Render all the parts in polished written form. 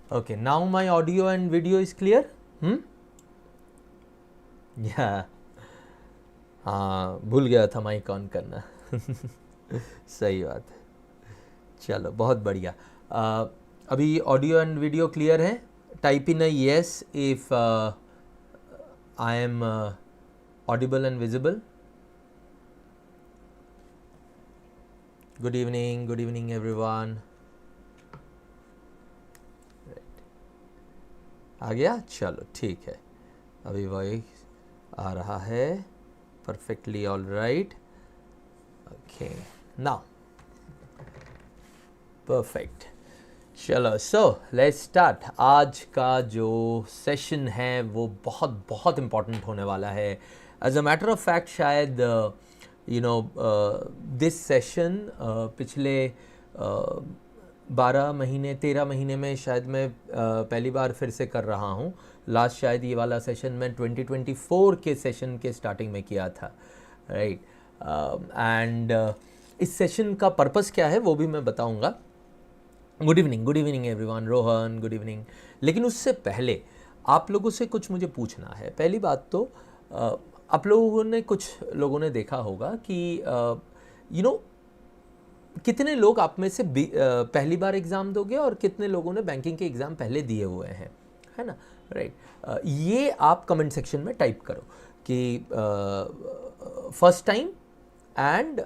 Okay, now my audio and video is clear. Yeah. हाँ, भूल गया था माइक ऑन करना। सही बात है। चलो, बहुत बढ़िया। अभी ऑडियो एंड वीडियो क्लियर है? Type in a yes if I am audible and visible. Good evening everyone. आ गया? चलो ठीक है, अभी वही आ रहा है। Perfectly all right. Okay, now perfect. चलो, सो लेट्स स्टार्ट। आज का जो सेशन है वो बहुत बहुत इम्पॉर्टेंट होने वाला है। As a matter of fact, शायद दिस सेशन पिछले 12 महीने 13 महीने में शायद मैं पहली बार फिर से कर रहा हूँ। लास्ट शायद ये वाला सेशन मैं 2024 के सेशन के स्टार्टिंग में किया था, राइट। एंड इस सेशन का पर्पस क्या है वो भी मैं बताऊँगा। Good evening everyone. Rohan, good evening. लेकिन उससे पहले आप लोगों से कुछ मुझे पूछना है। पहली बात तो आप लोगों ने कुछ लोगों ने देखा होगा कि कितने लोग आप में से पहली बार एग्ज़ाम दोगे और कितने लोगों ने बैंकिंग के एग्ज़ाम पहले दिए हुए हैं, है ना, राइट। ये आप कमेंट सेक्शन में टाइप करो कि first time and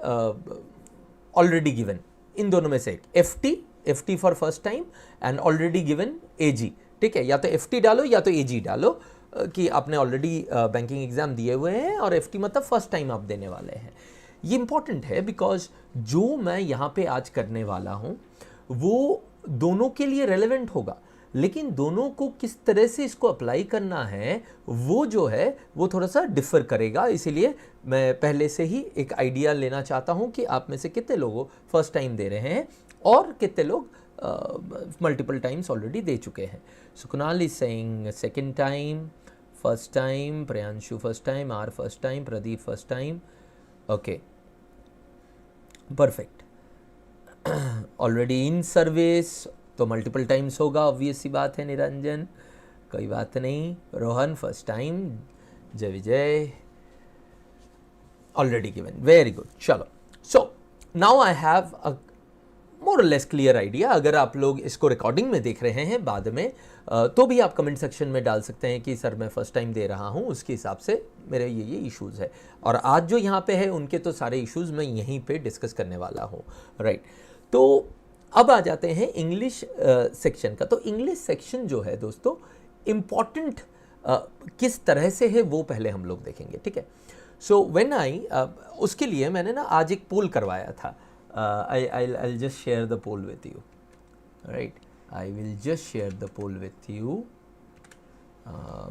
already given, इन दोनों में से एक। F T for first time and already given AG, ठीक है। या तो FT डालो या तो AG डालो कि आपने ऑलरेडी बैंकिंग एग्ज़ाम दिए हुए हैं, और FT मतलब फर्स्ट टाइम आप देने वाले हैं। ये इंपॉर्टेंट है बिकॉज जो मैं यहाँ पे आज करने वाला हूँ वो दोनों के लिए रेलेवेंट होगा, लेकिन दोनों को किस तरह से इसको अप्लाई करना है वो जो है वो थोड़ा सा डिफ़र करेगा। इसीलिए मैं पहले से ही एक आइडिया लेना चाहता हूँ कि आप में से कितने लोग फर्स्ट टाइम दे रहे हैं और कितने लोग मल्टीपल टाइम्स ऑलरेडी दे चुके हैं। So Kunal is saying second time, first time, Priyanshu first time, R first time, Pradeep first time. Okay, perfect. Already in service तो मल्टीपल टाइम्स होगा, ऑब्वियस सी बात है। निरंजन, कोई बात नहीं। रोहन फर्स्ट टाइम, जय विजय, ऑलरेडी गिवन, वेरी गुड। चलो, so now I have a more less clear idea. अगर आप लोग इसको रिकॉर्डिंग में देख रहे हैं बाद में तो भी आप कमेंट सेक्शन में डाल सकते हैं कि सर मैं फर्स्ट टाइम दे रहा हूँ, उसके हिसाब से मेरे ये इश्यूज़ है। और आज जो यहाँ पे है उनके तो सारे इश्यूज़ मैं यहीं पे डिस्कस करने वाला हूँ, राइट। तो अब आ जाते हैं इंग्लिश सेक्शन का। तो इंग्लिश सेक्शन जो है दोस्तों इम्पॉर्टेंट किस तरह से है वो पहले हम लोग देखेंगे, ठीक है। सो व्हेन आई उसके लिए मैंने ना आज एक पोल करवाया था। I'll just share the poll with you, right? I will just share the poll with you.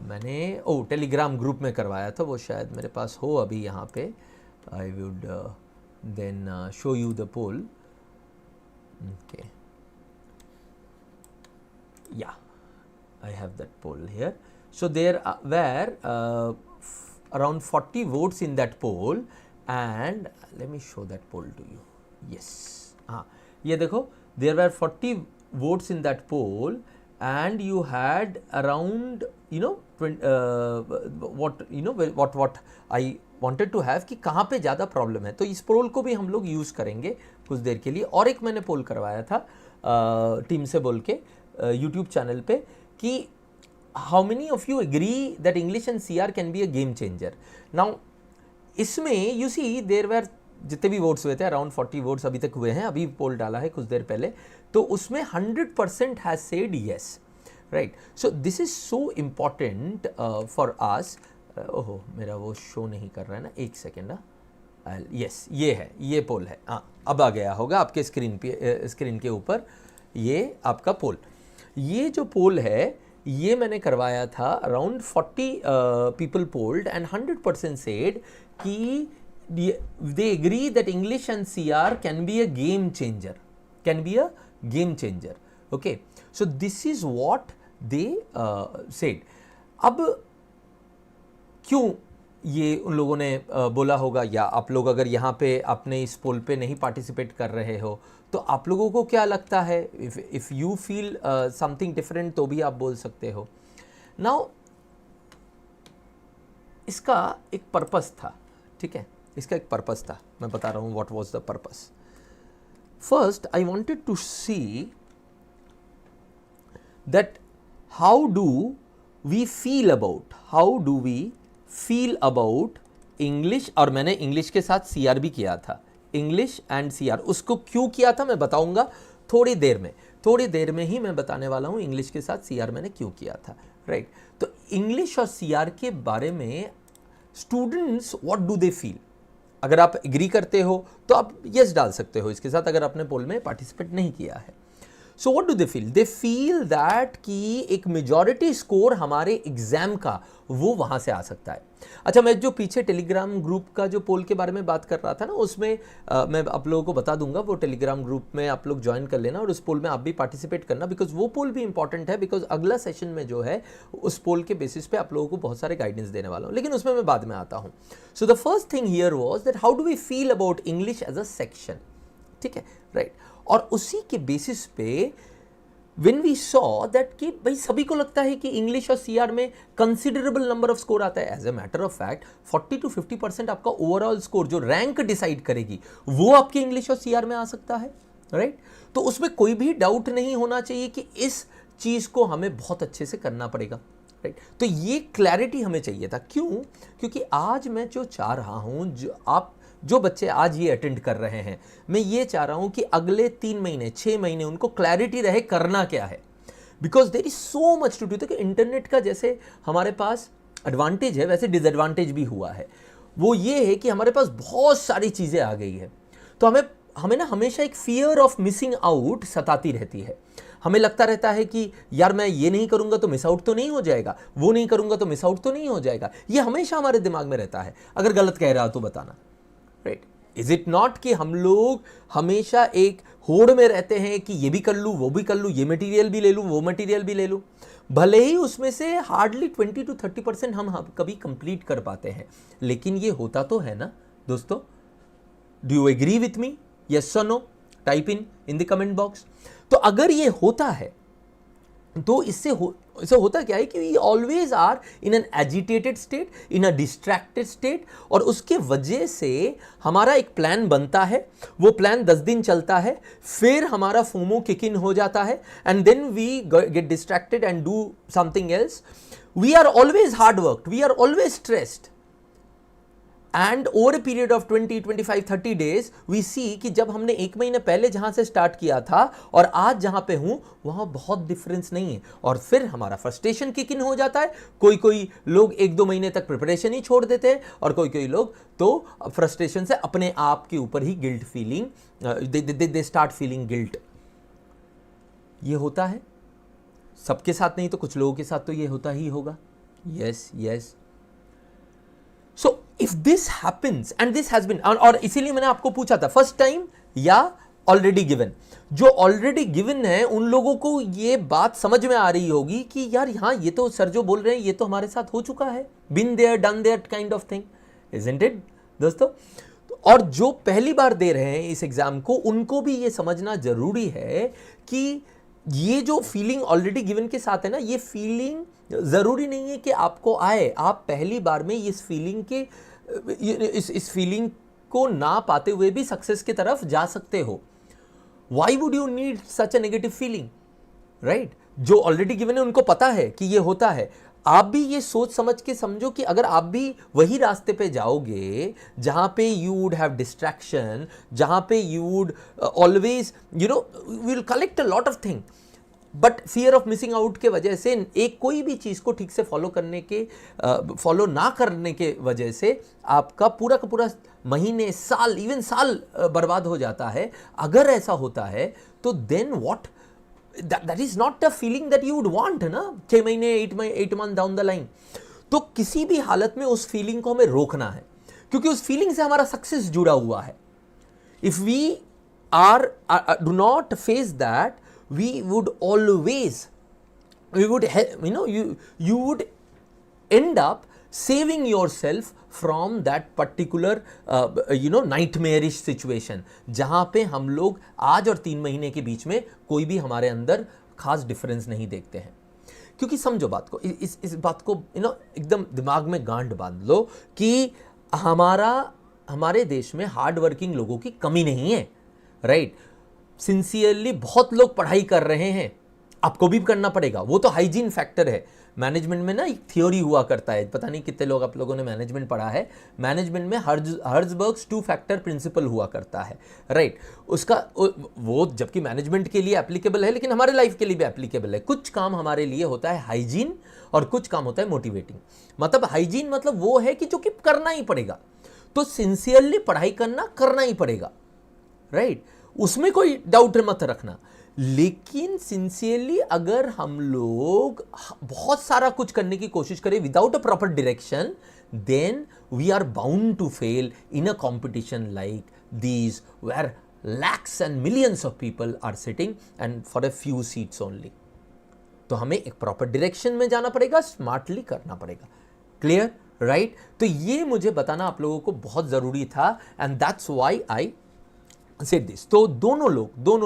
मैंने टेलीग्राम ग्रुप में करवाया था, वो शायद मेरे पास हो अभी यहाँ पे। I would then show you the poll. Okay. Yeah, I have that poll here. So there were around 40 votes in that poll, and let me show that poll to you. Yes, हाँ, ये देखो, there were 40 votes in that poll and you had around what I wanted to have कि कहाँ पे ज़्यादा problem है। तो इस पोल को भी हम लोग यूज़ करेंगे कुछ देर के लिए। और एक मैंने पोल करवाया था टीम से बोल के यूट्यूब चैनल पे कि how many of you agree that English and CR can be a game changer. Now इसमें यू सी देयर वेर जितने भी वोट्स हुए थे, अराउंड 40 वोट्स अभी तक हुए हैं, अभी पोल डाला है कुछ देर पहले, तो उसमें 100% has said yes, right. So this is so important for us. ओहो, मेरा वो शो नहीं कर रहा है ना, एक सेकेंड। यस, ये है, ये पोल है। हाँ, अब आ गया होगा आपके स्क्रीन के ऊपर ये आपका पोल। ये जो पोल है ये मैंने करवाया था, around 40 people polled and 100% said कि they agree that English and CR can be a game changer, okay. So this is what they said. अब क्यों ये उन लोगों ने बोला होगा, या आप लोग अगर यहाँ पे अपने इस पोल पे नहीं पार्टिसिपेट कर रहे हो तो आप लोगों को क्या लगता है, if you feel something different तो भी आप बोल सकते हो। नाउ इसका एक पर्पस था, ठीक है, इसका एक पर्पस था, मैं बता रहा हूँ what was the purpose. First I wanted to see that how do we feel about English, और मैंने इंग्लिश के साथ सीआर भी किया था, इंग्लिश एंड सीआर। उसको क्यों किया था मैं बताऊंगा थोड़ी देर में ही मैं बताने वाला हूं इंग्लिश के साथ सीआर मैंने क्यों किया था, राइट। तो इंग्लिश और सीआर के बारे में students what do they feel, अगर आप एग्री करते हो तो आप यस डाल सकते हो इसके साथ, अगर आपने पोल में पार्टिसिपेट नहीं किया है। So what do they feel, they feel that कि एक मेजॉरिटी स्कोर हमारे एग्जाम का वो वहां से आ सकता है। अच्छा, मैं जो पीछे टेलीग्राम ग्रुप का जो पोल के बारे में बात कर रहा था ना, उसमें मैं आप लोगों को बता दूंगा, वो टेलीग्राम ग्रुप में आप लोग ज्वाइन कर लेना और उस पोल में आप भी पार्टिसिपेट करना, बिकॉज वो पोल भी इंपॉर्टेंट है, बिकॉज अगला सेशन में जो है उस पोल के बेसिस पे आप लोगों को बहुत सारे गाइडेंस देने वाला हूँ, लेकिन उसमें मैं बाद में आता हूँ। So the first thing here was that how do we feel about English as a section, ठीक है, राइट। और उसी के बेसिस पे when we saw that कि भाई सभी को लगता है कि इंग्लिश और सीआर में कंसिडरेबल नंबर ऑफ स्कोर आता है। As a matter of fact 40 to 50% आपका ओवरऑल स्कोर जो रैंक डिसाइड करेगी वो आपके इंग्लिश और सीआर में आ सकता है, राइट। तो उसमें कोई भी डाउट नहीं होना चाहिए कि इस चीज को हमें बहुत अच्छे से करना पड़ेगा, राइट। तो ये क्लैरिटी हमें चाहिए था। क्यों? क्योंकि आज मैं जो चाह रहा हूं, जो बच्चे आज ये अटेंड कर रहे हैं, मैं ये चाह रहा हूं कि अगले 3 महीने 6 महीने उनको क्लैरिटी रहे करना क्या है, because there is so much to do. तो इंटरनेट का जैसे हमारे पास एडवांटेज है वैसे डिसएडवांटेज भी हुआ है। वो ये है कि हमारे पास बहुत सारी चीज़ें आ गई है, तो हमें ना हमेशा एक फियर ऑफ मिसिंग आउट सताती रहती है। हमें लगता रहता है कि यार मैं ये नहीं करूंगा तो मिस आउट तो नहीं हो जाएगा, वो नहीं करूंगा तो मिस आउट तो नहीं हो जाएगा। ये हमेशा हमारे दिमाग में रहता है। अगर गलत कह रहा हो तो बताना, राइट। इज इट नॉट कि हम लोग हमेशा एक होड़ में रहते हैं कि ये भी कर लूँ वो भी कर लूँ, ये मटेरियल भी ले लूँ वो मटेरियल भी ले लूँ, भले ही उसमें से हार्डली 20 to 30% हम कभी कंप्लीट कर पाते हैं, लेकिन ये होता तो है ना दोस्तों। Do you agree with me? Yes और no? Type in the comment box. तो अगर ये होता है तो इससे होता क्या है कि we always are in an agitated state, in a distracted state, और उसके वजह से हमारा एक प्लान बनता है, वो प्लान 10 दिन चलता है, फिर हमारा फोमो किक इन हो जाता है, and then we get distracted and do something else. We are always hard work, we are always stressed, and over a period of 20, 25, 30 days we see कि जब हमने 1 महीने पहले जहां से स्टार्ट किया था और आज जहां पे हूं वहां बहुत डिफरेंस नहीं है, और फिर हमारा फ्रस्ट्रेशन किक इन हो जाता है। कोई लोग 1-2 महीने तक प्रिपरेशन ही छोड़ देते हैं, और कोई लोग तो फ्रस्ट्रेशन से अपने आप के ऊपर ही guilt feeling, they start feeling guilt. ये होता है सबके साथ, नहीं तो कुछ लोगों के साथ तो ये होता ही होगा। Yes. So if this happens, and this has been, और इसीलिए मैंने आपको पूछा था फर्स्ट टाइम या ऑलरेडी गिवन। जो ऑलरेडी गिवन है उन लोगों को ये बात समझ में आ रही होगी कि यार हाँ, ये तो सर जो बोल रहे हैं ये तो हमारे साथ हो चुका है, been there done there kind of thing, isn't it दोस्तों। और जो पहली बार दे रहे हैं इस एग्जाम को, उनको भी ये समझना जरूरी है कि ये जो फीलिंग ऑलरेडी गिवन के साथ है ना, ये फीलिंग जरूरी नहीं है कि आपको आए। आप पहली बार में इस फीलिंग के इस फीलिंग को ना पाते हुए भी सक्सेस की तरफ जा सकते हो। Why would you need such a negative feeling, right? जो ऑलरेडी गिवन है उनको पता है कि ये होता है। आप भी ये सोच समझ के समझो कि अगर आप भी वही रास्ते पे जाओगे जहां पे यू वुड हैव डिस्ट्रैक्शन, जहां पे you would always will collect a lot of thing, but fear of missing out के वजह से एक कोई भी चीज़ को ठीक से फॉलो ना करने के वजह से आपका पूरा का पूरा महीने, साल, इवन साल बर्बाद हो जाता है। अगर ऐसा होता है तो then what, that is not the feeling that you would want ना, 6 महीने 8 मंथ डाउन द लाइन। तो किसी भी हालत में उस फीलिंग को हमें रोकना है, क्योंकि उस फीलिंग से हमारा सक्सेस जुड़ा हुआ है। If we are do not face that, we would always, you would end up saving yourself from that particular nightmarish situation, जहां पे हम लोग आज और 3 महीने के बीच में कोई भी हमारे अंदर खास डिफरेंस नहीं देखते हैं। क्योंकि समझो बात को, इस बात को एकदम दिमाग में गांठ बांध लो कि हमारे देश में हार्ड वर्किंग लोगों की कमी नहीं है, राइट। सिंसियरली बहुत लोग पढ़ाई कर रहे हैं, आपको भी करना पड़ेगा, वो तो हाइजीन फैक्टर है। मैनेजमेंट में ना एक थियोरी हुआ करता है, पता नहीं कितने लोग आप लोगों ने मैनेजमेंट पढ़ा है, मैनेजमेंट में हर्ट्जबर्ग्स 2 फैक्टर प्रिंसिपल हुआ करता है, राइट। उसका वो जबकि मैनेजमेंट के लिए एप्लीकेबल है, लेकिन हमारे लाइफ के लिए भी एप्लीकेबल है। कुछ काम हमारे लिए होता है हाइजीन और कुछ काम होता है मोटिवेटिंग। मतलब हाइजीन मतलब वो है कि जो कि करना ही पड़ेगा, तो सिंसियरली पढ़ाई करना ही पड़ेगा, राइट, उसमें कोई डाउट मत रखना। लेकिन सिंसियरली अगर हम लोग बहुत सारा कुछ करने की कोशिश करें without a proper direction, then we are bound to fail in a competition like these where lakhs and millions of people are sitting and for a few seats only। तो हमें एक प्रॉपर डायरेक्शन में जाना पड़ेगा, smartly करना पड़ेगा। Clear, right. तो ये मुझे बताना आप लोगों को बहुत जरूरी था, and that's why I said this. तो दोनों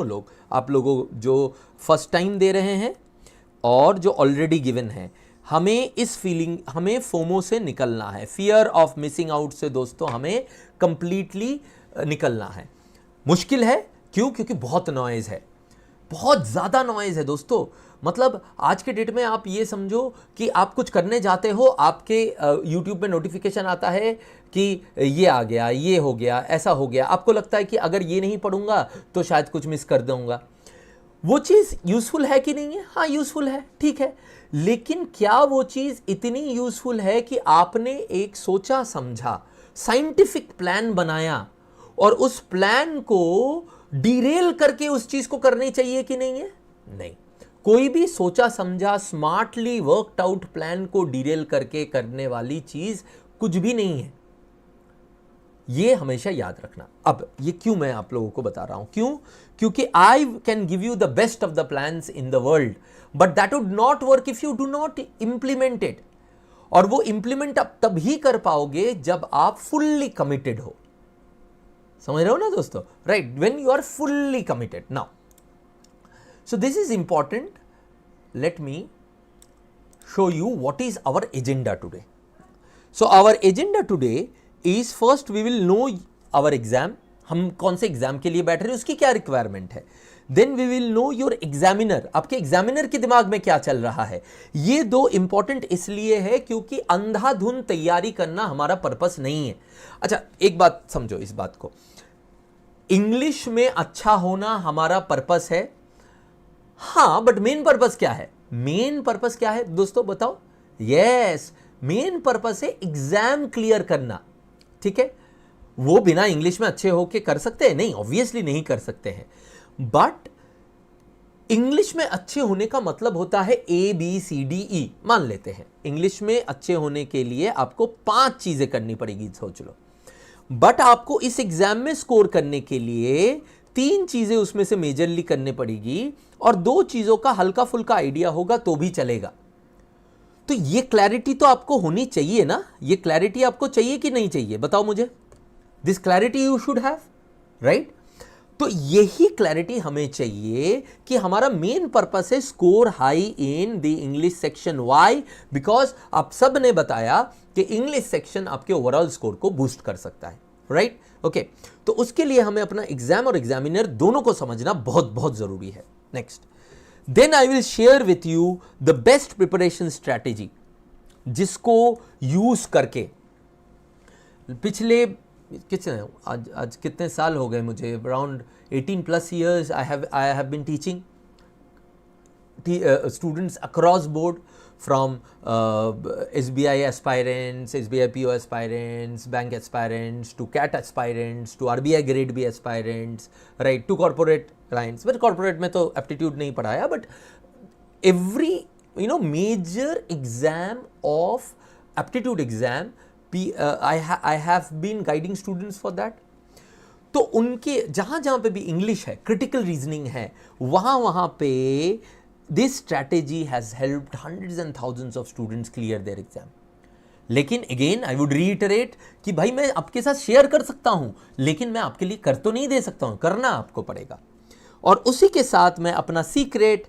लोग आप लोगों जो फर्स्ट टाइम दे रहे हैं और जो ऑलरेडी गिवन है, हमें फोमो से निकलना है, फियर ऑफ मिसिंग आउट से दोस्तों हमें कंप्लीटली निकलना है। मुश्किल है, क्यों? क्योंकि बहुत नॉइज है, बहुत ज़्यादा नॉइज है दोस्तों। मतलब आज के डेट में आप ये समझो कि आप कुछ करने जाते हो, आपके यूट्यूब में नोटिफिकेशन आता है कि ये आ गया, ये हो गया, ऐसा हो गया। आपको लगता है कि अगर ये नहीं पढ़ूंगा तो शायद कुछ मिस कर दूंगा। वो चीज़ यूज़फुल है कि नहीं है? हाँ, यूज़फुल है, ठीक है। लेकिन क्या वो चीज़ इतनी यूज़फुल है कि आपने एक सोचा समझा साइंटिफिक प्लान बनाया और उस प्लान को डिरेल करके उस चीज़ को करनी चाहिए कि नहीं है? नहीं। कोई भी सोचा समझा स्मार्टली वर्कड आउट प्लान को डिरेल करके करने वाली चीज़ कुछ भी नहीं है। ये हमेशा याद रखना। अब ये क्यों मैं आप लोगों को बता रहा हूं? क्यों? क्योंकि I can give you the best of the plans in the world, but that would not work if you do not implement it. और वो इंप्लीमेंट आप तभी कर पाओगे जब आप फुल्ली कमिटेड हो। समझ रहे हो ना दोस्तों? Right, when you are fully committed. Now so this is important. Let me show you what is our agenda today. So our agenda today is, first we will know our exam, हम कौन से exam के लिए बैठ रहे हैं, उसकी क्या रिक्वायरमेंट है। Then we will know your examiner, आपके एग्जामिनर के दिमाग में क्या चल रहा है। ये दो इंपॉर्टेंट इसलिए है क्योंकि अंधाधुंध तैयारी करना हमारा पर्पस नहीं है। अच्छा, एक बात समझो इस बात को, इंग्लिश में अच्छा होना हमारा पर्पस है, हाँ, बट मेन पर्पस क्या है? मेन पर्पस क्या है दोस्तों, बताओ? यस, मेन पर्पस है एग्जाम क्लियर करना, ठीक है। वो बिना इंग्लिश में अच्छे होके कर सकते हैं? नहीं, ऑब्वियसली नहीं कर सकते हैं। बट इंग्लिश में अच्छे होने का मतलब होता है ABCDE। मान लेते हैं इंग्लिश में अच्छे होने के लिए आपको 5 चीजें करनी पड़ेगी, सोच लो। बट आपको इस एग्जाम में स्कोर करने के लिए 3 चीजें उसमें से मेजरली करने पड़ेगी और 2 चीजों का हल्का फुल्का आइडिया होगा तो भी चलेगा। तो ये क्लैरिटी तो आपको होनी चाहिए ना? ये क्लैरिटी आपको चाहिए कि नहीं चाहिए? बताओ मुझे। This clarity you should have, right? तो यही क्लैरिटी हमें चाहिए कि हमारा मेन पर्पस है score high in the English section. Why? Because आप सब ने बताया कि इंग्लिश सेक्शन आपके ओवरऑल स्कोर को बूस्ट कर सकता है, राइट? ओके, तो उसके लिए हमें अपना एग्जाम और एग्जामिनर दोनों को समझना बहुत बहुत जरूरी है। Next, then I will share with you the best preparation strategy, जिसको यूज करके पिछले आज कितने साल हो गए मुझे, around 18+ years I have been teaching students across board, from SBI aspirants, SBI PO aspirants, bank aspirants, to CAT aspirants, to RBI grade B aspirants, right, to corporate clients. But corporate में तो aptitude नहीं पढ़ाया, but every major exam of aptitude exam, I have been guiding students for that. तो उनके जहाँ पे भी English है, क्रिटिकल रीजनिंग है, वहाँ पे this strategy has helped hundreds and thousands of students clear their exam. लेकिन अगेन आई वुड रीइटरेट कि भाई मैं आपके साथ शेयर कर सकता हूं, लेकिन मैं आपके लिए कर तो नहीं दे सकता हूं, करना आपको पड़ेगा। और उसी के साथ मैं अपना सीक्रेट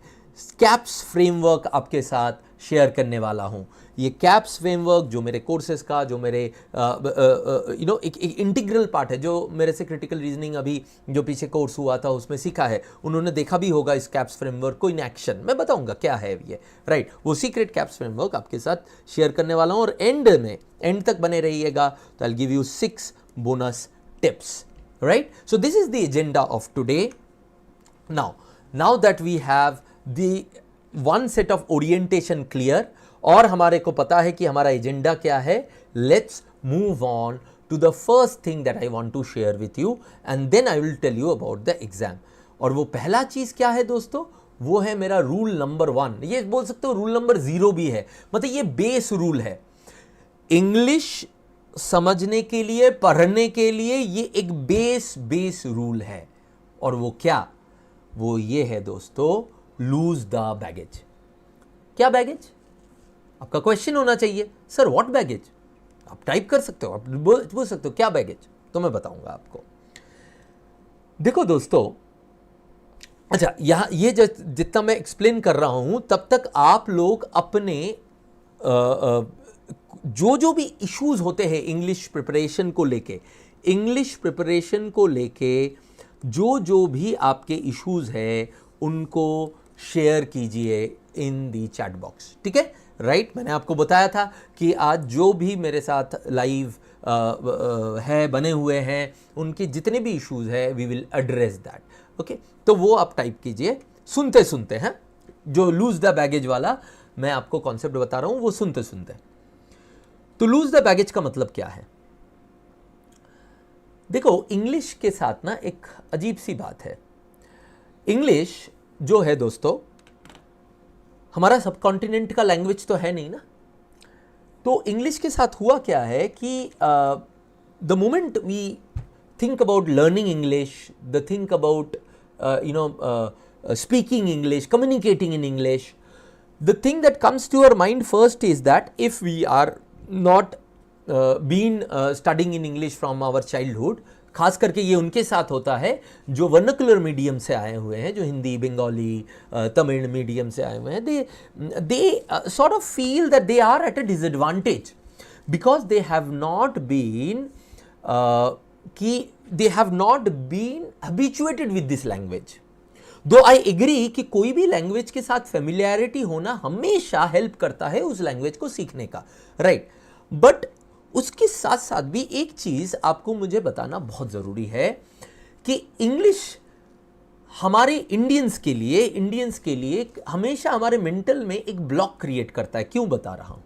कैप्स फ्रेमवर्क आपके साथ शेयर करने वाला हूं। ये कैप्स फ्रेमवर्क जो मेरे कोर्सेज का, जो मेरे एक इंटीग्रल पार्ट है, जो मेरे से क्रिटिकल रीजनिंग अभी जो पीछे कोर्स हुआ था उसमें सीखा है, उन्होंने देखा भी होगा इस कैप्स फ्रेमवर्क को इन एक्शन। मैं बताऊंगा क्या है ये, राइट। वो सीक्रेट कैप्स फ्रेमवर्क आपके साथ शेयर करने वाला हूं, और एंड तक बने रहिएगा, तो I will give you 6 bonus tips, right. So this is the agenda of today. Now that we have the one set of orientation clear और हमारे को पता है कि हमारा एजेंडा क्या है, let's move on to the first thing that I want to share with you and then I will tell you about the exam। और वो पहला चीज क्या है दोस्तों, वो है मेरा रूल नंबर 1। ये बोल सकते हो रूल नंबर 0 भी है, मतलब ये बेस रूल है इंग्लिश समझने के लिए, पढ़ने के लिए। ये एक बेस रूल है, और वो क्या, वो ये है दोस्तों, लूज द बैगेज। क्या बैगेज? आपका क्वेश्चन होना चाहिए, सर व्हाट बैगेज? आप टाइप कर सकते हो, आप बोल सकते हो क्या बैगेज, तो मैं बताऊंगा आपको। देखो दोस्तों, अच्छा यहां ये जितना मैं एक्सप्लेन कर रहा हूं, तब तक आप लोग अपने जो भी इश्यूज होते हैं इंग्लिश प्रिपरेशन को लेके, जो भी आपके इश्यूज है उनको शेयर कीजिए इन दी चैट बॉक्स, ठीक है, राइट। मैंने आपको बताया था कि आज जो भी मेरे साथ लाइव है बने हुए हैं, उनके जितने भी इश्यूज है we will address that, okay. तो वो आप टाइप कीजिए सुनते सुनते हैं, जो लूज द बैगेज वाला मैं आपको कॉन्सेप्ट बता रहा हूं वो सुनते सुनते। तो लूज द बैगेज का मतलब क्या है? देखो, इंग्लिश के साथ ना एक अजीब सी बात है। इंग्लिश जो है दोस्तों, हमारा सब कॉन्टिनेंट का लैंग्वेज तो है नहीं ना। तो इंग्लिश के साथ हुआ क्या है कि the moment we think about learning English, the think about speaking English, communicating in English, the thing that comes to your mind first is that if we are not been studying in English from our childhood, खास करके ये उनके साथ होता है जो vernacular medium से आए हुए हैं, जो हिंदी, बंगाली, तमिल मीडियम से आए हुए हैं, they sort of feel that they are at a disadvantage because they have not been habituated with this language। दो आई एग्री कि कोई भी लैंग्वेज के साथ फेमिलियरिटी होना हमेशा हेल्प करता है उस लैंग्वेज को सीखने का, राइट। बट उसके साथ साथ भी एक चीज आपको मुझे बताना बहुत जरूरी है कि इंग्लिश हमारे इंडियंस के लिए हमेशा हमारे मेंटल में एक ब्लॉक क्रिएट करता है। क्यों बता रहा हूं?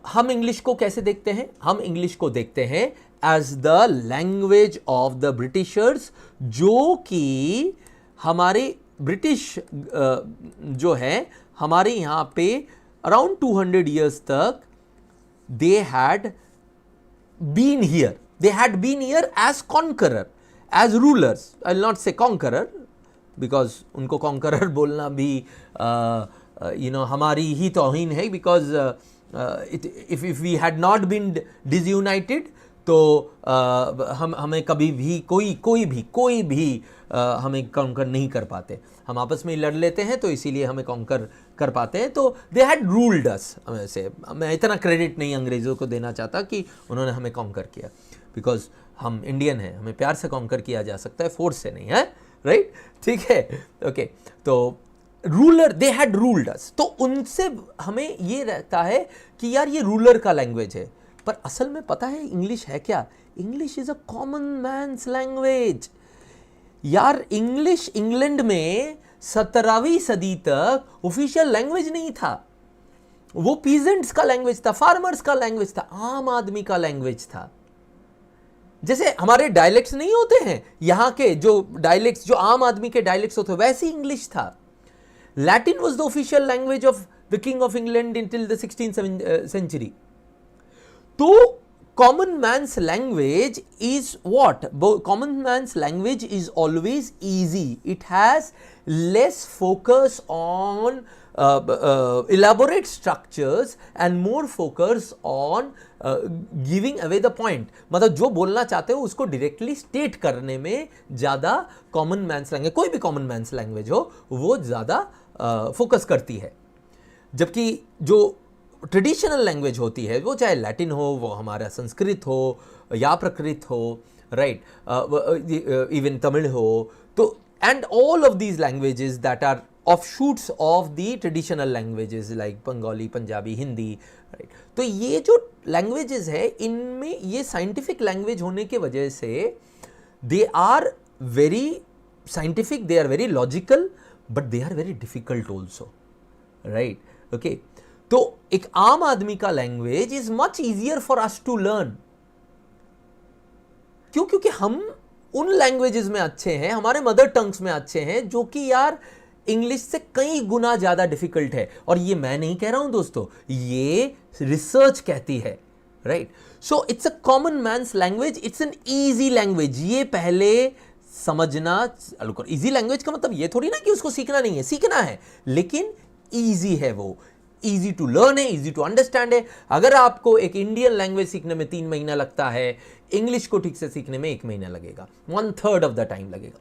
हम इंग्लिश को कैसे देखते हैं? हम इंग्लिश को देखते हैं as the language of the Britishers, जो कि हमारे ब्रिटिश जो है हमारे यहाँ पे अराउंड 200 years तक they had been here as conqueror, as rulers। I'll not say conqueror because उनको conqueror बोलना भी हमारी ही तौहीन है, because if we had not been disunited तो हमें कभी भी कोई भी हमें कॉन्कर नहीं कर पाते। हम आपस में लड़ लेते हैं तो इसीलिए हमें कॉन्कर कर पाते हैं। तो दे हैड रूल्ड अस। से मैं इतना क्रेडिट नहीं अंग्रेज़ों को देना चाहता कि उन्होंने हमें कॉन्कर किया, बिकॉज हम इंडियन हैं, हमें प्यार से कॉन्कर किया जा सकता है, फोर्स से नहीं है, राइट, ठीक है, ओके। तो रूलर, दे हैड रूल्ड अस, तो उनसे हमें ये रहता है कि यार ये रूलर का लैंग्वेज है। पर असल में पता है इंग्लिश है क्या? English is a common man's language यार। इंग्लिश इंग्लैंड में 17वीं सदी तक ऑफिशियल लैंग्वेज नहीं था, वो पीजेंट्स का लैंग्वेज था, फार्मर्स का लैंग्वेज था, आम आदमी का लैंग्वेज था। जैसे हमारे डायलेक्ट्स नहीं होते हैं, यहाँ के जो डायलेक्ट्स, जो आम आदमी के डायलेक्ट्स होते हैं, वैसे ही इंग्लिश था। Latin was the official language of the king of England till the 16th century। तो common man's language is what? Common man's language is always easy. It has less focus on elaborate structures and more focus on giving away the point. मतलब जो बोलना चाहते हो उसको directly state करने में ज़्यादा common man's language, कोई भी common man's language हो, वो ज़्यादा फोकस करती है. जबकि जो ट्रेडिशनल लैंग्वेज होती है, वो चाहे लैटिन हो, वो हमारा संस्कृत हो या प्राकृत हो, राइट, इवन तमिल हो, तो and all of these languages that are offshoots of the traditional languages like Bengali, Punjabi, Hindi, right. तो ये जो लैंग्वेजेस है, इनमें ये साइंटिफिक लैंग्वेज होने के वजह से they are very scientific, they are very logical, but they are very difficult also, right. Okay, तो एक आम आदमी का language is much easier for us to learn. क्यों? क्योंकि हम उन लैंग्वेजेस में अच्छे हैं, हमारे मदर टंग्स में अच्छे हैं, जो कि यार इंग्लिश से कई गुना ज्यादा डिफिकल्ट है. और ये मैं नहीं कह रहा हूं दोस्तों, ये रिसर्च कहती है, right. So it's a common man's language, it's an easy language. ये पहले समझना. इजी लैंग्वेज का मतलब ये थोड़ी ना कि उसको सीखना नहीं है, सीखना है, लेकिन ईजी है, वो ईजी टू लर्न है, ईजी टू अंडरस्टैंड है. अगर आपको एक इंडियन लैंग्वेज सीखने में 3 महीना लगता है, इंग्लिश को ठीक से सीखने में 1 महीना लगेगा, 1/3 ऑफ द टाइम लगेगा.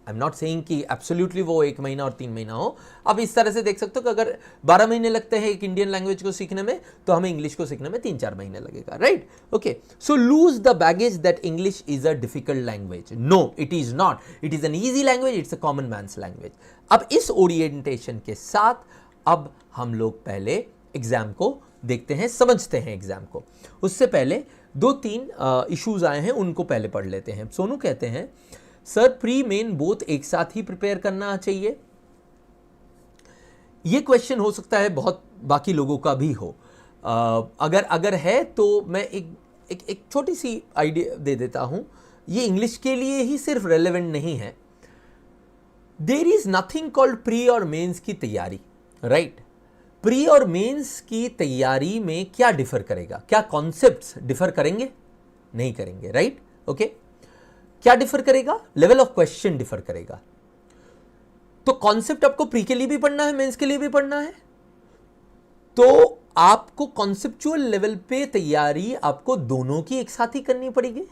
आई एम नॉट सेइंग कि एब्सोल्युटली वो 1 महीना और 3 महीना हो. आप इस तरह से देख सकते हो कि अगर 12 महीने लगते हैं एक इंडियन लैंग्वेज को सीखने में, तो हमें इंग्लिश को सीखने में 3-4 महीने लगेगा, right. Okay, so lose the baggage that English is a difficult language. No, it is not. It is an easy language, it's a common man's language. अब इस ओरिएंटेशन के साथ अब हम लोग पहले एग्जाम को देखते हैं, समझते हैं एग्जाम को. उससे पहले 2-3 इश्यूज आए हैं, उनको पहले पढ़ लेते हैं. सोनू कहते हैं, सर प्री मेन बोथ एक साथ ही प्रिपेयर करना चाहिए. ये क्वेश्चन हो सकता है बहुत बाकी लोगों का भी हो. अगर है तो मैं एक छोटी सी आइडिया दे देता हूं. ये इंग्लिश के लिए ही सिर्फ रेलेवेंट नहीं है. There is nothing called pre और मेंस की तैयारी, राइट. प्री और मेंस की तैयारी में क्या डिफर करेगा? क्या कॉन्सेप्ट्स डिफर करेंगे? नहीं करेंगे, राइट. ओके, क्या डिफर करेगा? लेवल ऑफ क्वेश्चन डिफर करेगा. तो कॉन्सेप्ट आपको प्री के लिए भी पढ़ना है, मेंस के लिए भी पढ़ना है, तो आपको कॉन्सेप्चुअल लेवल पे तैयारी आपको दोनों की एक साथ ही करनी पड़ेगी.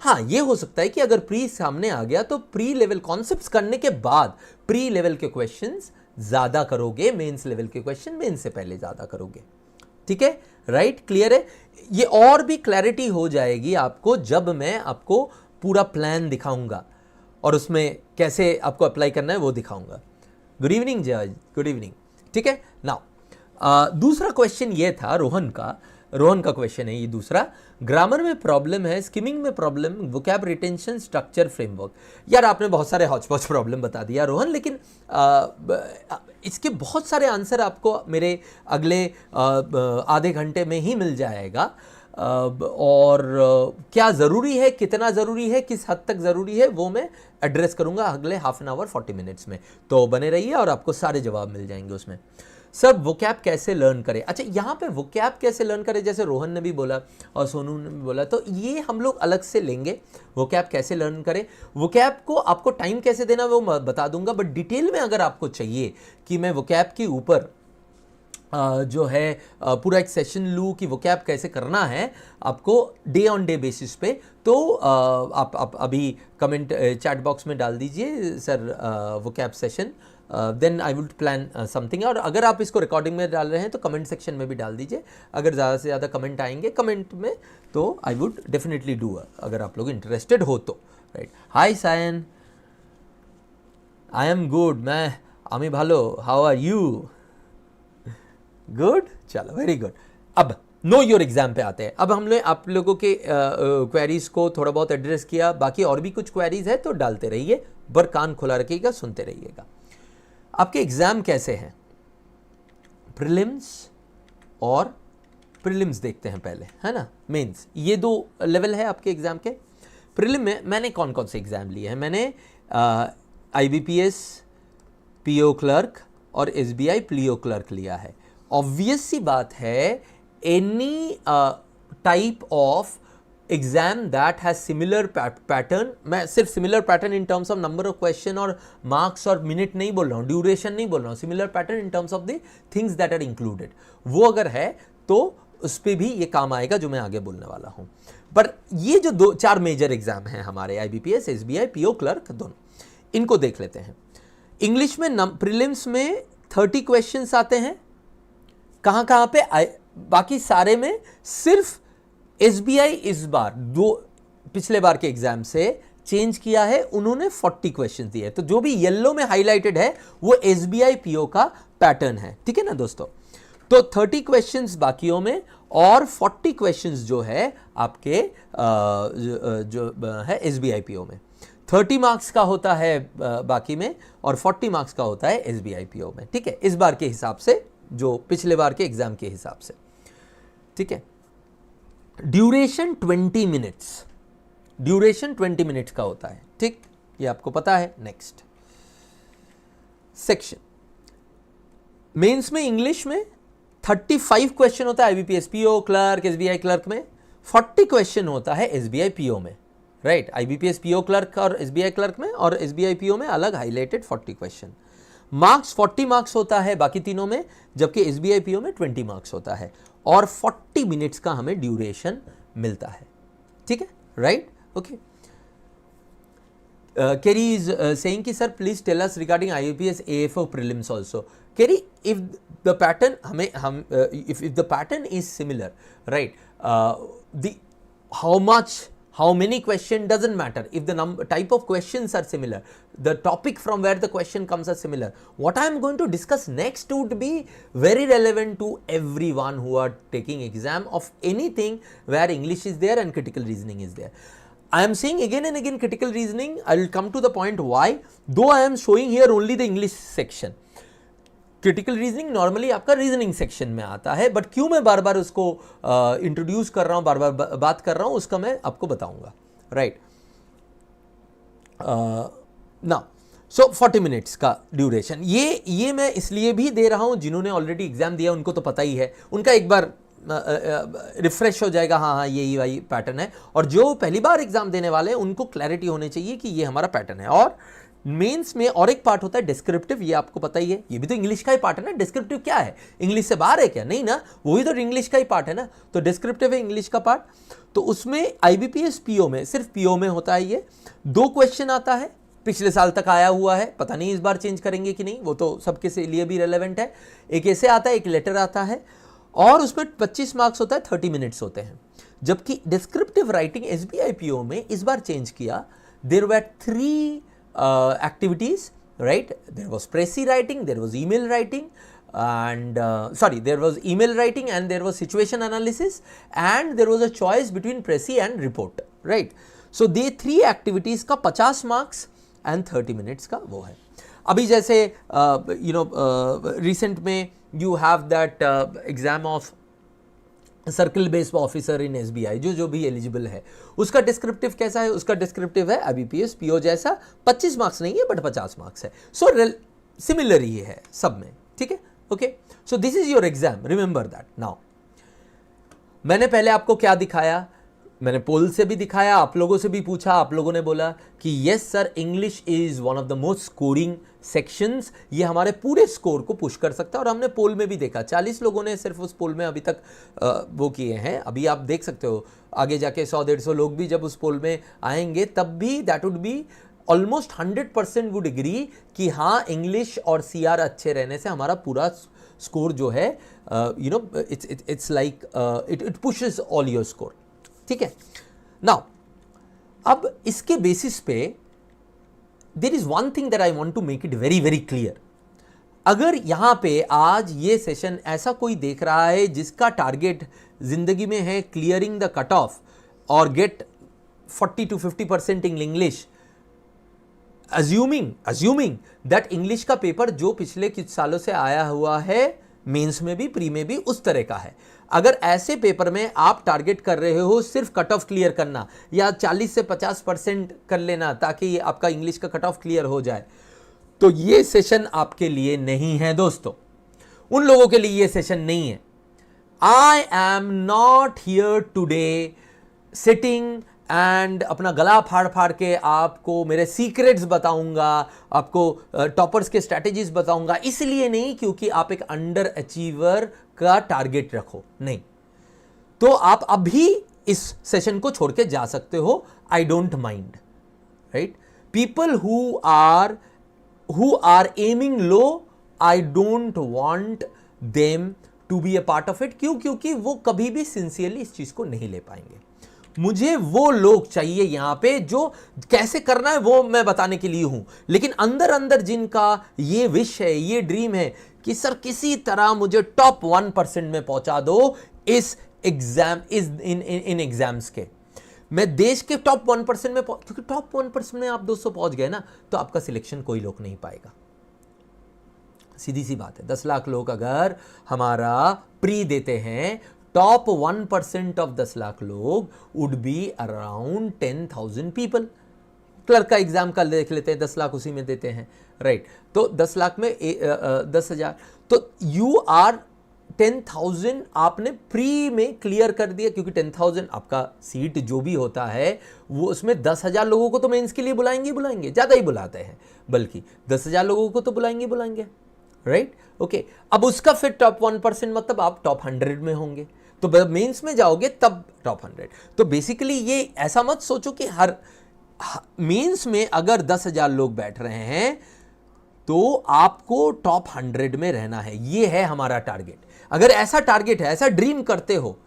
हाँ, ये हो सकता है कि अगर प्री सामने आ गया तो प्री लेवल कॉन्सेप्ट्स करने के बाद प्री लेवल के क्वेश्चंस ज्यादा करोगे, मेंस लेवल के क्वेश्चन मेंस से पहले ज्यादा करोगे. ठीक है, राइट, क्लियर है. ये और भी क्लैरिटी हो जाएगी आपको जब मैं आपको पूरा प्लान दिखाऊंगा और उसमें कैसे आपको अप्लाई करना है वो दिखाऊंगा. गुड इवनिंग जज, गुड इवनिंग. ठीक है, नाउ दूसरा क्वेश्चन ये था रोहन का क्वेश्चन है ये दूसरा. ग्रामर में प्रॉब्लम है, स्किमिंग में problem, vocab retention, structure, framework. यार आपने बहुत सारे हॉच-पॉच प्रॉब्लम बता दिया रोहन, लेकिन इसके बहुत सारे आंसर आपको मेरे अगले आधे घंटे में ही मिल जाएगा. और क्या ज़रूरी है, कितना ज़रूरी है, किस हद तक ज़रूरी है, वो मैं एड्रेस करूँगा अगले हाफ एन आवर 40 मिनट्स में. तो बने रहिए और आपको सारे जवाब मिल जाएंगे उसमें. सब वोकैब कैसे लर्न करें? अच्छा, यहाँ पे वोकैब कैसे लर्न करें, जैसे रोहन ने भी बोला और सोनू ने भी बोला, तो ये हम लोग अलग से लेंगे. वोकैब कैसे लर्न करें, वोकैब को आपको टाइम कैसे देना वो मैं बता दूंगा. बट डिटेल में अगर आपको चाहिए कि मैं वोकैब के ऊपर जो है पूरा एक सेशन लूँ कि वोकैब कैसे करना है आपको डे ऑन डे बेसिस पे, तो आप अभी कमेंट चैट बॉक्स में डाल दीजिए sir vocab session, then I would plan something. और अगर आप इसको रिकॉर्डिंग में डाल रहे हैं तो कमेंट सेक्शन में भी डाल दीजिए. अगर ज़्यादा से ज़्यादा कमेंट आएंगे कमेंट में तो आई वुड डेफिनेटली डू, अगर आप लोग इंटरेस्टेड हो तो, right. Hi Sayan, I am good. मैं आमी भालो, हाउ आर यू? गुड, चलो वेरी गुड. अब नो योर एग्जाम पे आते हैं. अब हमने आप लोगों के क्वेरीज को थोड़ा बहुत एड्रेस किया, बाकी और भी कुछ क्वेरीज है तो डालते रहिए, पर कान खुला रखिएगा, सुनते रहिएगा. आपके एग्जाम कैसे हैं? प्रीलिम्स और प्रीलिम्स देखते हैं पहले, है ना, मेंस, ये 2 लेवल है आपके एग्जाम के. प्रीलिम में मैंने कौन कौन से एग्जाम लिए हैं? मैंने IBPS PO क्लर्क और SBI PLEO क्लर्क लिया है. ऑब्वियस सी बात है, any type of exam that has similar pattern, मैं सिर्फ similar pattern in terms of number of question और मार्क्स और मिनट नहीं बोल रहा हूँ, ड्यूरेशन नहीं बोल रहा हूँ, similar pattern in terms of the things that are included, वो अगर है तो उस पर भी ये काम आएगा जो मैं आगे बोलने वाला हूँ। पर ये जो 2-4 मेजर एग्जाम हैं हमारे IBPS, SBI, PO क्लर्क दोनों, इनको देख लेते हैं। इंग्लिश में प्रीलिम्स में 30 क्वेश्चंस आते हैं, कहाँ कहाँ पे बाकी सारे में सिर्फ SBI इस बार पिछले बार के एग्जाम से चेंज किया है, उन्होंने 40 क्वेश्चन दिए, तो जो भी येलो में हाईलाइटेड है वो SBI PO का पैटर्न है, ठीक है ना दोस्तों। तो 30 क्वेश्चंस बाकियों में और 40 क्वेश्चंस जो है आपके जो है SBI PO में। 30 मार्क्स का होता है बाकी में और 40 मार्क्स का होता है SBI PO में, ठीक है, इस बार के हिसाब से, जो पिछले बार के एग्जाम के हिसाब से, ठीक है। ड्यूरेशन 20 मिनट्स, ड्यूरेशन 20 मिनट्स का होता है, ठीक, ये आपको पता है। नेक्स्ट सेक्शन, मेंस में इंग्लिश में 35 क्वेश्चन होता है IBPS PO clerk, SBI clerk में 40 क्वेश्चन होता है SBI PO में, राइट। IBPS PO क्लर्क और SBI क्लर्क में और SBI PO में अलग हाईलाइटेड 40 क्वेश्चन। मार्क्स 40 मार्क्स होता है बाकी तीनों में, जबकि SBI PO में 20 मार्क्स होता है और 40 मिनट्स का हमें ड्यूरेशन मिलता है, ठीक है, right, okay. Kerry is saying कि sir please tell us regarding IBPS AFO prelims also. Kerry, if the pattern if the pattern is similar, right, the how many question doesn't matter. If the type of questions are similar, the topic from where the question comes are similar, what I am going to discuss next would be very relevant to everyone who are taking exam of anything where English is there and critical reasoning is there. I am saying again and again critical reasoning. I will come to the point why, though I am showing here only the English section. Critical reasoning normally आपका reasoning section में आता है, but क्यों मैं बार बार उसको introduce कर रहा हूं, बार बार बात कर रहा हूं, उसका मैं आपको बताऊंगा, राइट। ना सो 40 मिनट्स का ड्यूरेशन, ये मैं इसलिए भी दे रहा हूं, जिन्होंने ऑलरेडी एग्जाम दिया उनको तो पता ही है, उनका एक बार रिफ्रेश हो जाएगा, हाँ हाँ यही वही पैटर्न है, और जो पहली बार एग्जाम देने वाले हैं उनको क्लैरिटी होनी चाहिए कि ये हमारा पैटर्न है। और मेंस में और एक पार्ट होता है डिस्क्रिप्टिव, ये आपको पता ही है, ये भी तो इंग्लिश का ही पार्ट है ना। डिस्क्रिप्टिव क्या है, इंग्लिश से बाहर है क्या? नहीं ना, वही तो इंग्लिश का ही पार्ट है ना। तो डिस्क्रिप्टिव है इंग्लिश का पार्ट, तो उसमें IBPS PO में, सिर्फ PO में होता है ये, 2 क्वेश्चन आता है, पिछले साल तक आया हुआ है, पता नहीं इस बार चेंज करेंगे कि नहीं, वो तो सबके से लिए भी रेलेवेंट है। एक ऐसे आता है, एक लेटर आता है, और उसमें 25 मार्क्स होता है, 30 मिनट्स होते हैं। जबकि डिस्क्रिप्टिव राइटिंग SBI PO में इस बार चेंज किया, there were 3 activities, right? There was Pressy writing, there was email writing, and there was email writing and there was situation analysis, and there was a choice between Pressy and report, right? So they 3 activities का 50 marks and 30 minutes का वो है। अभी जैसे recent में you have that exam of circle based officer in SBI, जो भी eligible है, उसका डिस्क्रिप्टिव कैसा है? उसका डिस्क्रिप्टिव है IBPS PO जैसा, 25 मार्क्स नहीं है बट 50 मार्क्स है। सो सिमिलर ही है सब में, ठीक है, okay. So this is your exam, remember that. Now मैंने पहले आपको क्या दिखाया, मैंने पोल से भी दिखाया, आप लोगों से भी पूछा, आप लोगों ने बोला कि yes sir English is one of the most scoring sections, ये हमारे पूरे स्कोर को पुश कर सकता है। और हमने पोल में भी देखा, 40 लोगों ने सिर्फ उस पोल में अभी तक वो किए हैं। अभी आप देख सकते हो आगे जाके 100-150 लोग भी जब उस पोल में आएंगे, तब भी that would be almost 100% would agree कि हाँ इंग्लिश और CR अच्छे रहने से हमारा पूरा स्कोर जो है it's like it pushes all your score, ठीक है। नाउ अब इसके बेसिस पे there is one thing that I want to make it very very clear. अगर यहां पे आज ये सेशन ऐसा कोई देख रहा है जिसका टारगेट जिंदगी में है क्लियरिंग द कट ऑफ और get 40 to 50% in English, assuming that English का पेपर जो पिछले कुछ सालों से आया हुआ है, मेंस में भी प्री में भी उस तरह का है, अगर ऐसे पेपर में आप टारगेट कर रहे हो सिर्फ कट ऑफ क्लियर करना या 40 से 50% कर लेना ताकि आपका इंग्लिश का कट ऑफ क्लियर हो जाए, तो ये सेशन आपके लिए नहीं है दोस्तों। उन लोगों के लिए ये सेशन नहीं है। आई am not here today sitting and अपना गला फाड़ फाड़ के आपको मेरे सीक्रेट्स बताऊंगा, आपको टॉपर्स के स्ट्रैटेजीज बताऊंगा, इसलिए नहीं क्योंकि आप एक अंडर अचीवर का टारगेट रखो, नहीं। तो आप अभी इस सेशन को छोड़ के जा सकते हो, I don't mind, right. People who are aiming low, I don't want them to be a part of it. क्यों? क्योंकि वो कभी भी सिंसियरली इस चीज को नहीं ले पाएंगे। मुझे वो लोग चाहिए यहां पे जो कैसे करना है वो मैं बताने के लिए हूं, लेकिन अंदर अंदर जिनका ये विश है, ये ड्रीम है कि सर किसी तरह मुझे टॉप 1% में पहुंचा दो इस एग्जाम, इन एग्जाम्स के, मैं देश के टॉप 1% में, क्योंकि टॉप 1% में आप दोस्तों पहुंच गए ना तो आपका सिलेक्शन कोई लोग नहीं पाएगा। सीधी सी बात है। 10 लाख लोग अगर हमारा प्री देते हैं, टॉप 1% ऑफ 10 लाख लोग would be around 10,000 people. Clerk का एग्जाम का देख लेते हैं, 10 लाख उसी में देते हैं, राइट। तो 10 लाख में 10,000, तो यू आर 10,000 आपने प्री में क्लियर कर दिया, क्योंकि 10,000 आपका सीट जो भी होता है वो उसमें 10,000 लोगों को तो मेंस के लिए बुलाएंगे, ज्यादा ही बुलाते हैं, बल्कि 10,000 लोगों को तो बुलाएंगे, राइट, ओके। अब उसका फिर टॉप 1% मतलब आप टॉप 100 में होंगे, तो मेंस में जाओगे तब टॉप 100। तो बेसिकली ये ऐसा मत सोचो कि हर मेंस में अगर 10,000 लोग बैठ रहे हैं तो आपको टॉप 100 में रहना है, ये है हमारा टारगेट। अगर ऐसा टारगेट है, ऐसा ड्रीम करते हो,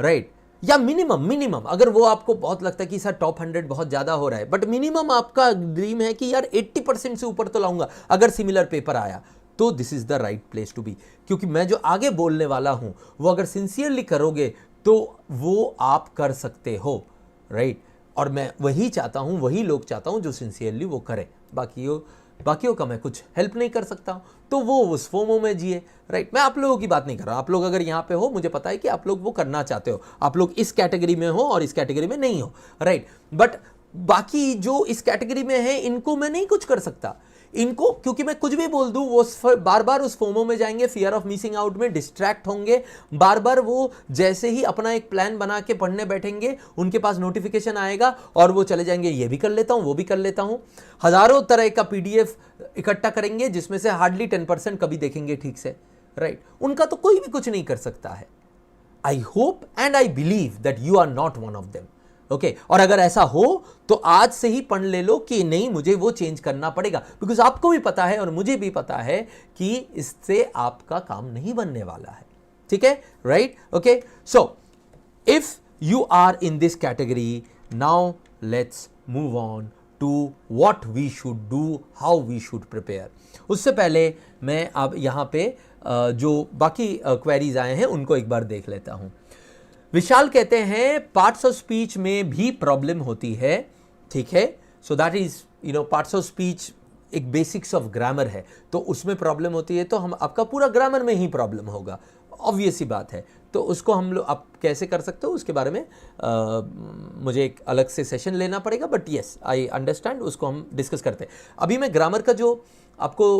राइट, या मिनिमम अगर वो आपको बहुत लगता है कि सर टॉप 100 बहुत ज्यादा हो रहा है, बट मिनिमम आपका ड्रीम है कि यार 80% से ऊपर तो लाऊंगा अगर सिमिलर पेपर आया, तो this is the right place to be. क्योंकि मैं जो आगे बोलने वाला हूं वो अगर सिंसियरली करोगे तो वो आप कर सकते हो, राइट। और मैं वही चाहता हूं, वही लोग चाहता हूं जो सिंसियरली वो करें। बाकियों का मैं कुछ हेल्प नहीं कर सकता हूं, तो वो उस फोमो में जिए, राइट। मैं आप लोगों की बात नहीं कर रहा। आप लोग अगर यहां पे हो, मुझे पता है कि आप लोग वो करना चाहते हो, आप लोग इस कैटेगरी में हो और इस कैटेगरी में नहीं हो, राइट। बट बाकी जो इस कैटेगरी में है इनको मैं नहीं कुछ कर सकता, इनको, क्योंकि मैं कुछ भी बोल दूं वो बार बार उस फोमो में जाएंगे, फियर ऑफ मिसिंग आउट में डिस्ट्रैक्ट होंगे, बार बार वो जैसे ही अपना एक प्लान बना के पढ़ने बैठेंगे उनके पास नोटिफिकेशन आएगा और वो चले जाएंगे, ये भी कर लेता हूं, वो भी कर लेता हूं। हजारों तरह का पीडीएफ इकट्ठा करेंगे जिसमें से हार्डली 10% कभी देखेंगे ठीक से, राइट। उनका तो कोई भी कुछ नहीं कर सकता है। I hope and I believe that you are not one of them, okay. और अगर ऐसा हो तो आज से ही पढ़ ले लो कि नहीं, मुझे वो चेंज करना पड़ेगा, बिकॉज आपको भी पता है और मुझे भी पता है कि इससे आपका काम नहीं बनने वाला है, ठीक है, right, okay. So if you are in this category, now let's move on to what we should do, how we should prepare. उससे पहले मैं अब यहां पे जो बाकी क्वेरीज आए हैं उनको एक बार देख लेता हूं। विशाल कहते हैं पार्ट्स ऑफ स्पीच में भी प्रॉब्लम होती है, ठीक है। So that is parts of speech एक बेसिक्स ऑफ ग्रामर है, तो उसमें प्रॉब्लम होती है, तो हम आपका पूरा ग्रामर में ही प्रॉब्लम होगा, ऑब्वियस सी बात है। तो उसको हम लोग आप कैसे कर सकते हो उसके बारे में मुझे एक अलग से सेशन लेना पड़ेगा, बट येस आई अंडरस्टैंड, उसको हम डिस्कस करते हैं। अभी मैं ग्रामर का जो आपको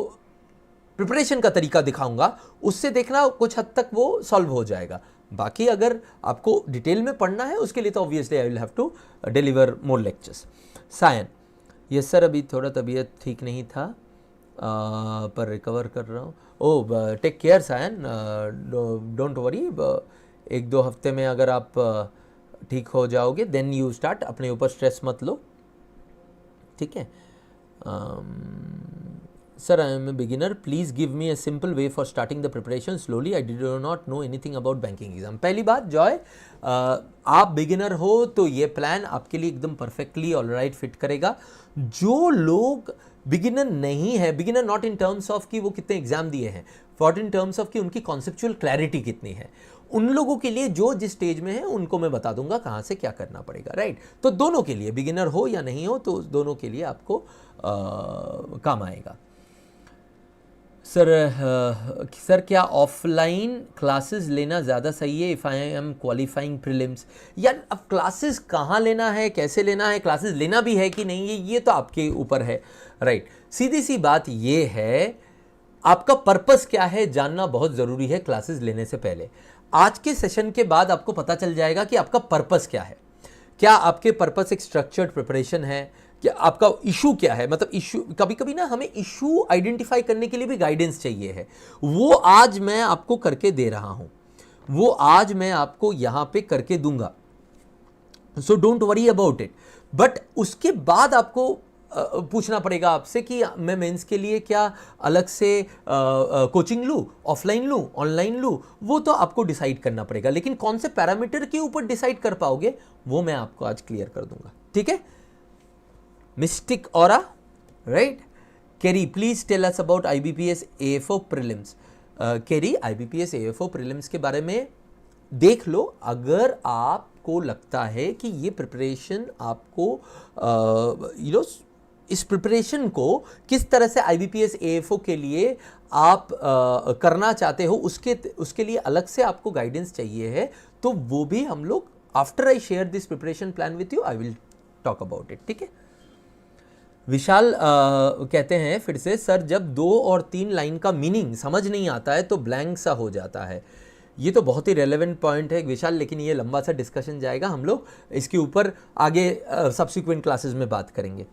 प्रिपरेशन का तरीका दिखाऊंगा उससे देखना कुछ हद तक वो सॉल्व हो जाएगा। बाकी अगर आपको डिटेल में पढ़ना है उसके लिए तो obviously I will have to deliver more lectures. Sayan, yes sir, अभी थोड़ा तबीयत ठीक नहीं था पर रिकवर कर रहा हूँ। Oh, take care Sayan, don't worry. 1-2 हफ्ते में अगर आप ठीक हो जाओगे देन यू स्टार्ट, अपने ऊपर स्ट्रेस मत लो, ठीक है। Sir, I am a beginner. Please give me a simple way for starting the preparation slowly. I do not know anything about banking exam. पहली बात जॉय, आप बिगिनर हो तो ये प्लान आपके लिए एकदम परफेक्टली ऑलराइट फिट करेगा। जो लोग बिगिनर नहीं है, beginner not in terms of कि वो कितने एग्जाम दिए हैं, बट इन टर्म्स ऑफ कि उनकी कॉन्सेप्चुअल क्लैरिटी कितनी है, उन लोगों के लिए जो जिस स्टेज में है उनको मैं बता दूंगा कहाँ से क्या करना पड़ेगा, राइट। तो दोनों के लिए, बिगिनर हो या नहीं हो, तो दोनों के लिए आपको काम आएगा। सर क्या ऑफलाइन क्लासेस लेना ज़्यादा सही है if I am qualifying prelims? यार अब क्लासेस कहाँ लेना है, कैसे लेना है, क्लासेस लेना भी है कि नहीं, ये तो आपके ऊपर है, राइट। सीधी सी बात ये है, आपका पर्पस क्या है जानना बहुत ज़रूरी है क्लासेस लेने से पहले। आज के सेशन के बाद आपको पता चल जाएगा कि आपका पर्पस क्या है। क्या आपके पर्पस एक स्ट्रक्चर्ड प्रिपरेशन है, क्या आपका इशू क्या है, मतलब इशू, कभी कभी ना हमें इशू आइडेंटिफाई करने के लिए भी गाइडेंस चाहिए है, वो आज मैं आपको करके दे रहा हूं, वो आज मैं आपको यहां पे करके दूंगा, so don't worry about it. But उसके बाद आपको पूछना पड़ेगा आपसे कि मैं मेंस के लिए क्या अलग से कोचिंग लूँ, ऑफलाइन लूँ, ऑनलाइन लूँ, वो तो आपको डिसाइड करना पड़ेगा, लेकिन कौन से पैरामीटर के ऊपर डिसाइड कर पाओगे वो मैं आपको आज क्लियर कर दूंगा, ठीक है। Mystic aura, right. Kerry please tell us about IBPS AFO prelims. Kerry IBPS AFO prelims के बारे में देख लो, अगर आपको लगता है कि ये प्रिपरेशन आपको इस प्रिपरेशन को किस तरह से IBPS AFO के लिए आप करना चाहते हो, उसके लिए अलग से आपको गाइडेंस चाहिए है, तो वो भी हम लोग after I share this preparation plan with you I will talk about it, ठीक है। विशाल कहते हैं फिर से, सर जब 2 और 3 लाइन का मीनिंग समझ नहीं आता है तो ब्लैंक सा हो जाता है। ये तो बहुत ही रेलेवेंट पॉइंट है विशाल, लेकिन ये लंबा सा डिस्कशन जाएगा, हम लोग इसके ऊपर आगे सब्सिक्वेंट क्लासेस में बात करेंगे।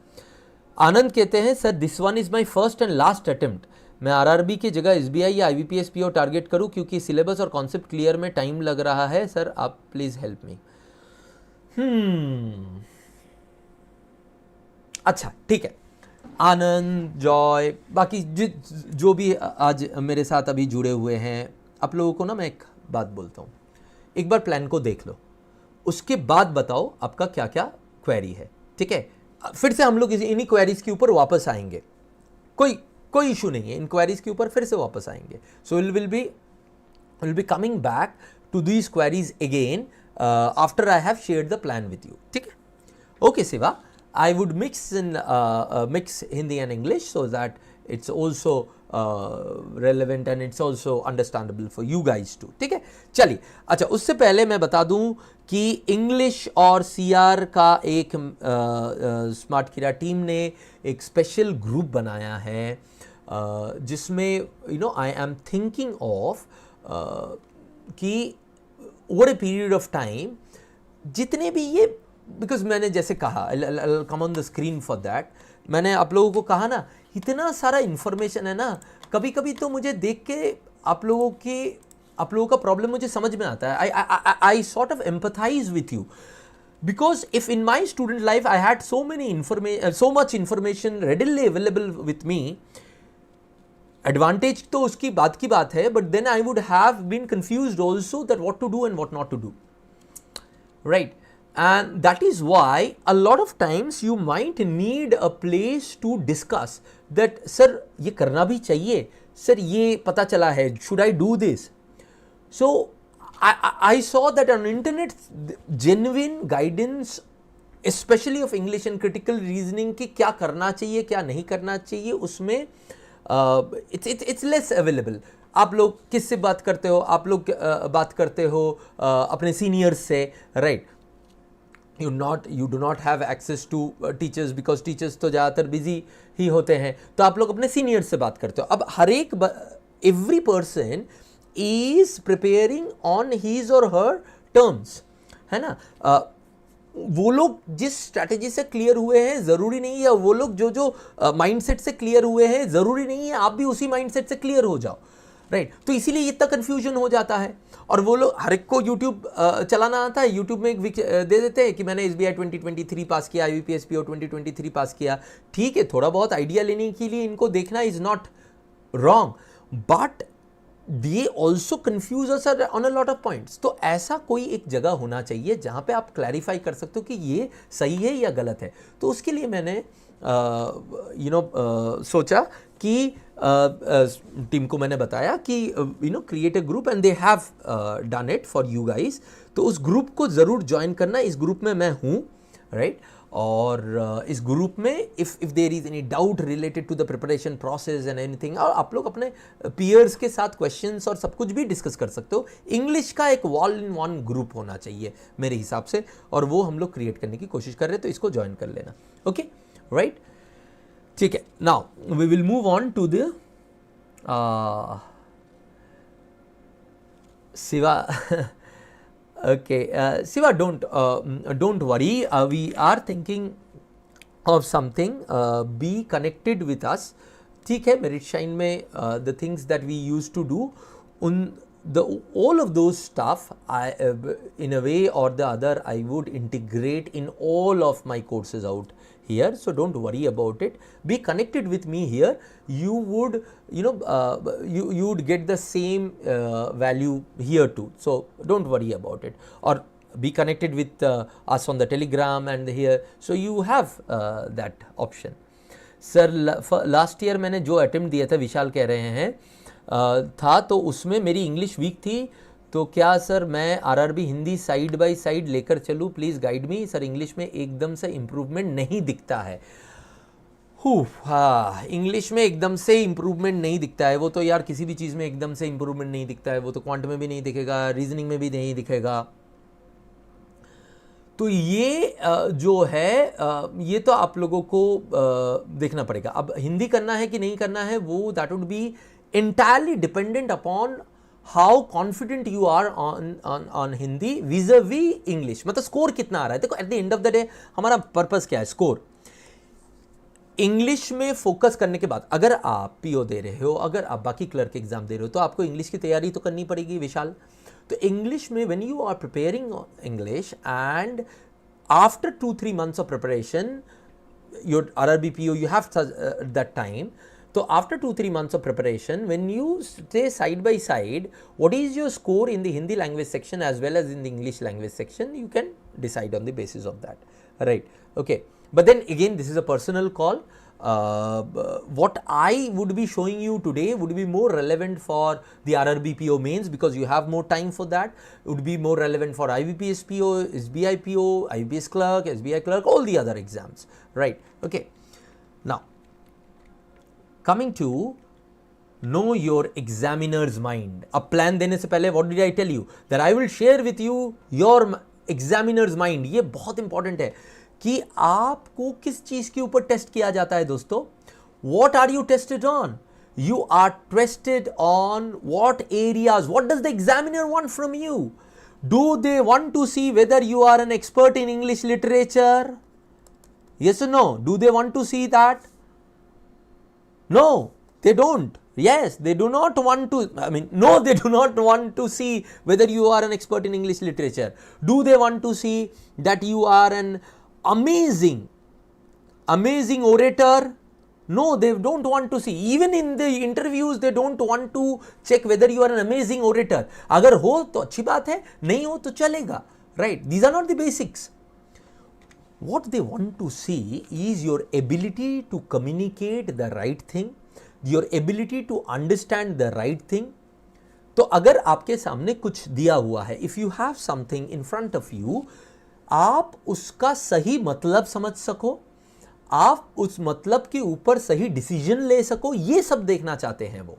आनंद कहते हैं, sir this one is my first and last attempt, मैं RRB की जगह SBI या IBPS PO टारगेट करूं क्योंकि सिलेबस और कॉन्सेप्ट क्लियर में टाइम लग रहा है, सर आप प्लीज़ हेल्प मी। अच्छा ठीक है, आनंद, जॉय, बाकी जो भी आज मेरे साथ अभी जुड़े हुए हैं, आप लोगों को ना मैं एक बात बोलता हूँ, एक बार प्लान को देख लो, उसके बाद बताओ आपका क्या क्या क्वेरी है, ठीक है। फिर से हम लोग इन्हीं क्वेरीज के ऊपर वापस आएंगे, कोई इशू नहीं है, इन क्वेरीज के ऊपर फिर से वापस आएंगे। So will be coming back to these queries again after I have shared the plan with you, ठीक है। Okay Shiva, I would mix Hindi and English so that it's also relevant and it's also understandable for you guys too, ठीक है। चलिए, अच्छा उससे पहले मैं बता दूं कि इंग्लिश और CR का एक स्मार्ट कीड़ा टीम ने एक स्पेशल ग्रुप बनाया है, जिसमें आई एम थिंकिंग ऑफ कि over a period of time जितने भी ये, बिकॉज मैंने जैसे कहा, कम on the screen for that, मैंने आप लोगों को कहा ना, इतना सारा इंफॉर्मेशन है ना, कभी कभी तो मुझे देख के आप लोगों का प्रॉब्लम मुझे समझ में आता है। I sort of empathize with you, because if in my student life I had so much information readily available with me, advantage तो उसकी बात की बात है, but then I would have been confused also that what to do and what not to do, right. And that is why a lot of times you might need a place to discuss that, sir ये करना भी चाहिए, sir ये पता चला है, should I do this? So I saw that on internet genuine guidance especially of English and critical reasoning कि क्या करना चाहिए क्या नहीं करना चाहिए, उसमें it's less available। आप लोग किससे बात करते हो, आप लोग बात करते हो अपने सीनियर्स से, right. you do not have access to teachers because teachers तो ज़्यादातर बिजी ही होते हैं, तो आप लोग अपने सीनियर्स से बात करते हो। अब हर एक every person is preparing on his or her terms, है ना। वो लोग जिस स्ट्रैटेजी से क्लियर हुए हैं ज़रूरी नहीं है, वो लोग जो माइंडसेट से क्लियर हुए हैं ज़रूरी नहीं है आप भी उसी माइंडसेट से क्लियर हो जाओ, राइट। तो इसीलिए इतना कन्फ्यूजन हो जाता है। और वो लोग, हर एक को यूट्यूब चलाना आता है, यूट्यूब में एक दे देते हैं कि मैंने SBI 2023 पास किया, IBPS PO 2023 पास किया, ठीक है, थोड़ा बहुत आइडिया लेने के लिए इनको देखना is not wrong, but they also confuse us on a lot of points. तो ऐसा कोई एक जगह होना चाहिए जहाँ पे आप क्लैरिफाई कर सकते हो कि ये सही है या गलत है। तो उसके लिए मैंने सोचा कि टीम को मैंने बताया कि create a group and they have done it for you guys. तो उस ग्रुप को ज़रूर ज्वाइन करना, इस ग्रुप में मैं हूँ, राइट। और इस ग्रुप में if there is any doubt related to the preparation process and anything, और आप लोग अपने पीयर्स के साथ क्वेश्चंस और सब कुछ भी डिस्कस कर सकते हो। इंग्लिश का एक ऑल इन वन ग्रुप होना चाहिए मेरे हिसाब से, और वो हम लोग क्रिएट करने की कोशिश कर रहे हैं, तो इसको ज्वाइन कर लेना, ओके, राइट। ठीक है, now we will move on to the Siva Okay, Siva, don't worry. We are thinking of something. Be connected with us. ठीक है, मेरिट शाइन में the things that we used to do, all of those stuff, in a way or the other, I would integrate in all of my courses out here. So don't worry about it. Be connected with me here. You would, you would get the same value here too. So don't worry about it. Or be connected with us on the Telegram and here. So you have that option. Sir last year मैंने जो attempt दिया था, विशाल कह रहे हैं, था, तो उसमें मेरी इंग्लिश वीक थी, तो क्या सर मैं RRB Hindi side by side लेकर चलूँ? Please guide me. Sir English में एकदम से इम्प्रूवमेंट नहीं दिखता है। हाँ, इंग्लिश में एकदम से इम्प्रूवमेंट नहीं दिखता है। वो तो यार किसी भी चीज़ में एकदम से इम्प्रूवमेंट नहीं दिखता है। वो तो क्वांट में भी नहीं दिखेगा, रीजनिंग में भी नहीं दिखेगा। तो ये जो है ये तो आप लोगों को देखना पड़ेगा। अब हिंदी करना है कि नहीं करना है, वो that would B entirely dependent upon how confident you are on Hindi vis-a-vis English. मतलब स्कोर कितना आ रहा है। देखो, at the end of the day हमारा पर्पस क्या है? स्कोर। इंग्लिश में फोकस करने के बाद अगर आप पीओ दे रहे हो, अगर आप बाकी क्लर्क एग्जाम दे रहे हो, तो आपको इंग्लिश की तैयारी तो करनी पड़ेगी विशाल। तो इंग्लिश में when you are preparing English and after 2-3 months of preparation, your RRB PO, you have that time. So after 2-3 months of preparation, when you stay side by side, what is your score in the Hindi language section as well as in the English language section, you can decide on the basis of that, right? Okay, but then again, this is a personal call. What I would be showing you today would be more relevant for the RRB PO mains because you have more time for that. It would be more relevant for IBPS PO, SBI PO, IBPS clerk, SBI clerk, all the other exams, right? Okay, now coming to know your examiner's mind. अब plan देने से पहले what did I tell you? That I will share with you your examiner's mind. ये बहुत important है कि आपको किस चीज के ऊपर टेस्ट किया जाता है दोस्तों। What are you tested on? You are tested on what areas? What does the examiner want from you? Do they want to see whether you are an expert in English literature? Yes or no? Do they want to see that? No, they don't. Yes, they do not want to, no, they do not want to see whether you are an expert in English literature. Do they want to see that you are an amazing orator? No, they don't want to see. Even in the interviews, they don't want to check whether you are an amazing orator. अगर हो तो अच्छी बात है, नहीं हो तो चलेगा, right? These are not the basics. What they want to see is your ability to communicate the right thing, your ability to understand the right thing. तो अगर आपके सामने कुछ दिया हुआ है, if you have something in front of you, आप उसका सही मतलब समझ सको, आप उस मतलब के ऊपर सही डिसीजन ले सको, ये सब देखना चाहते हैं वो।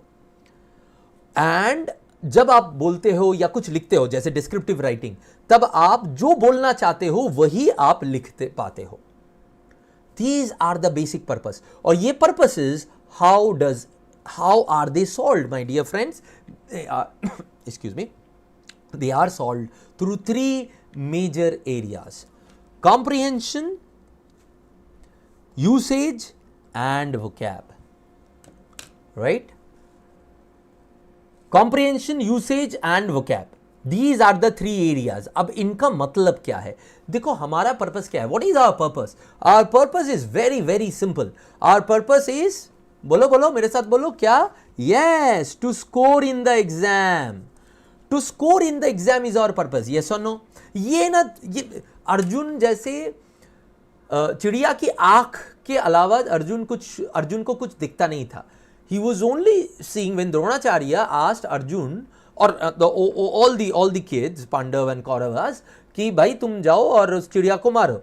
एंड जब आप बोलते हो या कुछ लिखते हो, जैसे डिस्क्रिप्टिव राइटिंग, तब आप जो बोलना चाहते हो वही आप लिखते पाते हो। These are the basic purpose. और ये purposes, how are they solved, my dear friends? They are, excuse me, they are solved through 3 major areas: comprehension, usage and vocab, right? Comprehension, usage and vocab. These are the 3 areas. अब इनका मतलब क्या है? देखो हमारा purpose क्या है? What is our purpose? Our purpose is very very simple. Our purpose is, बोलो बोलो मेरे साथ बोलो, क्या? Yes, to score in the exam. To score in the exam is our purpose. Yes or no? ये ना, ये अर्जुन जैसे चिड़िया की आंख के अलावा अर्जुन को कुछ दिखता नहीं था. He was only seeing when Dronacharya asked Arjun or all the kids, Pandav and Kauravas, कि भाई तुम जाओ और उस चिड़िया को मारो.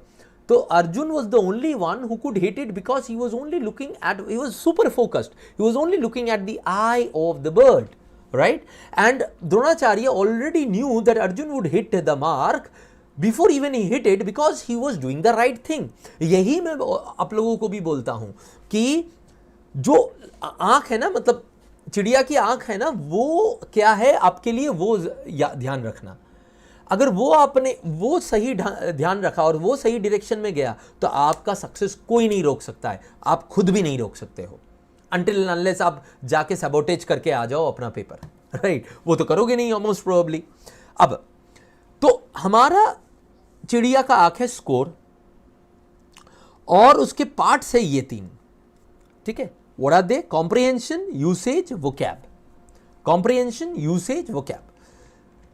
तो Arjun was the only one who could hit it because he was super focused. He was only looking at the eye of the bird, right? And Dronacharya already knew that Arjun would hit the mark before even he hit it because he was doing the right thing. यही मैं आप लोगों को भी बोलता हूँ कि जो आँख है ना, मतलब चिड़िया की आँख है ना, वो क्या है आपके लिए, वो ध्यान रखना. अगर वो आपने वो सही ध्यान रखा और वो सही डायरेक्शन में गया तो आपका सक्सेस कोई नहीं रोक सकता है, आप खुद भी नहीं रोक सकते हो अनटिल अनलेस आप जाके सबोटेज करके आ जाओ अपना पेपर, राइट? वो तो करोगे नहीं मोस्ट प्रोबेबली। अब तो हमारा चिड़िया का आंख है स्कोर और उसके पार्ट्स है ये 3, ठीक है? What are they? Comprehension, usage, vocab. Comprehension, usage, vocab.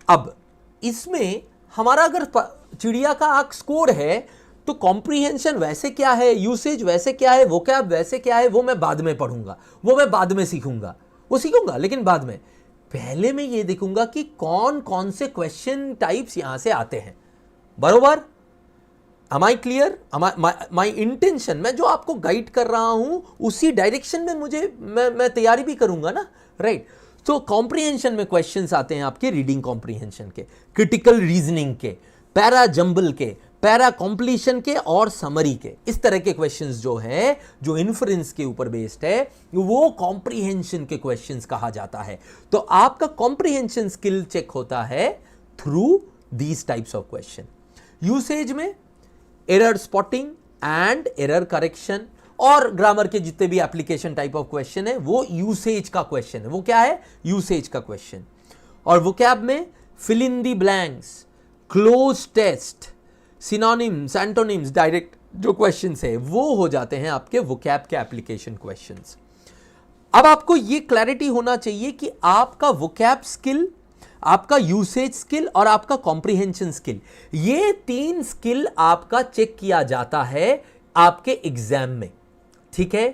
अब इसमें हमारा अगर चिड़िया का आंख स्कोर है तो कॉम्प्रिहेंशन वैसे क्या है, यूसेज वैसे क्या है, वोकैब वैसे क्या है, वो मैं बाद में पढ़ूंगा, वो मैं बाद में सीखूंगा, वो सीखूंगा लेकिन बाद में। पहले मैं ये देखूंगा कि कौन कौन से क्वेश्चन टाइप्स यहां से आते हैं, बरोबर? Am I clear? My intention, मैं जो आपको गाइड कर रहा हूं उसी डायरेक्शन में मैं तैयारी भी करूंगा ना, राइट? तो कॉम्प्रिहेंशन में क्वेश्चंस आते हैं आपके रीडिंग कॉम्प्रिहेंशन के, क्रिटिकल रीजनिंग के, पैरा जंबल के, पैरा कॉम्प्लीशन के और समरी के। इस तरह के क्वेश्चंस जो है, जो इन्फ्रेंस के ऊपर बेस्ड है, वो कॉम्प्रिहेंशन के क्वेश्चंस कहा जाता है। तो आपका कॉम्प्रिहेंशन स्किल चेक होता है through these types of question. Usage में error spotting and error correction और ग्रामर के जितने भी एप्लीकेशन टाइप ऑफ क्वेश्चन है वो यूसेज का क्वेश्चन है। वो क्या है? यूसेज का क्वेश्चन। और वोकैब में fill in the blanks, cloze test, synonyms, antonyms, direct जो क्वेश्चंस है वो हो जाते हैं आपके वोकैब के एप्लीकेशन क्वेश्चंस। अब आपको ये क्लैरिटी होना चाहिए कि आपका वोकैब स्किल, आपका यूसेज स्किल और आपका कॉम्प्रिहेंशन स्किल, ये 3 स्किल आपका चेक किया जाता है आपके एग्जाम में, ठीक है?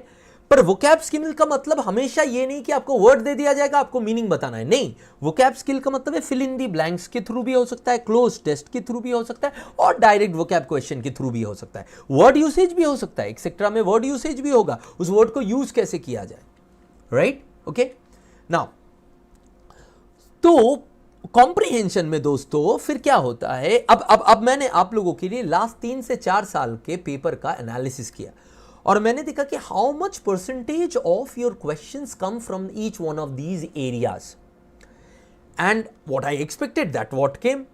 पर वोकैब स्किल का मतलब हमेशा ये नहीं कि आपको वर्ड दे दिया जाएगा, आपको मीनिंग बताना है, नहीं। वोकैब स्किल का मतलब है फिल इन दी ब्लैंक्स के थ्रू भी हो सकता है, क्लोज टेस्ट के थ्रू भी हो सकता है और डायरेक्ट वोकैब क्वेश्चन के थ्रू भी हो सकता है, वर्ड यूसेज भी हो सकता है, एक्सेट्रा में वर्ड यूसेज भी होगा, उस वर्ड को यूज कैसे किया जाए, राइट? ओके, नाउ तो कॉम्प्रिहेंशन में दोस्तों फिर क्या होता है? अब मैंने आप लोगों के लिए लास्ट 3 से 4 साल के पेपर का एनालिसिस किया और मैंने देखा कि how much percentage of your questions come from each one of these areas and what I expected that what came.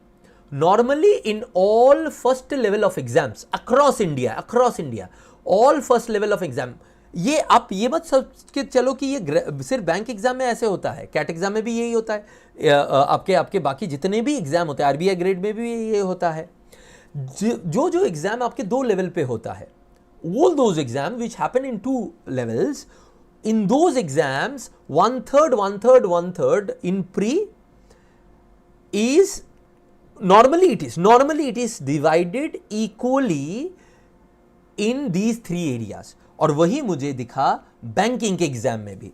Normally in all first level of exams across India all first level of exam, ये आप ये मत सोच के चलो कि ये सिर्फ बैंक एग्जाम में ऐसे होता है, कैट एग्जाम में भी यही होता है, आपके बाकी जितने भी एग्जाम होते हैं, आरबीआई ग्रेड में भी ये होता है। जो एग्जाम आपके 2 लेवल पे होता है, all those exams which happen in 2 levels, in those exams 1/3 in pre is normally it is divided equally in these 3 areas। और वही मुझे दिखा बैंकिंग के एग्जाम में भी।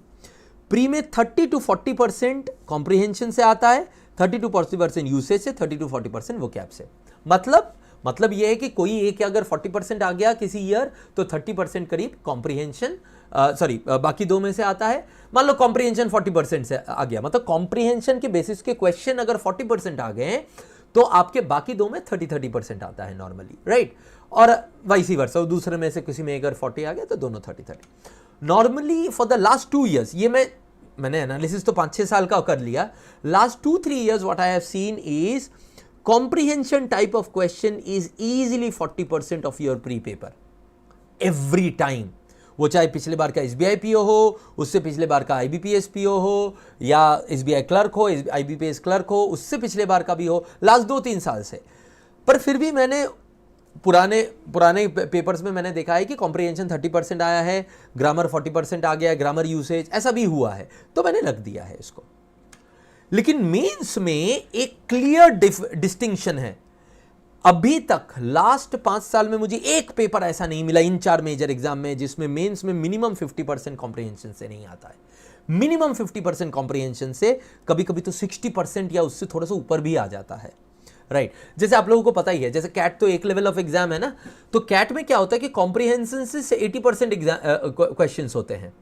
प्री में 30 to 40% कॉम्प्रिहेंशन से आता है, 30 to 40% यूसेज से, 30 to 40% वोकैब से। मतलब यह है कि कोई एक अगर 40% आ गया किसी ईयर तो 30% करीब कॉम्प्रिहेंशन, बाकी 2 में से आता है। मान लो कॉम्प्रिहेंशन 40% से आ गया, मतलब कॉम्प्रिहेंशन के बेसिस के क्वेश्चन अगर 40% आ गए तो आपके बाकी 2 में 30% आता है नॉर्मली, राइट? और वाइसी वर्सा, दूसरे में से किसी में अगर 40 आ गया तो दोनों 30। Normally for the last 2 years, ये मैंने एनालिसिस तो 5-6 साल का कर लिया, last 2-3 years what I have seen is comprehension type of question is easily 40% of your pre-paper every time। वो चाहे पिछले बार का SBI PO हो, उससे पिछले बार का IBPS PO हो, या SBI क्लर्क हो, IBPS क्लर्क हो, उससे पिछले बार का भी हो, लास्ट 2-3 साल से। पर फिर भी मैंने पुराने पेपर्स में मैंने देखा है कि कॉम्प्रिहेंशन 30% आया है, ग्रामर 40% आ गया, ग्रामर यूसेज ऐसा भी हुआ है, तो मैंने रख दिया है इसको। लेकिन मेंस में एक क्लियर डिस्टिंक्शन है। अभी तक लास्ट 5 साल में मुझे एक पेपर ऐसा नहीं मिला इन 4 मेजर एग्जाम में जिसमें मेंस में मिनिमम 50% कॉम्प्रिहेंशन से नहीं आता है। मिनिमम 50% कॉम्प्रिहेंशन से, कभी कभी तो 60% या उससे थोड़ा सा ऊपर भी आ जाता है, राइट? जैसे आप लोगों को पता ही है, जैसे कैट तो एक लेवल ऑफ एग्जाम है ना, तो कैट में क्या होता है कि कॉम्प्रिहेंशन से 80% क्वेश्चंस होते हैं,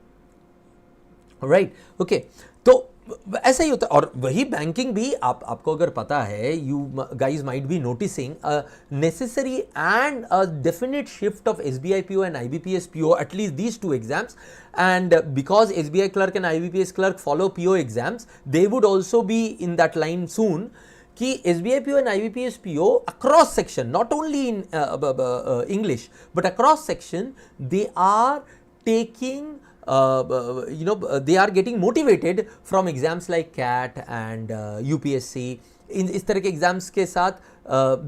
राइट? ओके, तो ऐसा ही होता है। और वही बैंकिंग भी आपको अगर पता है, you guys might be noticing a necessary and a definite shift of SBI PO and IBPS PO, at least these 2 exams, and because SBI clerk and IBPS clerk follow PO exams, they would also be in that line soon, कि SBI PO and IBPS PO across section, not only in English but across section, they are taking they are getting motivated from exams like CAT and UPSC. इस तरह के exams के साथ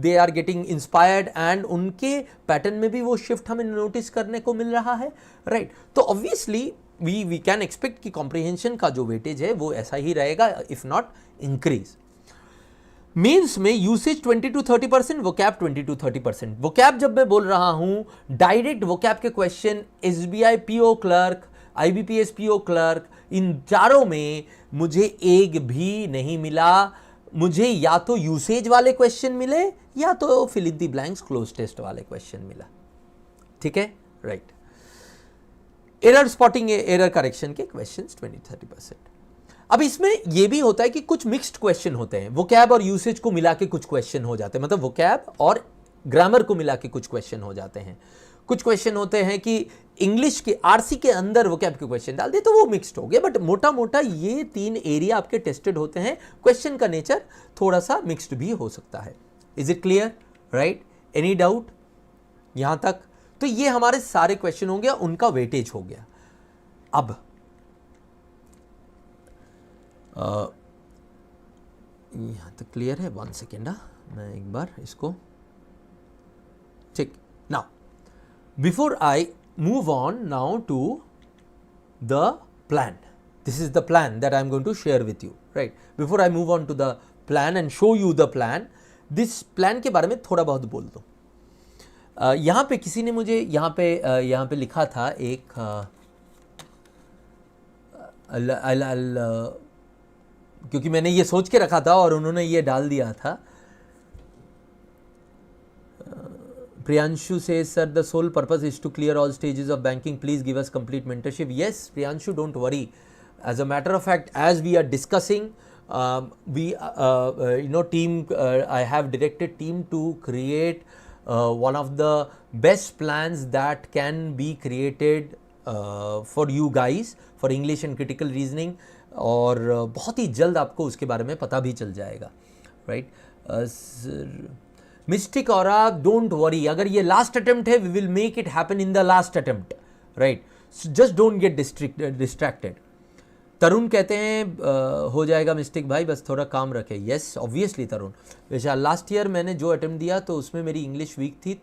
they are getting inspired and उनके pattern में भी वो shift हमें नोटिस करने को मिल रहा है, राइट। तो ऑब्वियसली वी कैन एक्सपेक्ट कि कॉम्प्रिहेंशन का जो वेटेज है वो ऐसा ही रहेगा, इफ नॉट इंक्रीज। मेंस में usage 20 to 30%, vocab 20 to 30%। Vocab जब मैं बोल रहा हूं डायरेक्ट वोकैब के question SBI PO clerk, IBPS PO clerk, इन चारों में मुझे एक भी नहीं मिला। मुझे या तो यूसेज वाले क्वेश्चन मिले या तो fill in the blanks cloze test वाले क्वेश्चन मिला, ठीक है, right. Error spotting, error correction के क्वेश्चंस 20-30%। अब इसमें यह भी होता है कि कुछ मिक्स्ड क्वेश्चन होते हैं, वोकैब और यूसेज को मिला के कुछ क्वेश्चन हो जाते हैं, मतलब वोकैब और ग्रामर को मिला के कुछ क्वेश्चन हो जाते हैं। कुछ क्वेश्चन होते हैं कि इंग्लिश के आरसी के अंदर वोकैब के क्वेश्चन डाल दिए तो वो मिक्स्ड हो गया, बट मोटा मोटा ये 3 एरिया आपके टेस्टेड होते हैं। क्वेश्चन का नेचर थोड़ा सा मिक्स्ड भी हो सकता है। Is it clear, right? Any doubt यहां तक? तो ये हमारे सारे क्वेश्चन हो गया, उनका वेटेज हो गया। अब यहां तक क्लियर है? 1 सेकेंड, मैं एक बार इसको, ठीक। Now before I move on now to the plan, this is the plan that I am going to share with you, right? Before I move on to the plan and show you the plan, this plan के बारे में थोड़ा बहुत बोल दो। यहाँ पे किसी ने मुझे यहाँ पे लिखा था एक क्योंकि मैंने ये सोच के रखा था और उन्होंने ये डाल दिया था। Priyanshu says, sir, the sole purpose is to clear all stages of banking. Please give us complete mentorship. Yes, Priyanshu, don't worry. As a matter of fact, as we are discussing, team, I have directed team to create one of the best plans that can be created for you guys for English and critical reasoning. और बहुत ही जल्द आपको उसके बारे में पता भी चल जाएगा, राइट? मिस्टिक और आप डोंट वरी, अगर ये लास्ट अटेम्प्ट है, we will make it happen in the last attempt, right? Just don't get distracted. Tarun कहते हैं हो जाएगा मिस्टिक भाई, बस थोड़ा काम रखे। यस, ऑब्वियसली तरुण। वैसे लास्ट ईयर मैंने जो अटेम्प्ट दिया तो उसमें मेरी इंग्लिश वीक थी,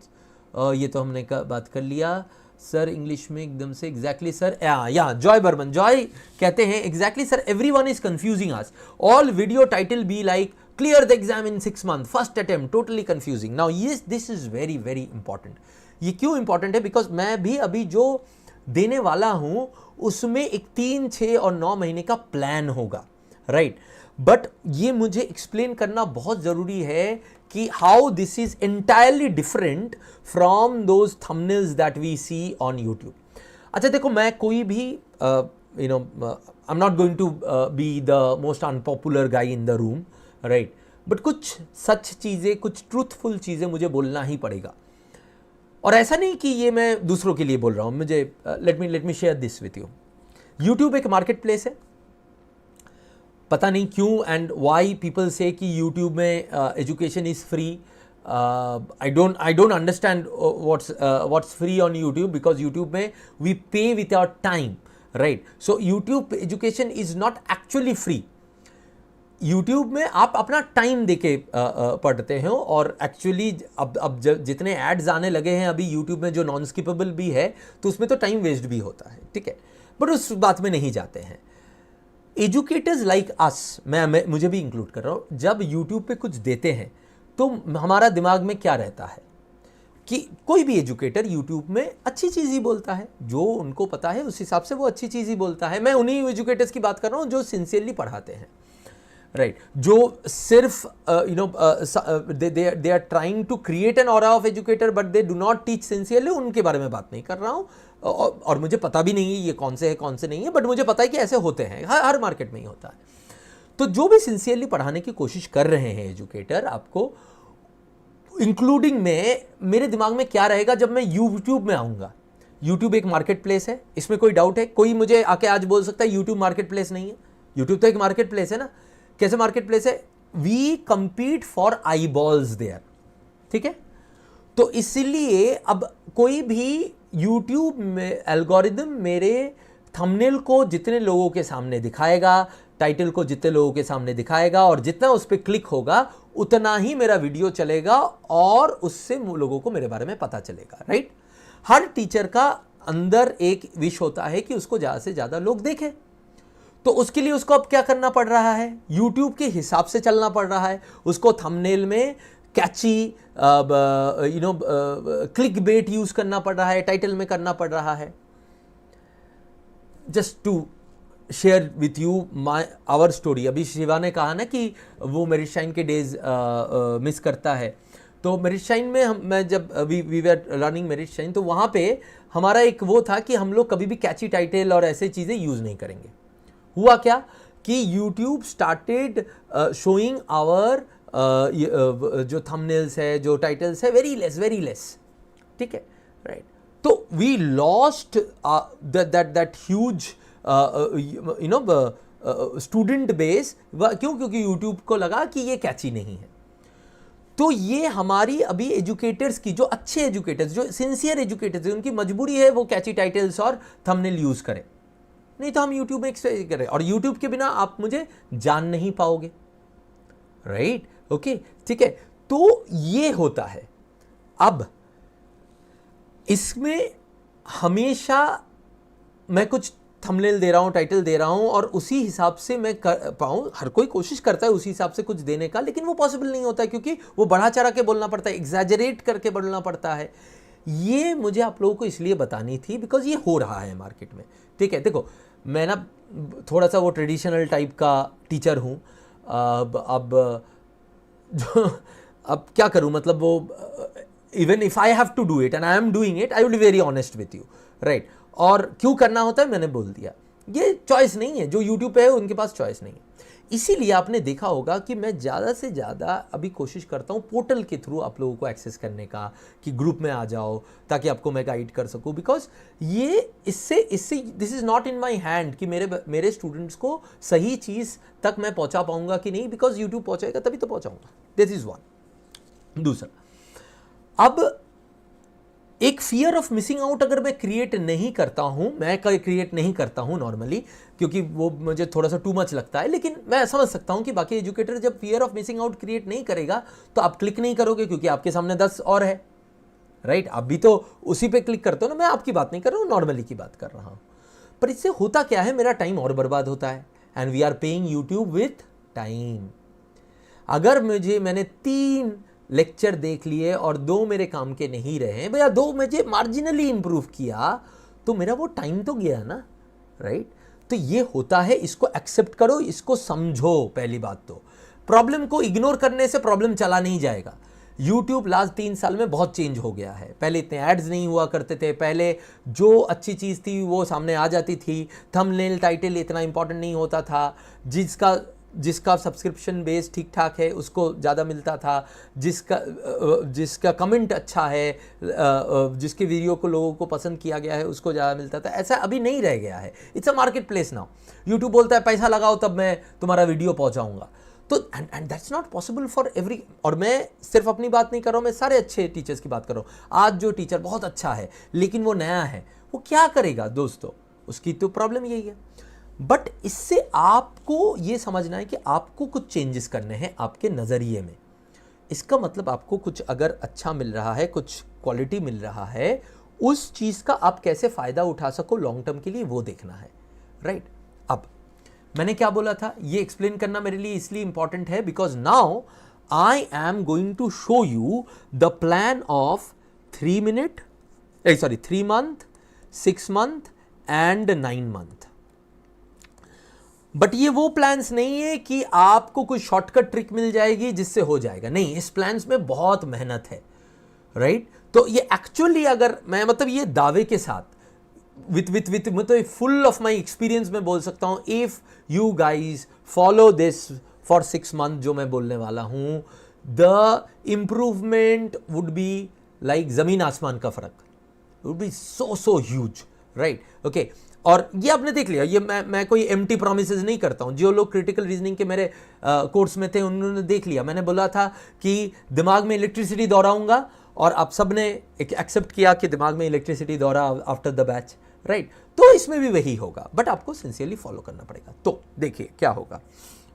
ये तो हमने बात कर लिया। सर इंग्लिश में एकदम से एग्जैक्टली सर, या जॉय बर्मन, जॉय कहते हैं exactly sir, everyone is confusing us, all video title be like clear the exam in 6 months, first attempt, totally confusing. Now yes, this is very very important. ये क्यों important है? Because मैं भी अभी जो देने वाला हूं उसमें एक 3, 6 और 9 महीने का प्लान होगा, राइट? बट ये मुझे एक्सप्लेन करना बहुत जरूरी है कि how this is entirely different from those thumbnails that we see on YouTube. अच्छा देखो, मैं कोई भी I am not going to be the most unpopular guy in the room, right? But कुछ सच चीज़ें, कुछ ट्रूथफुल चीज़ें मुझे बोलना ही पड़ेगा। और ऐसा नहीं कि ये मैं दूसरों के लिए बोल रहा हूँ, मुझे let me share this with you. YouTube एक मार्केट प्लेस है, पता नहीं क्यों एंड वाई पीपल से कि यूट्यूब में education is free. I don't understand what's free on YouTube, because YouTube में we pay with our time, right? So YouTube education is not actually free. YouTube में आप अपना टाइम देके पढ़ते हो, और एक्चुअली अब जितने एड्स आने लगे हैं अभी YouTube में जो नॉन स्किपेबल भी है, तो उसमें तो टाइम वेस्ट भी होता है, ठीक है? बट उस बात में नहीं जाते हैं। एजुकेटर्स लाइक अस, मुझे भी इंक्लूड कर रहा हूँ, जब YouTube पे कुछ देते हैं तो हमारा दिमाग में क्या रहता है कि कोई भी एजुकेटर YouTube में अच्छी चीज़ ही बोलता है, जो उनको पता है उस हिसाब से वो अच्छी चीज़ ही बोलता है। मैं उन्हीं एजुकेटर्स की बात कर रहा हूँ जो सिंसियरली पढ़ाते हैं, राइट? जो सिर्फ they are trying to create an aura of educator but they do not teach sincerely, उनके बारे में बात नहीं कर रहा हूँ। और मुझे पता भी नहीं है ये कौन से है कौन से नहीं है, बट मुझे पता है कि ऐसे होते हैं, हर मार्केट में ही होता है। तो जो भी सिंसियरली पढ़ाने की कोशिश कर रहे हैं एजुकेटर, आपको इंक्लूडिंग में, मेरे दिमाग में क्या रहेगा जब मैं यूट्यूब में आऊँगा? यूट्यूब एक मार्केट प्लेस है, इसमें कोई डाउट है? कोई मुझे आके आज बोल सकता है यूट्यूब मार्केट प्लेस नहीं है? यूट्यूब तो एक मार्केट प्लेस है ना। कैसे मार्केट प्लेस है? We compete for eyeballs there, ठीक है। तो इसलिए अब कोई भी YouTube में एल्गोरिदम मेरे थंबनेल को जितने लोगों के सामने दिखाएगा, टाइटल को जितने लोगों के सामने दिखाएगा और जितना उस पर क्लिक होगा उतना ही मेरा वीडियो चलेगा और उससे लोगों को मेरे बारे में पता चलेगा, राइट। हर टीचर का अंदर एक विश होता है कि उसको ज़्यादा से ज़्यादा लोग देखें, तो उसके लिए उसको अब क्या करना पड़ रहा है, YouTube के हिसाब से चलना पड़ रहा है। उसको थंबनेल में कैची क्लिक बेट यूज करना पड़ रहा है, टाइटल में करना पड़ रहा है। Just to share with you our story, अभी शिवा ने कहा ना कि वो मेरिट शाइन के डेज मिस करता है। तो मेरिट शाइन में मैं जब we were running Merit Shine, तो वहाँ पे हमारा एक वो था कि हम लोग कभी भी कैची टाइटल और ऐसे चीज़ें यूज़ नहीं करेंगे। हुआ क्या कि YouTube स्टार्टेड शोइंग आवर जो थंबनेल्स है, जो टाइटल्स है, वेरी लेस, ठीक है, राइट। तो we lost that huge student base. क्यों? क्योंकि YouTube को लगा कि ये कैची नहीं है। तो ये हमारी अभी एजुकेटर्स की, जो अच्छे एजुकेटर्स, जो सिंसियर एजुकेटर्स हैं, उनकी मजबूरी है वो कैची टाइटल्स और थंबनेल यूज करें, नहीं तो हम YouTube में एक्सप्लेन करें और YouTube के बिना आप मुझे जान नहीं पाओगे, राइट, ओके, ठीक है। तो ये होता है। अब इसमें हमेशा मैं कुछ थंबनेल दे रहा हूं, टाइटल दे रहा हूं और उसी हिसाब से मैं कर पाऊं। हर कोई कोशिश करता है उसी हिसाब से कुछ देने का, लेकिन वो पॉसिबल नहीं होता है क्योंकि वो बढ़ा चढ़ा के बोलना पड़ता है, एग्जैजरेट करके बोलना पड़ता है। ये मुझे आप लोगों को इसलिए बतानी थी बिकॉज ये हो रहा है मार्केट में, ठीक है। देखो, मैं ना थोड़ा सा वो ट्रेडिशनल टाइप का टीचर हूँ। अब क्या करूँ, मतलब वो even if I have to do it and I am doing it, I will be very honest with you, right. और क्यों करना होता है मैंने बोल दिया, ये चॉइस नहीं है। जो यूट्यूब पे है उनके पास चॉइस नहीं है। इसीलिए आपने देखा होगा कि मैं ज़्यादा से ज़्यादा अभी कोशिश करता हूँ पोर्टल के थ्रू आप लोगों को एक्सेस करने का, कि ग्रुप में आ जाओ ताकि आपको मैं गाइड कर सकूँ। बिकॉज ये इससे this is not in my hand कि मेरे स्टूडेंट्स को सही चीज़ तक मैं पहुँचा पाऊँगा कि नहीं, बिकॉज यूट्यूब पहुँचाएगा तभी तो पहुँचाऊँगा। This is one. दूसरा, अब एक फियर ऑफ मिसिंग आउट अगर मैं क्रिएट नहीं करता हूं, मैं क्रिएट नहीं करता हूं नॉर्मली, क्योंकि वो मुझे थोड़ा सा टू मच लगता है, लेकिन मैं समझ सकता हूं कि बाकी एजुकेटर जब fear of missing out create नहीं करेगा तो आप क्लिक नहीं करोगे क्योंकि आपके सामने 10 और है, राइट। आप भी तो उसी पे क्लिक करते हो ना। मैं आपकी बात नहीं कर रहा हूं, नॉर्मली की बात कर रहा हूं। पर इससे होता क्या है, मेरा टाइम और बर्बाद होता है। And we are paying YouTube with time. अगर मैंने 3 लेक्चर देख लिए और 2 मेरे काम के नहीं रहे भैया, 2 मुझे मार्जिनली इंप्रूव किया, तो मेरा वो टाइम तो गया ना, राइट। तो ये होता है, इसको एक्सेप्ट करो, इसको समझो। पहली बात तो प्रॉब्लम को इग्नोर करने से प्रॉब्लम चला नहीं जाएगा। YouTube लास्ट 3 साल में बहुत चेंज हो गया है। पहले इतने एड्स नहीं हुआ करते थे, पहले जो अच्छी चीज़ थी वो सामने आ जाती थी, थंबनेल टाइटल इतना इंपॉर्टेंट नहीं होता था, जिसका सब्सक्रिप्शन बेस ठीक ठाक है उसको ज़्यादा मिलता था, जिसका कमेंट अच्छा है, जिसके वीडियो को लोगों को पसंद किया गया है उसको ज़्यादा मिलता था। ऐसा अभी नहीं रह गया है। It's a market place now. YouTube बोलता है पैसा लगाओ तब मैं तुम्हारा वीडियो पहुंचाऊंगा। तो and that's not possible for every. और मैं सिर्फ अपनी बात नहीं कर रहा हूँ, मैं सारे अच्छे टीचर्स की बात कर रहा हूँ। आज जो टीचर बहुत अच्छा है लेकिन वो नया है, वो क्या करेगा दोस्तों? उसकी तो प्रॉब्लम यही है। बट इससे आपको ये समझना है कि आपको कुछ चेंजेस करने हैं आपके नज़रिए में। इसका मतलब आपको कुछ अगर अच्छा मिल रहा है, कुछ क्वालिटी मिल रहा है, उस चीज़ का आप कैसे फ़ायदा उठा सको लॉन्ग टर्म के लिए, वो देखना है, राइट। अब मैंने क्या बोला था, ये एक्सप्लेन करना मेरे लिए इसलिए इंपॉर्टेंट है because now I am going to show you the plan of 3 month, 6 month and 9 month. But ये वो प्लान्स नहीं है कि आपको कोई शॉर्टकट ट्रिक मिल जाएगी जिससे हो जाएगा। नहीं, इस प्लान्स में बहुत मेहनत है, राइट। तो ये एक्चुअली, अगर मैं मतलब ये दावे के साथ विथ मतलब फुल ऑफ माई एक्सपीरियंस में बोल सकता हूं, if you guys follow this for 6 month जो मैं बोलने वाला हूं, the improvement would be like जमीन आसमान का फर्क, would be so huge, right, okay. और ये आपने देख लिया, ये मैं कोई एम्प्टी प्रोमिसेस नहीं करता हूं। जो लोग क्रिटिकल रीजनिंग के मेरे कोर्स में थे उन्होंने देख लिया, मैंने बोला था कि दिमाग में इलेक्ट्रिसिटी दोहराऊंगा और आप सब ने एक्सेप्ट किया कि दिमाग में इलेक्ट्रिसिटी दोहरा आफ्टर द बैच, राइट। तो इसमें भी वही होगा, बट आपको सिंसियरली फॉलो करना पड़ेगा। तो देखिए क्या होगा,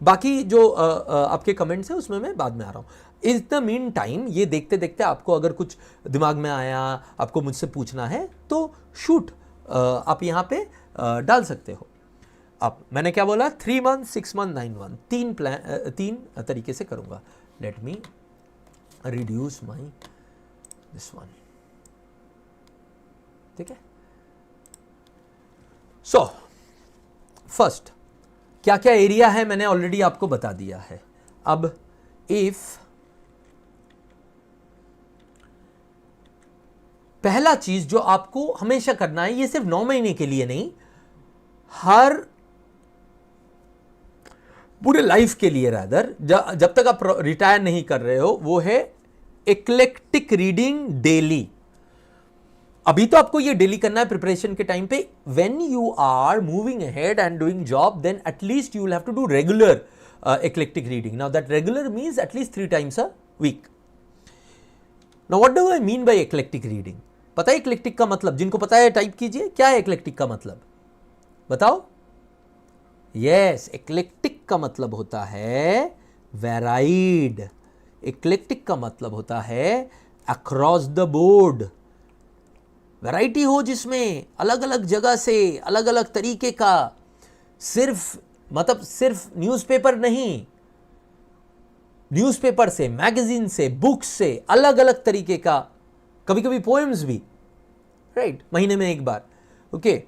बाकी जो आपके कमेंट्स हैं उसमें मैं बाद में आ रहा हूं। इन द मीन टाइम ये देखते देखते आपको अगर कुछ दिमाग में आया, आपको मुझसे पूछना है तो शूट आप यहाँ पे डाल सकते हो। अब मैंने क्या बोला, 3 मंथ, 6 मंथ, 9 मंथ, तीन तरीके से करूंगा। Let me reduce my this one, ठीक है। सो फर्स्ट क्या क्या एरिया है मैंने ऑलरेडी आपको बता दिया है। अब इफ पहला चीज जो आपको हमेशा करना है, ये सिर्फ 9 महीने के लिए नहीं, हर पूरे लाइफ के लिए रादर, जब तक आप रिटायर नहीं कर रहे हो, वो है एक्लेक्टिक रीडिंग डेली। अभी तो आपको ये डेली करना है प्रिपरेशन के टाइम पे। When you are moving ahead and doing job, then at least you will have to do regular eclectic reading. Now that regular means at least 3 times a week. Now what do I mean by eclectic reading? पता है eclectic का मतलब? जिनको पता है type कीजिए, क्या है eclectic का मतलब बताओ। Yes, eclectic का मतलब होता है varied. eclectic का मतलब होता है across the board. वैरायटी हो जिसमें अलग अलग जगह से अलग अलग तरीके का, सिर्फ न्यूज़पेपर नहीं, न्यूज़पेपर से, मैगजीन से, बुक्स से, अलग अलग तरीके का, कभी कभी पोएम्स भी, राइट, महीने में एक बार। ओके,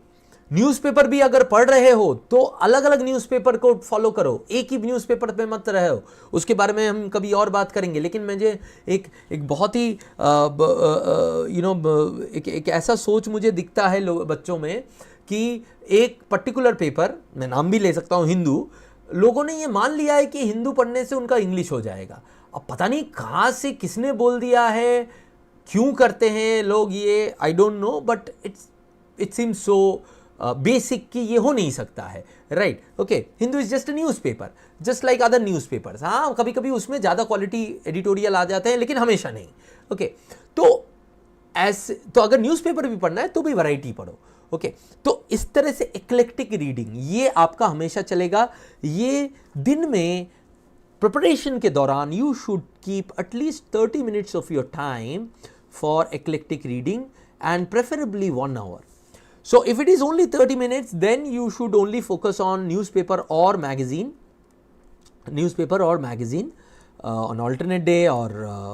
न्यूज़पेपर भी अगर पढ़ रहे हो तो अलग अलग न्यूज़पेपर को फॉलो करो, एक ही न्यूज़पेपर पे मत रहे हो। उसके बारे में हम कभी और बात करेंगे, लेकिन मुझे एक बहुत ही एक ऐसा सोच मुझे दिखता है बच्चों में कि एक पर्टिकुलर पेपर, मैं नाम भी ले सकता हूँ, हिंदू, लोगों ने ये मान लिया है कि हिंदू पढ़ने से उनका इंग्लिश हो जाएगा। अब पता नहीं कहाँ से किसने बोल दिया है, क्यों करते हैं लोग ये, I don't know, but it seems so basic कि ये हो नहीं सकता है, right. Okay, Hindu is just a news paper, just like other news papers. हाँ, कभी कभी उसमें ज़्यादा क्वालिटी एडिटोरियल आ जाते हैं, लेकिन हमेशा नहीं। ओके, तो अगर न्यूज़पेपर भी पढ़ना है तो भी वैरायटी पढ़ो। ओके, तो इस तरह से एक्लेक्टिक रीडिंग ये आपका हमेशा चलेगा। ये दिन में प्रिपरेशन के दौरान you should keep at least 30 minutes of your time for eclectic reading and preferably 1 hour. So if it is only 30 minutes, then you should only focus on newspaper or magazine on alternate day, or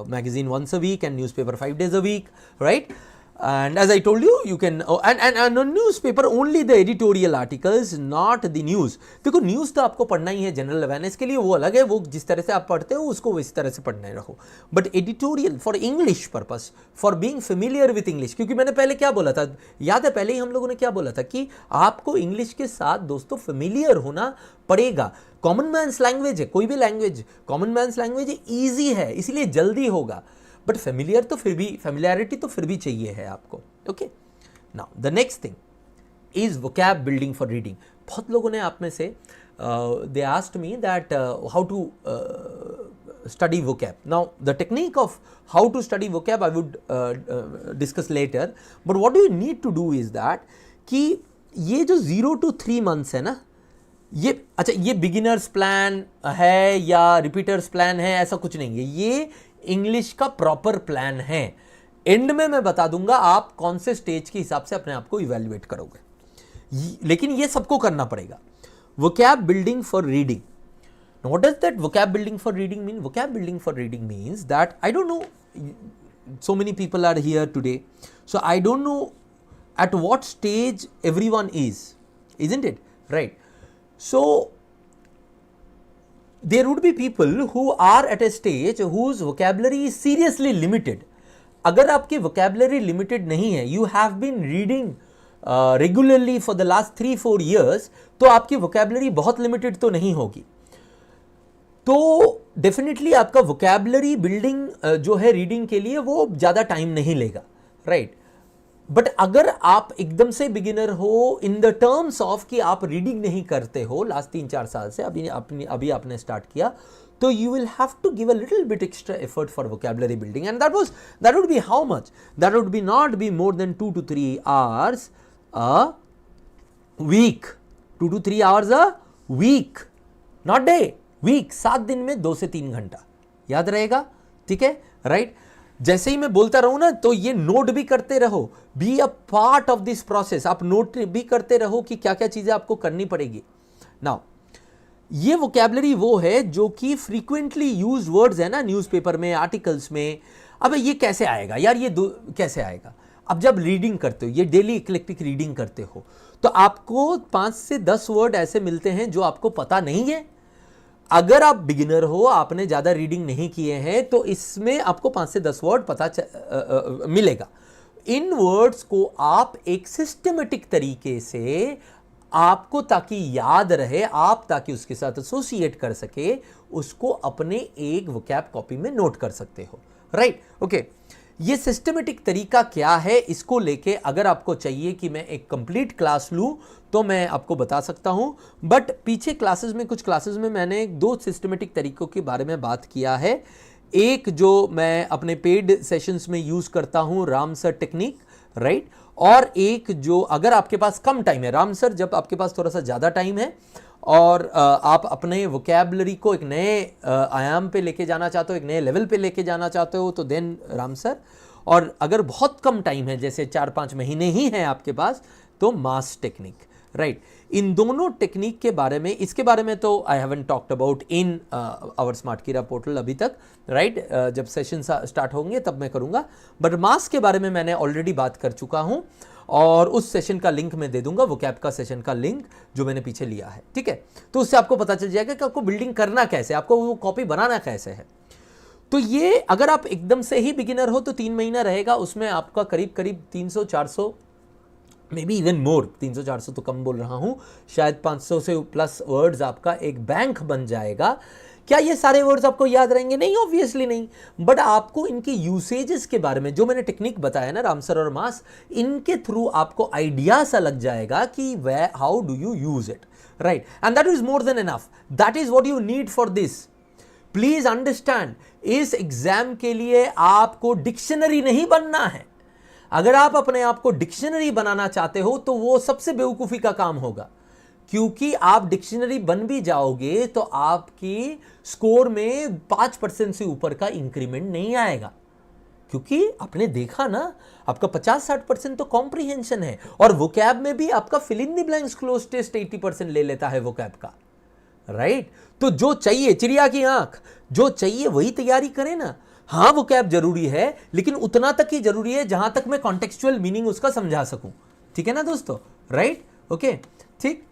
magazine once a week and newspaper 5 days a week, right? And as I told you, you can and on newspaper only the editorial articles, not the news. देखो news तो आपको पढ़ना ही है general awareness के लिए, वो अलग है, वो जिस तरह से आप पढ़ते हो उसको इस तरह से पढ़ना रहो। But editorial for English purpose, for being familiar with English, क्योंकि मैंने पहले क्या बोला था, याद है पहले ही हम लोगों ने क्या बोला था कि आपको इंग्लिश के साथ दोस्तों फेमिलियर होना पड़ेगा। कॉमन मैन्स लैंग्वेज है, कोई भी लैंग्वेज कॉमन मैन्स लैंग्वेज है, ईजी है, इसलिए जल्दी होगा, बट फेमिलियर तो फिर भी, फेमिलियरिटी तो फिर भी चाहिए है आपको। Okay, now the next thing is vocab building for reading. बहुत लोगों ने आप में से they asked me that how to study vocab. Now the technique of how to study vocab I would discuss later, but what you need to do is that कि ये जो 0 to 3 months है ना, ये अच्छा, ये बिगिनर्स प्लान है या रिपीटर्स प्लान है, ऐसा कुछ नहीं है, ये इंग्लिश का प्रॉपर प्लान है। एंड में मैं बता दूंगा आप कौन से स्टेज के हिसाब से अपने आप को इवैल्यूएट करोगे, लेकिन ये सबको करना पड़ेगा। vocab building for reading. Now what does that vocab building for reading mean? Vocab building for reading means that, I don't know, so many people are here today, so I don't know at what stage everyone is, isn't it, right? So there would be people who are at a stage whose vocabulary is seriously limited. अगर आपकी vocabulary limited नहीं है, you have been reading regularly for the last 3-4 years, तो आपकी vocabulary बहुत limited तो नहीं होगी, तो डेफिनेटली आपका वोकैबुलरी बिल्डिंग जो है रीडिंग के लिए वो ज़्यादा टाइम नहीं लेगा, राइट। बट अगर आप एकदम से बिगिनर हो इन द टर्म्स ऑफ कि आप रीडिंग नहीं करते हो लास्ट 3-4 साल से, अभी आपने स्टार्ट किया, तो you will have to give a little bit extra effort for vocabulary building, and that would be how much? That would be not be more than 2 to 3 hours a week. 2 to 3 hours a week, not day, week. 7 दिन में 2 से 3 घंटा, याद रहेगा? ठीक है, right? जैसे ही मैं बोलता रहूं ना, तो ये नोट भी करते रहो, be a part of this process. आप नोट भी करते रहो कि क्या क्या चीजें आपको करनी पड़ेगी। नाउ ये वोकैबुलरी वो है जो कि फ्रीक्वेंटली यूज वर्ड्स है ना, न्यूज़पेपर में, आर्टिकल्स में। अब ये कैसे आएगा यार, ये कैसे आएगा? अब जब रीडिंग करते हो, ये डेली इक्लेक्टिक रीडिंग करते हो, तो आपको 5 से 10 वर्ड ऐसे मिलते हैं जो आपको पता नहीं है। अगर आप बिगिनर हो, आपने ज़्यादा रीडिंग नहीं किए हैं, तो इसमें आपको 5 से 10 वर्ड पता मिलेगा। इन वर्ड्स को आप एक सिस्टमेटिक तरीके से, आपको ताकि याद रहे, आप ताकि उसके साथ एसोसिएट कर सके, उसको अपने एक वोकैब कॉपी में नोट कर सकते हो, राइट? ओके, ये सिस्टमेटिक तरीका क्या है, इसको लेके अगर आपको चाहिए कि मैं एक कंप्लीट क्लास लूं, तो मैं आपको बता सकता हूं। बट पीछे क्लासेस में, कुछ क्लासेस में मैंने 2 सिस्टमेटिक तरीकों के बारे में बात किया है। एक जो मैं अपने पेड सेशंस में यूज करता हूं, रामसर टेक्निक, राइट? और एक जो अगर आपके पास कम टाइम है, रामसर जब आपके पास थोड़ा सा ज़्यादा टाइम है और आप अपने वोकैबुलरी को एक नए आयाम पे लेके जाना चाहते हो, एक नए लेवल पे लेके जाना चाहते हो, तो देन रामसर। और अगर बहुत कम टाइम है, जैसे 4-5 महीने ही हैं आपके पास, तो मास टेक्निक, राइट? इन दोनों टेक्निक के बारे में, इसके बारे में तो I haven't talked about in our smart कीरा पोर्टल अभी तक, राइट? जब सेशन स्टार्ट होंगे तब मैं करूंगा। बट मास के बारे में मैंने ऑलरेडी बात कर चुका हूं, और उस सेशन का लिंक मैं दे दूंगा, वोकैब का सेशन का लिंक जो मैंने पीछे लिया है, ठीक है? तो उससे आपको पता चल जाएगा कि आपको बिल्डिंग करना कैसे, आपको वो कॉपी बनाना कैसे है। तो ये अगर आप एकदम से ही बिगिनर हो तो 3 महीना रहेगा, उसमें आपका करीब करीब 300-400, मे बी इवन मोर, 300-400 तो कम बोल रहा हूं, शायद 500 से प्लस वर्ड्स आपका एक बैंक बन जाएगा। क्या ये सारे वर्ड्स आपको याद रहेंगे? नहीं, ऑब्वियसली नहीं। बट आपको इनके यूसेजेस के बारे में, जो मैंने टेक्निक बताया ना, रामसर और मास, इनके थ्रू आपको आइडिया सा लग जाएगा कि how do you use it, right? And that is more than enough, that is what you need for this. Please understand, इस एग्जाम के लिए आपको डिक्शनरी नहीं बनना है। अगर आप अपने आप को डिक्शनरी बनाना चाहते हो, तो वो सबसे बेवकूफ़ी का काम होगा, क्योंकि आप डिक्शनरी बन भी जाओगे तो आपकी स्कोर में 5% से ऊपर का इंक्रीमेंट नहीं आएगा, क्योंकि आपने देखा ना, आपका 50-60% तो कॉम्प्रिहेंशन है, और वोकैब में भी आपका fill in the blanks cloze test 80% ले लेता है वोकैब का, राइट? तो जो चाहिए, चिड़िया की आंख, जो चाहिए वही तैयारी करें ना। हाँ, वोकैब जरूरी है, लेकिन उतना तक ही जरूरी है जहां तक मैं कॉन्टेक्चुअल मीनिंग उसका समझा सकूं, ठीक है ना दोस्तों, राइट? ओके, ठीक।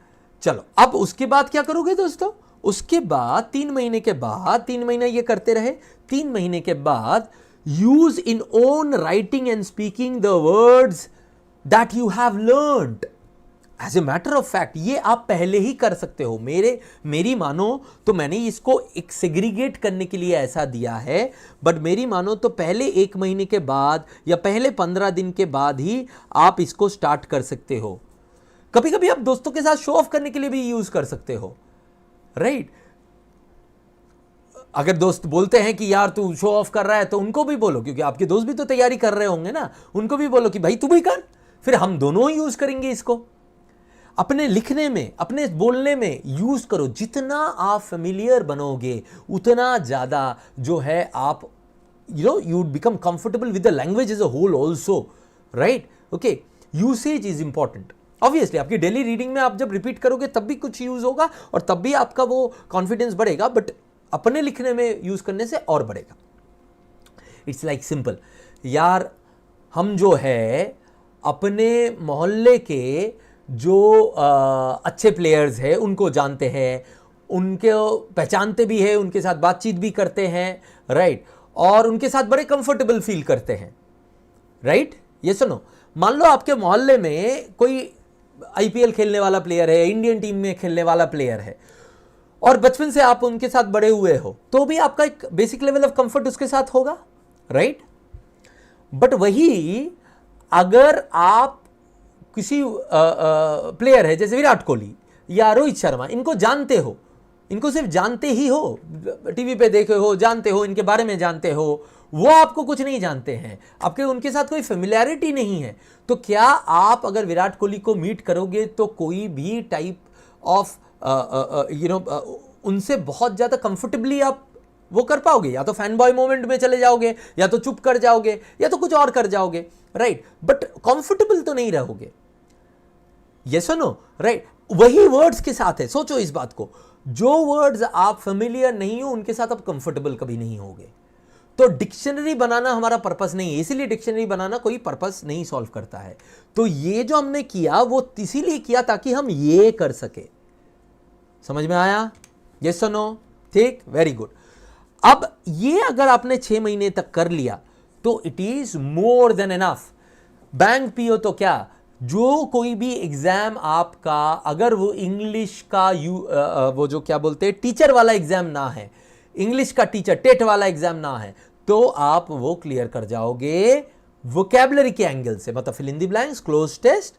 चलो, अब उसके बाद क्या करोगे दोस्तों? उसके बाद 3 महीने के बाद, 3 महीने ये करते रहे, 3 महीने के बाद use in own writing and speaking the words that you have learned. As a matter of fact ये आप पहले ही कर सकते हो। मेरी मानो तो मैंने इसको एक सेग्रीगेट करने के लिए ऐसा दिया है, बट मेरी मानो तो पहले 1 महीने के बाद या पहले 15 दिन के बाद ही आप इसको स्टार्ट कर सकते हो। कभी कभी आप दोस्तों के साथ शो ऑफ करने के लिए भी यूज कर सकते हो, राइट? अगर दोस्त बोलते हैं कि यार तू शो ऑफ कर रहा है, तो उनको भी बोलो, क्योंकि आपके दोस्त भी तो तैयारी कर रहे होंगे ना, उनको भी बोलो कि भाई तू भी कर, फिर हम दोनों ही यूज करेंगे इसको। अपने लिखने में, अपने बोलने में यूज करो। जितना आप फेमिलियर बनोगे, उतना ज्यादा जो है आप you become comfortable with the language as a whole also, right? Okay, usage is important. Obviously आपकी डेली रीडिंग में आप जब रिपीट करोगे तब भी कुछ यूज होगा और तब भी आपका वो कॉन्फिडेंस बढ़ेगा, बट अपने लिखने में यूज करने से और बढ़ेगा। इट्स लाइक सिंपल यार, हम जो है अपने मोहल्ले के जो अच्छे प्लेयर्स हैं उनको जानते हैं, उनके पहचानते भी हैं, उनके साथ बातचीत भी करते हैं, राइट? और उनके साथ बड़े कंफर्टेबल फील करते हैं, राइट? ये सुनो, मान लो आपके मोहल्ले में कोई आईपीएल खेलने वाला प्लेयर है, इंडियन टीम में खेलने वाला प्लेयर है, और बचपन से आप उनके साथ बड़े हुए हो, तो भी आपका एक बेसिक लेवल ऑफ कंफर्ट उसके साथ होगा, राइट? बट वही अगर आप किसी प्लेयर है जैसे विराट कोहली या रोहित शर्मा, इनको जानते हो, इनको सिर्फ जानते ही हो, टीवी पे देखे हो, जानते हो, इनके बारे में जानते हो, वो आपको कुछ नहीं जानते हैं, आपके उनके साथ कोई फेमिलियरिटी नहीं है, तो क्या आप अगर विराट कोहली को मीट करोगे तो कोई भी टाइप ऑफ उनसे बहुत ज़्यादा कंफर्टेबली आप वो कर पाओगे? या तो फैन बॉय मोमेंट में चले जाओगे, या तो चुप कर जाओगे, या तो कुछ और कर जाओगे, राइट? बट कंफर्टेबल तो नहीं रहोगे। यस और नो, राइट? वही वर्ड्स के साथ है, सोचो इस बात को, जो वर्ड्स आप फेमिलियर नहीं हो उनके साथ आप कंफर्टेबल कभी नहीं होगे। तो डिक्शनरी बनाना हमारा पर्पस नहीं है, इसीलिए डिक्शनरी बनाना कोई पर्पस नहीं सॉल्व करता है। तो ये जो हमने किया वो इसीलिए किया ताकि हम ये कर सके। समझ में आया? यस और नो? ठीक, वेरी गुड। अब ये अगर आपने 6 महीने तक कर लिया तो it is more than enough. Bank PO तो क्या, जो कोई भी एग्जाम आपका, अगर वो इंग्लिश का वो जो क्या बोलते हैं टीचर वाला एग्जाम ना है, इंग्लिश का टीचर टेट वाला एग्जाम ना है, तो आप वो क्लियर कर जाओगे वोकैबुलरी के एंगल से, मतलब fill in the blanks, cloze test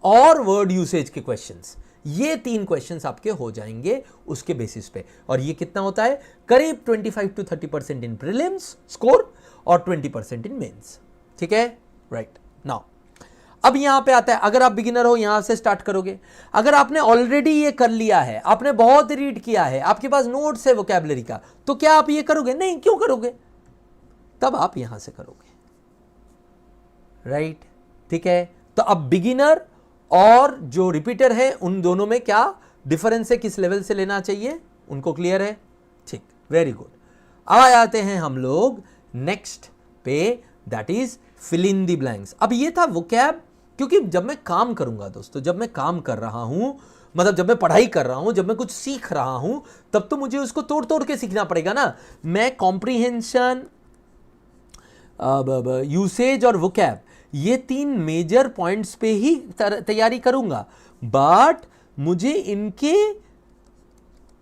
और वर्ड यूसेज के क्वेश्चंस। ये 3 क्वेश्चंस आपके हो जाएंगे उसके बेसिस पे। और ये कितना होता है? करीब 25 to 30% इन प्रीलिम्स स्कोर और 20% इन मेंस। ठीक है, राइट। नाउ अब यहां पे आता है, अगर आप बिगिनर हो यहां से स्टार्ट करोगे। अगर आपने ऑलरेडी ये कर लिया है, आपने बहुत रीड किया है, आपके पास नोट्स है वोकैबुलरी का, तो क्या आप ये करोगे? नहीं। क्यों करोगे? तब आप यहां से करोगे, राइट? ठीक है, तो अब बिगिनर और जो रिपीटर है उन दोनों में क्या डिफरेंस है, किस लेवल से लेना चाहिए, उनको क्लियर है? ठीक, वेरी गुड। अब आ जाते हैं हम लोग नेक्स्ट पे, that is fill in the blanks. अब ये था वोकैब, क्योंकि जब मैं काम करूंगा दोस्तों, जब मैं काम कर रहा हूं, मतलब जब मैं पढ़ाई कर रहा हूं, जब मैं कुछ सीख रहा हूं, तब तो मुझे उसको तोड़ तोड़ के सीखना पड़ेगा ना। मैं कॉम्प्रीहेंशन, यूसेज और वोकैब, ये 3 मेजर पॉइंट्स पे ही तैयारी करूंगा, बट मुझे इनके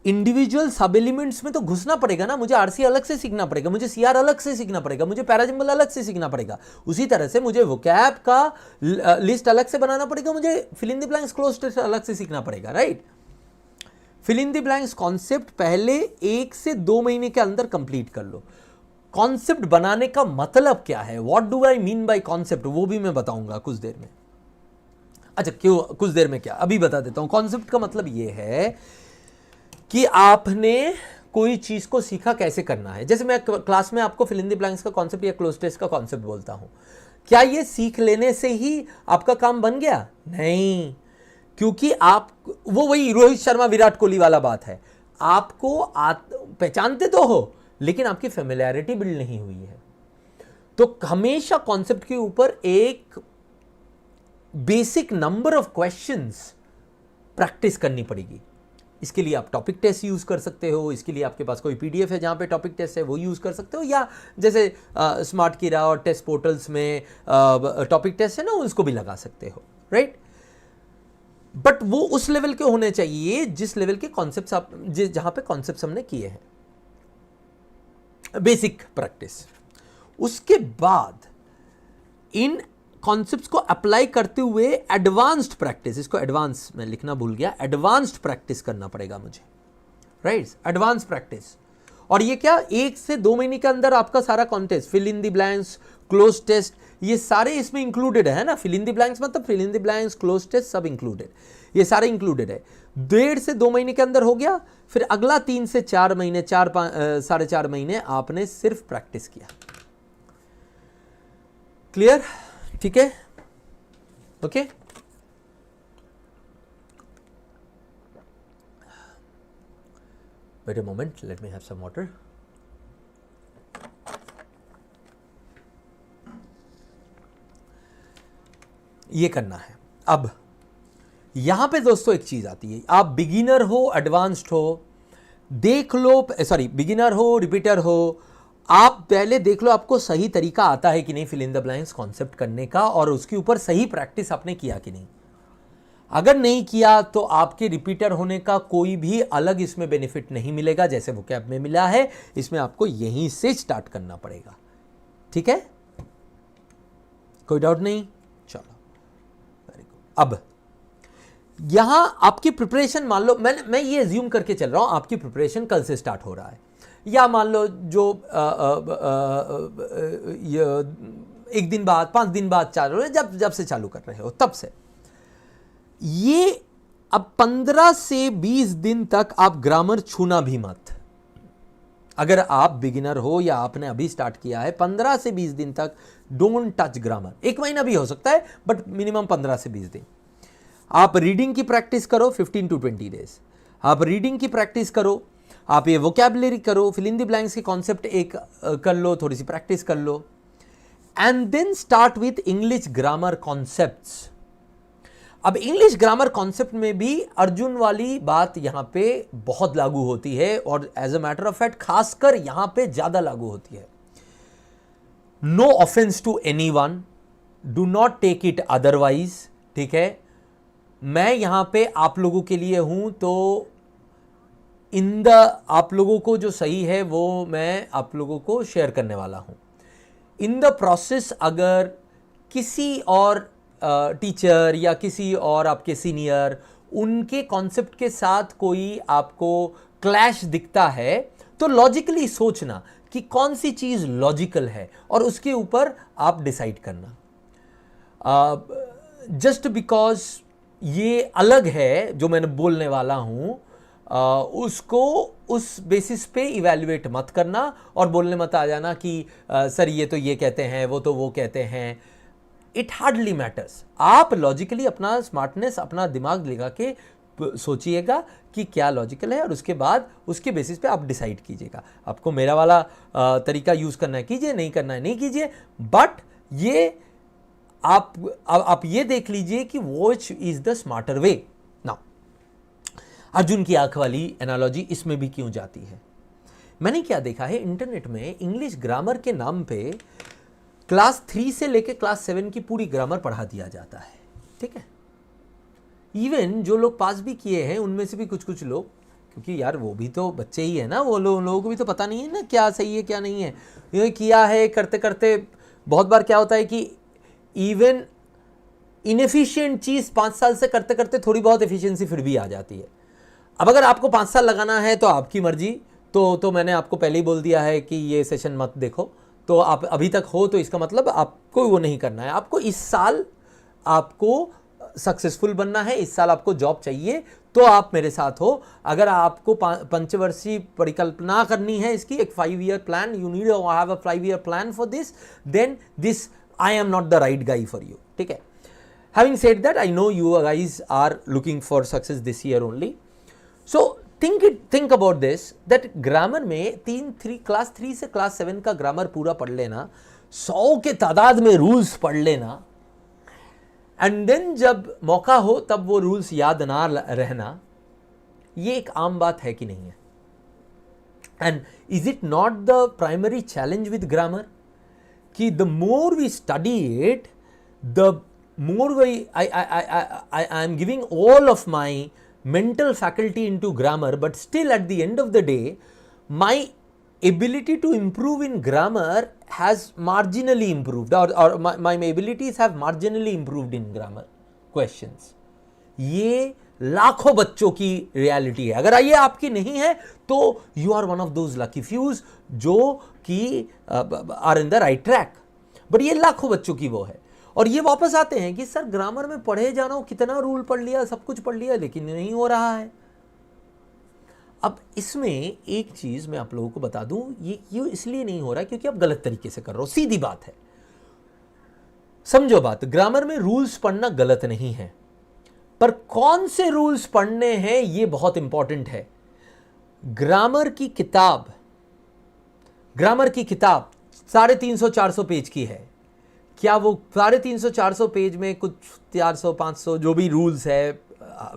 इंडिविजुअल सब एलिमेंट्स में तो घुसना पड़ेगा ना। मुझे आरसी अलग से सीखना पड़ेगा, मुझे सीआर अलग से सीखना पड़ेगा, मुझे पैराजिम्बल अलग से सीखना पड़ेगा। उसी तरह से मुझे वोकैब का लिस्ट अलग से बनाना पड़ेगा, मुझे fill in the blanks cloze test अलग से सीखना पड़ेगा, right? Fill in the blanks concept पहले 1 से 2 महीने के अंदर कंप्लीट कर लो। कॉन्सेप्ट बनाने का मतलब क्या है, what do I mean by concept, वो भी मैं बताऊंगा कुछ देर में। अच्छा, क्यों कुछ देर में, क्या अभी बता देता हूं। कॉन्सेप्ट का मतलब ये है कि आपने कोई चीज को सीखा कैसे करना है। जैसे मैं क्लास में आपको फिल इन द ब्लैंक्स का कॉन्सेप्ट या क्लोज टेस्ट का कॉन्सेप्ट बोलता हूं, क्या ये सीख लेने से ही आपका काम बन गया? नहीं, क्योंकि आप वो वही रोहित शर्मा विराट कोहली वाला बात है, आपको पहचानते तो हो लेकिन आपकी फेमिलियरिटी बिल्ड नहीं हुई है। तो हमेशा कॉन्सेप्ट के ऊपर एक basic number of questions practice करनी पड़ेगी। इसके लिए आप टॉपिक टेस्ट यूज कर सकते हो, इसके लिए आपके पास कोई पीडीएफ है जहां पे टॉपिक टेस्ट है वो यूज कर सकते हो, या जैसे स्मार्ट कीरा और टेस्ट पोर्टल्स में टॉपिक टेस्ट है ना, उसको भी लगा सकते हो, राइट? बट वो उस लेवल के होने चाहिए जिस लेवल के कॉन्सेप्ट्स आप जहां पे कॉन्सेप्ट्स हमने किए हैं, बेसिक प्रैक्टिस। उसके बाद इन कॉन्सेप्ट्स को अप्लाई करते हुए एडवांस्ड प्रैक्टिस, इसको एडवांस मैं लिखना भूल गया, एडवांस्ड प्रैक्टिस करना पड़ेगा मुझे, राइट? Advance practice. और ये क्या 1 से 2 महीने के अंदर आपका सारा contest, fill in the blanks, cloze test, ये सारे इसमें इंक्लूडेड है ना। फिल इन द ब्लैंक्स मतलब fill in the blanks, cloze test सब इंक्लूडेड, ये सारे इंक्लूडेड है। 1.5 से 2 महीने के अंदर हो गया, फिर अगला 3 से 4 महीने, 4.5 महीने आपने सिर्फ प्रैक्टिस किया। क्लियर? ठीक है, okay. Wait a moment, let me have some water. ये करना है। अब यहां पे दोस्तों एक चीज आती है, आप बिगिनर हो, एडवांस्ड हो, देख लो, सॉरी बिगिनर हो, रिपीटर हो, आप पहले देख लो आपको सही तरीका आता है कि नहीं fill in the blanks concept करने का, और उसके ऊपर सही प्रैक्टिस आपने किया कि नहीं। अगर नहीं किया तो आपके रिपीटर होने का कोई भी अलग इसमें बेनिफिट नहीं मिलेगा जैसे वोकैब में मिला है। इसमें आपको यहीं से स्टार्ट करना पड़ेगा, ठीक है? कोई डाउट नहीं? अब यहां आपकी प्रिपरेशन, मान लो मैं ये एज्यूम करके चल रहा हूं आपकी प्रिपरेशन कल से स्टार्ट हो रहा है, या मान लो जो एक दिन बाद, 5 दिन बाद चालू है, जब से चालू कर रहे हो तब से। ये अब 15 से 20 दिन तक आप ग्रामर छूना भी मत। अगर आप बिगिनर हो या आपने अभी स्टार्ट किया है, 15 से 20 दिन तक डोंट टच ग्रामर। 1 महीना भी हो सकता है, बट मिनिमम 15 से 20 दिन। आप रीडिंग की प्रैक्टिस करो 15 to 20 डेज। आप रीडिंग की प्रैक्टिस करो, आप ये वोकैबुलरी करो, फिल इन द ब्लैंक्स के कॉन्सेप्ट एक कर लो, थोड़ी सी प्रैक्टिस कर लो, and then start with English grammar concepts. अब इंग्लिश ग्रामर कॉन्सेप्ट में भी अर्जुन वाली बात यहां पे बहुत लागू होती है, और as a matter of fact खासकर यहां पे ज्यादा लागू होती है। No offence to anyone, do not take it otherwise, ठीक है। मैं यहां पे आप लोगों के लिए हूं, तो आप लोगों को जो सही है वो मैं आप लोगों को शेयर करने वाला हूं। इन द प्रोसेस अगर किसी और टीचर या किसी और आपके सीनियर उनके कॉन्सेप्ट के साथ कोई आपको क्लैश दिखता है, तो लॉजिकली सोचना कि कौन सी चीज लॉजिकल है और उसके ऊपर आप डिसाइड करना। जस्ट बिकॉज ये अलग है जो मैंने बोलने वाला हूं, उसको उस बेसिस पे इवैल्यूएट मत करना और बोलने मत आ जाना कि सर ये तो ये कहते हैं, वो तो वो कहते हैं। It hardly matters. आप लॉजिकली अपना स्मार्टनेस, अपना दिमाग लगा के सोचिएगा कि क्या लॉजिकल है, और उसके बाद उसके बेसिस पे आप डिसाइड कीजिएगा। आपको मेरा वाला तरीका यूज करना है कीजिए, नहीं करना है नहीं कीजिए, बट ये आप ये देख लीजिए कि which is the smarter way. Now Arjun की आंख वाली एनालॉजी इसमें भी क्यों जाती है? मैंने क्या देखा है इंटरनेट में, इंग्लिश ग्रामर के नाम पे क्लास 3 से लेके क्लास 7 की पूरी ग्रामर पढ़ा दिया जाता है, ठीक है। इवन जो लोग पास भी किए हैं उनमें से भी कुछ लोग, क्योंकि यार वो भी तो बच्चे ही है ना, वो लोगों को भी तो पता नहीं है ना क्या सही है क्या नहीं है। ये किया है करते करते बहुत बार क्या होता है कि इवन इनएफिशिएंट चीज 5 साल से करते करते थोड़ी बहुत एफिशिएंसी फिर भी आ जाती है। अब अगर आपको 5 साल लगाना है तो आपकी मर्जी, तो मैंने आपको पहले ही बोल दिया है कि ये सेशन मत देखो। तो आप अभी तक हो तो इसका मतलब आपको वो नहीं करना है। आपको इस साल आपको सक्सेसफुल बनना है, इस साल आपको जॉब चाहिए, तो आप मेरे साथ हो। अगर आपको पंचवर्षीय परिकल्पना करनी है इसकी, एक 5 year plan, you need to have a 5 year plan for this, then this I am not the right guy for you, ठीक है। Having said that, I know you guys are looking for success this year only, so think about this, that grammar में class 3 से class 7 का grammar पूरा पढ़ लेना, 100 के तादाद में रूल्स पढ़ लेना, एंड देन जब मौका हो तब वो रूल्स याद ना रहना, ये एक आम बात है कि नहीं है? And is it not the primary challenge with grammar कि the more we study it, the more I am giving all of my mental faculty into grammar, but still at the end of the day my ability to improve in grammar has marginally improved, or my abilities have marginally improved in grammar questions. ये लाखों बच्चों की reality है। अगर ये आपकी नहीं है तो you are one of those lucky fews जो कि are in the right track, but ये लाखों बच्चों की वो है। और ये वापस आते हैं कि सर ग्रामर में पढ़े जा रहा हूं, कितना रूल पढ़ लिया, सब कुछ पढ़ लिया, लेकिन नहीं हो रहा है। अब इसमें एक चीज मैं आप लोगों को बता दूं, ये इसलिए नहीं हो रहा है क्योंकि आप गलत तरीके से कर रहे हो। सीधी बात है, समझो बात, ग्रामर में रूल्स पढ़ना गलत नहीं है, पर कौन से रूल्स पढ़ने हैं ये बहुत इंपॉर्टेंट है। ग्रामर की किताब 350-400 पेज की है। क्या वो 350-400 पेज में कुछ 400-500 जो भी रूल्स है,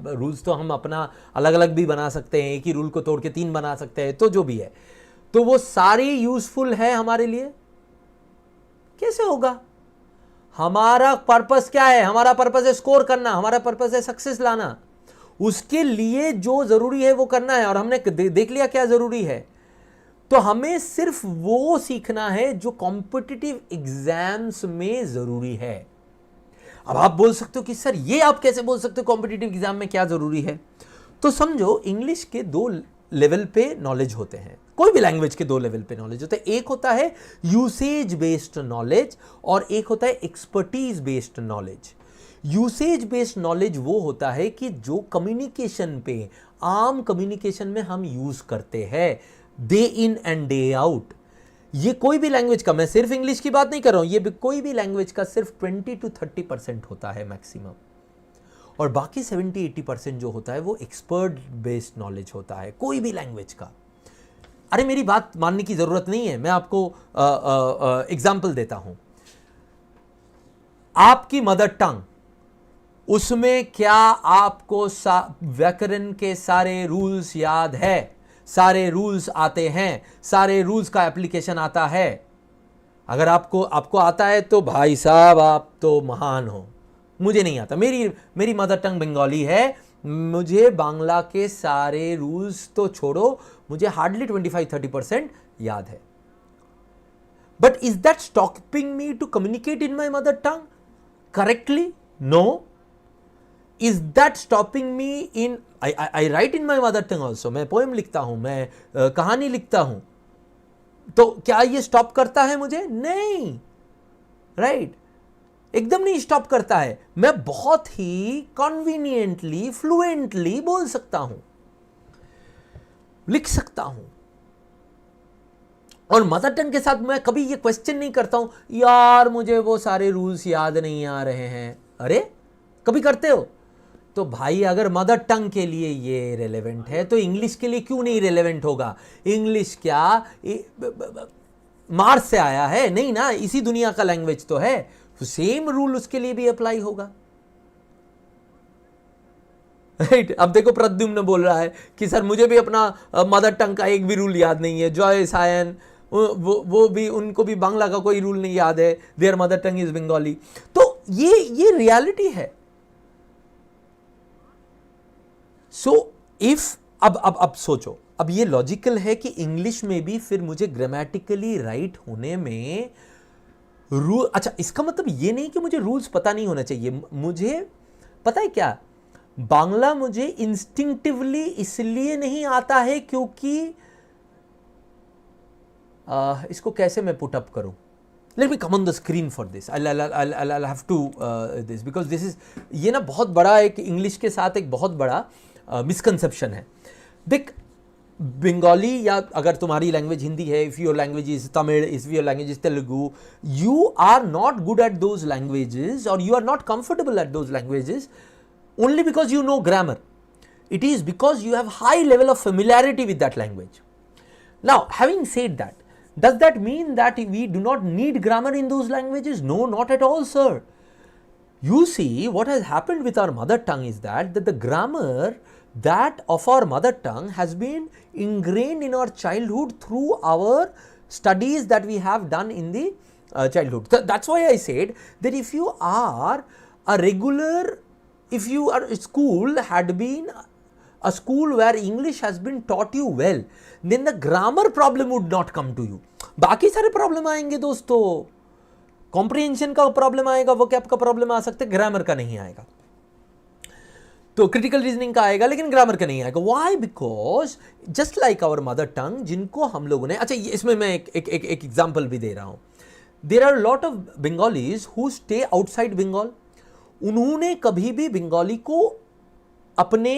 रूल्स तो हम अपना अलग अलग भी बना सकते हैं, एक ही रूल को तोड़ के 3 बना सकते हैं, तो जो भी है, तो वो सारी यूजफुल है हमारे लिए? कैसे होगा? हमारा पर्पस क्या है? हमारा पर्पस है स्कोर करना, हमारा पर्पस है सक्सेस लाना। उसके लिए जो जरूरी है वो करना है, और हमने देख लिया क्या जरूरी है। तो हमें सिर्फ वो सीखना है जो कॉम्पिटिटिव एग्जाम्स में जरूरी है। अब आप बोल सकते हो कि सर ये आप कैसे बोल सकते हो, कॉम्पिटिटिव एग्जाम में क्या जरूरी है? तो समझो इंग्लिश के दो लेवल पे नॉलेज होते हैं, कोई भी लैंग्वेज के दो लेवल पे नॉलेज होते हैं। एक होता है यूसेज बेस्ड नॉलेज और एक होता है expertise based knowledge. Usage based knowledge वो होता है कि जो कम्युनिकेशन पे, आम कम्युनिकेशन में हम यूज करते हैं day in and day out. ये कोई भी लैंग्वेज का, मैं सिर्फ इंग्लिश की बात नहीं कर रहा हूं, ये भी कोई भी लैंग्वेज का सिर्फ 20 to 30% होता है मैक्सिमम, और बाकी 70-80% जो होता है वो एक्सपर्ट बेस्ड नॉलेज होता है कोई भी लैंग्वेज का। अरे मेरी बात मानने की जरूरत नहीं है, मैं आपको एग्जाम्पल देता हूं। आपकी मदर टंग, उसमें क्या आपको व्याकरण के सारे रूल्स याद है? सारे रूल्स आते हैं, सारे रूल्स का एप्लीकेशन आता है? अगर आपको आता है तो भाई साहब आप तो महान हो। मुझे नहीं आता, मेरी मदर टंग बंगाली है, मुझे बांग्ला के सारे रूल्स तो छोड़ो, मुझे हार्डली 25-30% याद है। But is that stopping me to communicate in my mother tongue correctly? No. Is that stopping me in, I write in my mother tongue also, मैं पोएम लिखता हूं, मैं कहानी लिखता हूं, तो क्या ये स्टॉप करता है मुझे? नहीं, राइट, एकदम नहीं स्टॉप करता है। मैं बहुत ही कन्वीनियंटली, फ्लुएंटली बोल सकता हूं, लिख सकता हूं। और मदर टंग के साथ मैं कभी ये क्वेश्चन नहीं करता हूं, यार मुझे वो सारे रूल्स याद नहीं आ रहे हैं। अरे कभी करते हो? तो भाई अगर मदर टंग के लिए ये रेलेवेंट है तो इंग्लिश के लिए क्यों नहीं रेलेवेंट होगा? इंग्लिश क्या मार्स से आया है? नहीं ना, इसी दुनिया का लैंग्वेज तो है, तो सेम रूल उसके लिए भी अप्लाई होगा, राइट? अब देखो प्रद्युम्न बोल रहा है कि सर मुझे भी अपना मदर टंग का एक भी रूल याद नहीं है। जॉय सायन वो भी, उनको भी बांग्ला का कोई रूल नहीं याद है, there mother tongue is Bengali. तो ये रियलिटी है। सो इफ अब सोचो, अब ये लॉजिकल है कि इंग्लिश में भी फिर मुझे ग्रामेटिकली राइट होने में रूल, अच्छा इसका मतलब ये नहीं कि मुझे रूल्स पता नहीं होना चाहिए। मुझे पता है क्या, बांग्ला मुझे इंस्टिंक्टिवली इसलिए नहीं आता है क्योंकि इसको कैसे मैं पुट अप करूं? Let me come on the screen for this, I have to this because this is, ये ना बहुत बड़ा एक इंग्लिश के साथ एक बहुत बड़ा मिसकंसेप्शन है। देख, बंगाली या अगर तुम्हारी लैंग्वेज हिंदी है, if your language is Tamil, if your language is Telugu, you are not good at those languages और you are not comfortable at those languages only because you know grammar. It is because you have high level of familiarity with that language. Now, having said that, does that mean that we do not need grammar in those languages? No, not at all, sir. You see, what has happened with our mother tongue is that the grammar that of our mother tongue has been ingrained in our childhood through our studies that we have done in the childhood. That's why I said that if you are a regular, if your school had been a school where English has been taught you well, then the grammar problem would not come to you. बाकी सारे problem आएंगे दोस्तों, comprehension का problem आएगा, vocab का problem आ सकता है, grammar का नहीं आएगा। तो क्रिटिकल रीजनिंग का आएगा लेकिन ग्रामर का नहीं आएगा। Why? Because just like our mother tongue, जिनको हम लोगों ने, अच्छा इसमें मैं एक एग्जाम्पल भी दे रहा हूं। There are lot of Bengalis who stay outside Bengal. उन्होंने कभी भी बंगाली को अपने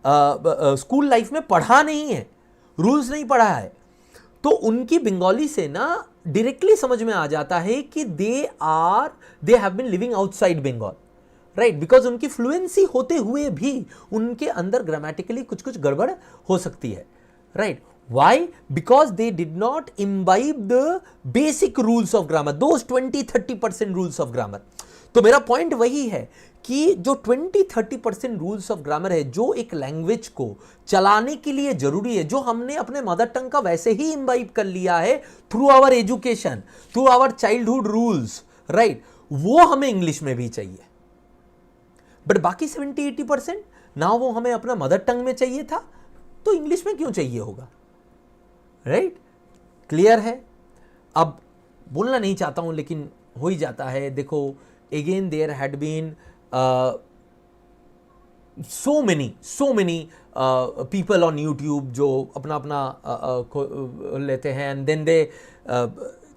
स्कूल लाइफ में पढ़ा नहीं है, रूल्स नहीं पढ़ा है, तो उनकी बंगाली से ना डायरेक्टली समझ में आ जाता है कि they have been living outside Bengal, right? Because उनकी फ्लुएंसी होते हुए भी उनके अंदर ग्रामेटिकली कुछ कुछ गड़बड़ हो सकती है, right? Why? Because they did not imbibe the basic rules of grammar, those 20-30% rules of grammar. तो मेरा पॉइंट वही है कि जो 20-30% रूल्स ऑफ ग्रामर है, जो एक लैंग्वेज को चलाने के लिए जरूरी है, जो हमने अपने मदर टंग का वैसे ही इम्बाइब कर लिया है through our education, through our childhood rules, right, वो हमें इंग्लिश में भी चाहिए। बट बाकी 70-80% ना वो हमें अपना मदर टंग में चाहिए था, तो इंग्लिश में क्यों चाहिए होगा, राइट? क्लियर है? अब बोलना नहीं चाहता हूं लेकिन हो ही जाता है। देखो, again there had been so many people on YouTube जो अपना लेते हैं, and then they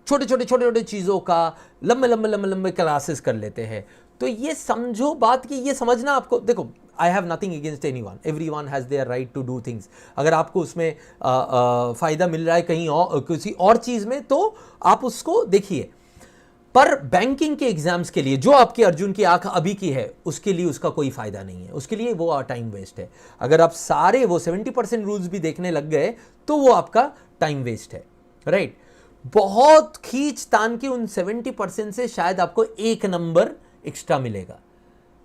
छोटे चीज़ों का लंबे क्लासेस कर लेते हैं। तो ये समझो बात कि ये समझना आपको, देखो I have nothing against anyone, everyone has their right to do things. अगर आपको उसमें फ़ायदा मिल रहा है कहीं और किसी और चीज़ में तो आप उसको देखिए, पर बैंकिंग के एग्जाम्स के लिए जो आपके अर्जुन की आंख अभी की है उसके लिए उसका कोई फायदा नहीं है, उसके लिए वो टाइम वेस्ट है। अगर आप सारे वो 70% रूल्स भी देखने लग गए तो वो आपका टाइम वेस्ट है, राइट। बहुत खींच तान के उन 70% से शायद आपको 1 नंबर एक्स्ट्रा मिलेगा।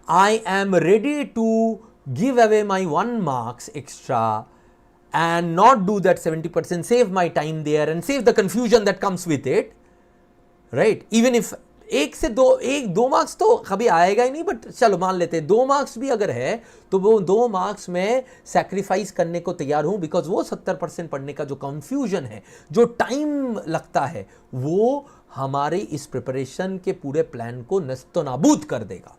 I am ready to give away my 1 marks extra and not do that 70%, save my time there and save the confusion that comes with it, right? Even if 1-2 marks तो कभी आएगा ही नहीं, but चलो मान लेते हैं 2 marks भी अगर है तो वो 2 मार्क्स में सैक्रिफाइस करने को तैयार हूं, बिकॉज वो 70% पढ़ने का जो कंफ्यूजन है, जो टाइम लगता है, वो हमारे इस प्रिपरेशन के पूरे प्लान को नस्तो नाबूद कर देगा।